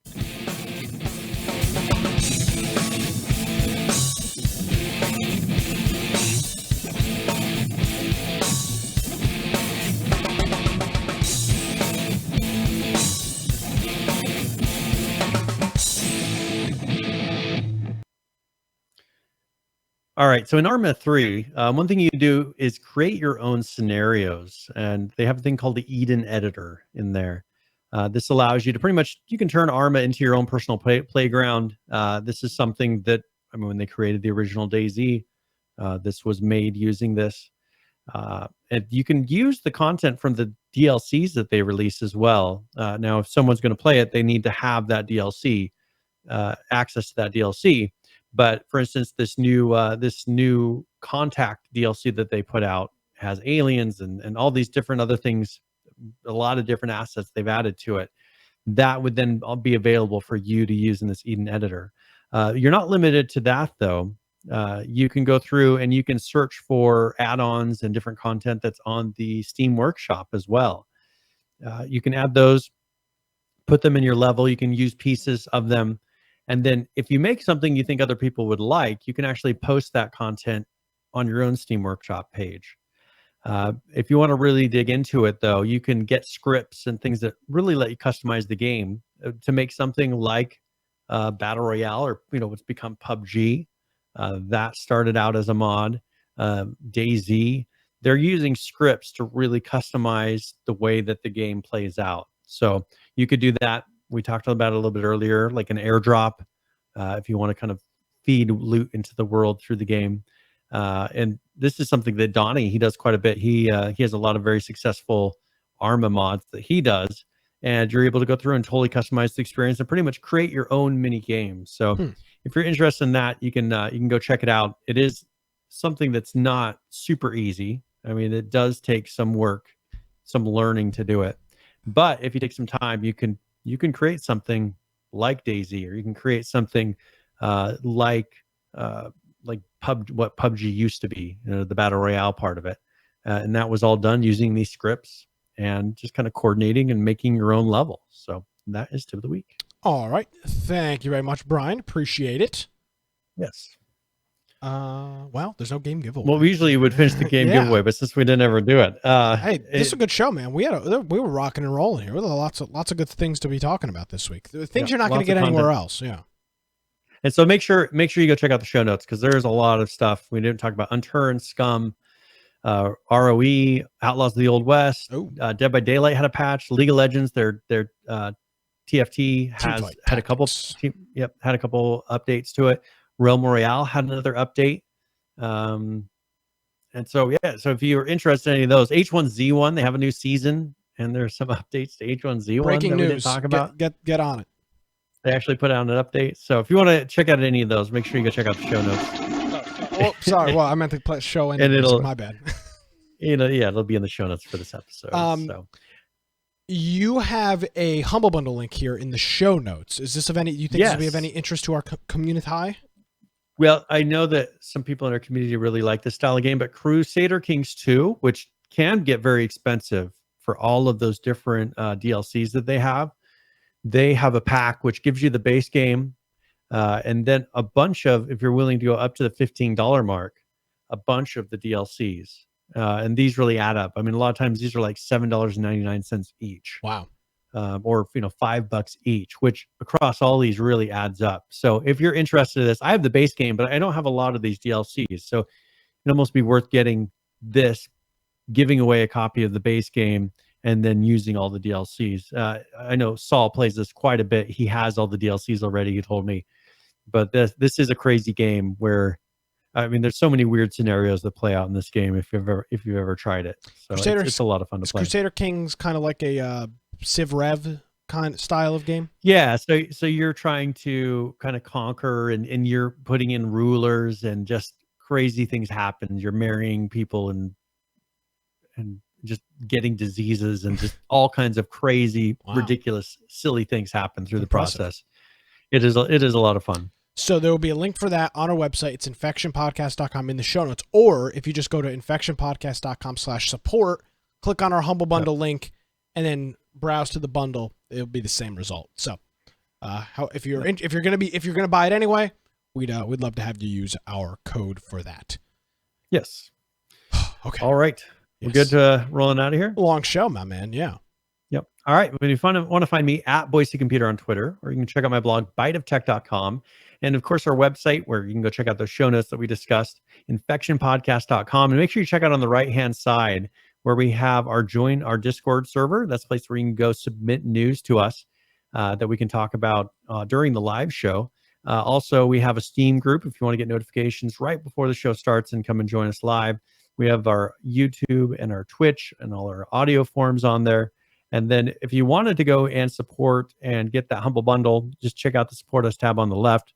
All right, so in Arma 3, one thing you do is create your own scenarios, and they have a thing called the Eden editor in there. This allows you to pretty much, you can turn Arma into your own personal playground. This is something that, I mean, when they created the original DayZ, this was made using this. And you can use the content from the DLCs that they release as well. Now, if someone's going to play it, they need to have that DLC, access to that DLC. But for instance, this new Contact DLC that they put out has aliens and all these different other things, a lot of different assets they've added to it. That would then all be available for you to use in this Eden editor. You're not limited to that though. You can go through and you can search for add-ons and different content that's on the Steam Workshop as well. You can add those, put them in your level. You can use pieces of them. And then if you make something you think other people would like, you can actually post that content on your own Steam Workshop page. If you want to really dig into it, though, you can get scripts and things that really let you customize the game to make something like Battle Royale, or what's become PUBG. That started out as a mod. DayZ. They're using scripts to really customize the way that the game plays out. So you could do that. We talked about it a little bit earlier, like an airdrop, if you want to kind of feed loot into the world through the game. And this is something that Donnie, he does quite a bit. He has a lot of very successful Arma mods that he does, and you're able to go through and totally customize the experience and pretty much create your own mini game. So if you're interested in that, you can go check it out. It is something that's not super easy. I mean, it does take some work, some learning to do it. But if you take some time, you can create something like DayZ, or you can create something like what PUBG used to be, the Battle Royale part of it. And that was all done using these scripts and just kind of coordinating and making your own level. So that is tip of the week. All right. Thank you very much, Brian. Appreciate it. Yes. Well, there's no game giveaway. Well, we usually would finish the game giveaway, but since we didn't ever do it, hey, this is a good show, man. We were rocking and rolling here. There were lots of good things to be talking about this week. Things you're not going to get anywhere else. Yeah. And so make sure you go check out the show notes, because there's a lot of stuff we didn't talk about. Unturned, Scum, ROE, Outlaws of the Old West, Dead by Daylight had a patch. League of Legends, their TFT had a couple updates to it. Realm Royale had another update. And so if you're interested in any of those, H1Z1, they have a new season, and there's some updates to H1Z1 Breaking that we news. didn't talk about. Get on it. They actually put out an update. So if you want to check out any of those, make sure you go check out the show notes. Oh, sorry. Well, I meant to play show and it'll, my bad. It'll be in the show notes for this episode. So you have a Humble Bundle link here in the show notes. Is this of any? You think this will be of any interest to our community? Well, I know that some people in our community really like this style of game, but Crusader Kings 2, which can get very expensive for all of those different DLCs that they have. They have a pack which gives you the base game, and then a bunch of, if you're willing to go up to the $15 mark, a bunch of the DLCs. And these really add up. I mean, a lot of times these are like $7.99 each. Wow. Or $5 each, which across all these really adds up. So if you're interested in this, I have the base game, but I don't have a lot of these DLCs. So it'd almost be worth getting this, giving away a copy of the base game, and then using all the DLCs. I know Saul plays this quite a bit. He has all the DLCs already, he told me. But this is a crazy game where, I mean, there's so many weird scenarios that play out in this game if you've ever tried it. So it's a lot of fun to play. Crusader Kings kind of like a Civ Rev kind of style of game? Yeah, so you're trying to kind of conquer, and you're putting in rulers, and just crazy things happen. You're marrying people and just getting diseases, and just all kinds of crazy, ridiculous, silly things happen through the process. It is a lot of fun. So there will be a link for that on our website. It's infectionpodcast.com in the show notes. Or if you just go to infectionpodcast.com/support, click on our Humble Bundle link, and then browse to the bundle, it'll be the same result. So if you're gonna buy it anyway, we'd love to have you use our code for that. Yes. Okay. All right. We're good to rolling out of here? Long show, my man. Yeah. Yep. All right. If you want to find me at Boise Computer on Twitter, or you can check out my blog, biteoftech.com. And of course, our website, where you can go check out those show notes that we discussed, infectionpodcast.com. And make sure you check out on the right-hand side where we have join our Discord server. That's a place where you can go submit news to us that we can talk about during the live show. Also, we have a Steam group if you want to get notifications right before the show starts and come and join us live. We have our YouTube and our Twitch and all our audio forms on there. And then if you wanted to go and support and get that Humble Bundle, just check out the Support Us tab on the left.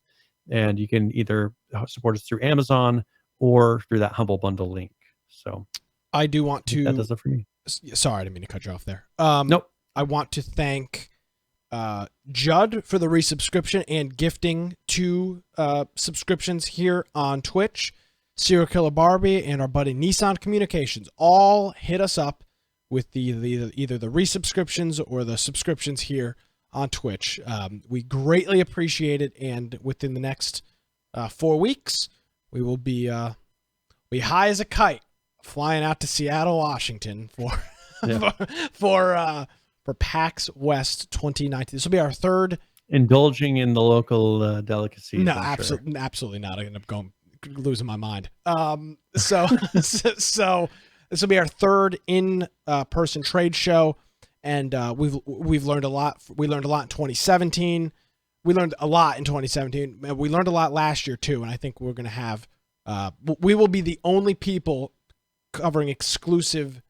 And you can either support us through Amazon or through that Humble Bundle link. So I do want to... That does it for me. Sorry, I didn't mean to cut you off there. Nope. I want to thank Judd for the resubscription and gifting 2 subscriptions here on Twitch. Serial Killer Barbie and our buddy Nissan Communications all hit us up with either the resubscriptions or the subscriptions here on Twitch. We greatly appreciate it, and within the next 4 weeks, we will be high as a kite, flying out to Seattle, Washington for PAX West 2019. This will be our third. Indulging in the local delicacies. No, absolutely not. I end up losing my mind. So this will be our third in-person trade show. And we've learned a lot. We learned a lot in 2017. We learned a lot in 2017. We learned a lot last year too. And I think we're going to have. We will be the only people covering exclusively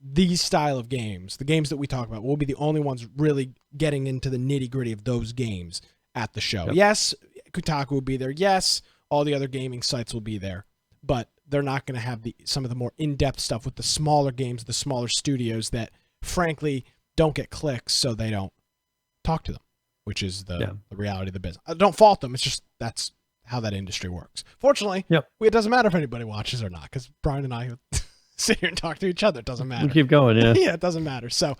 these style of games. The games that we talk about. We'll be the only ones really getting into the nitty-gritty of those games at the show. Yep. Yes, Kotaku will be there. Yes, all the other gaming sites will be there. But they're not going to have some of the more in-depth stuff with the smaller games, the smaller studios that, frankly, don't get clicks, so they don't talk to them, which is the reality of the business. I don't fault them. It's just that's how that industry works. Fortunately, it doesn't matter if anybody watches or not, because Brian and I sit here and talk to each other. It doesn't matter. We keep going, yeah. Yeah, it doesn't matter. So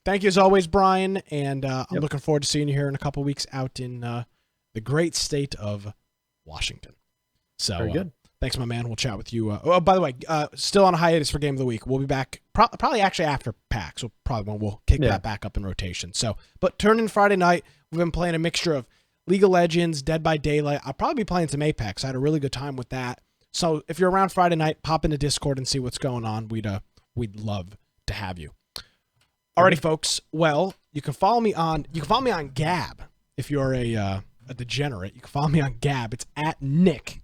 thank you as always, Brian, and I'm looking forward to seeing you here in a couple weeks out in the great state of Washington. So very good. Thanks, my man. We'll chat with you. Oh, by the way, still on a hiatus for Game of the Week. We'll be back probably actually after PAX. So probably we'll kick that back up in rotation. So, but turn in Friday night. We've been playing a mixture of League of Legends, Dead by Daylight. I'll probably be playing some Apex. I had a really good time with that. So if you're around Friday night, pop into Discord and see what's going on. We'd love to have you. Alrighty, folks. Well, you can follow me on Gab if you're a degenerate. You can follow me on Gab. It's at Nick.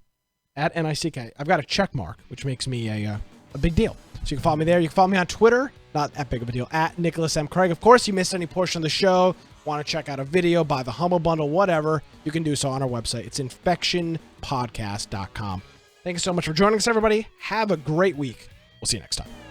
At Nick. I've got a check mark, which makes me a big deal. So you can follow me there. You can follow me on Twitter. Not that big of a deal. At Nicholas M. Craig. Of course, you missed any portion of the show, want to check out a video, buy the Humble Bundle, whatever, you can do so on our website. It's infectionpodcast.com. Thank you so much for joining us, everybody. Have a great week. We'll see you next time.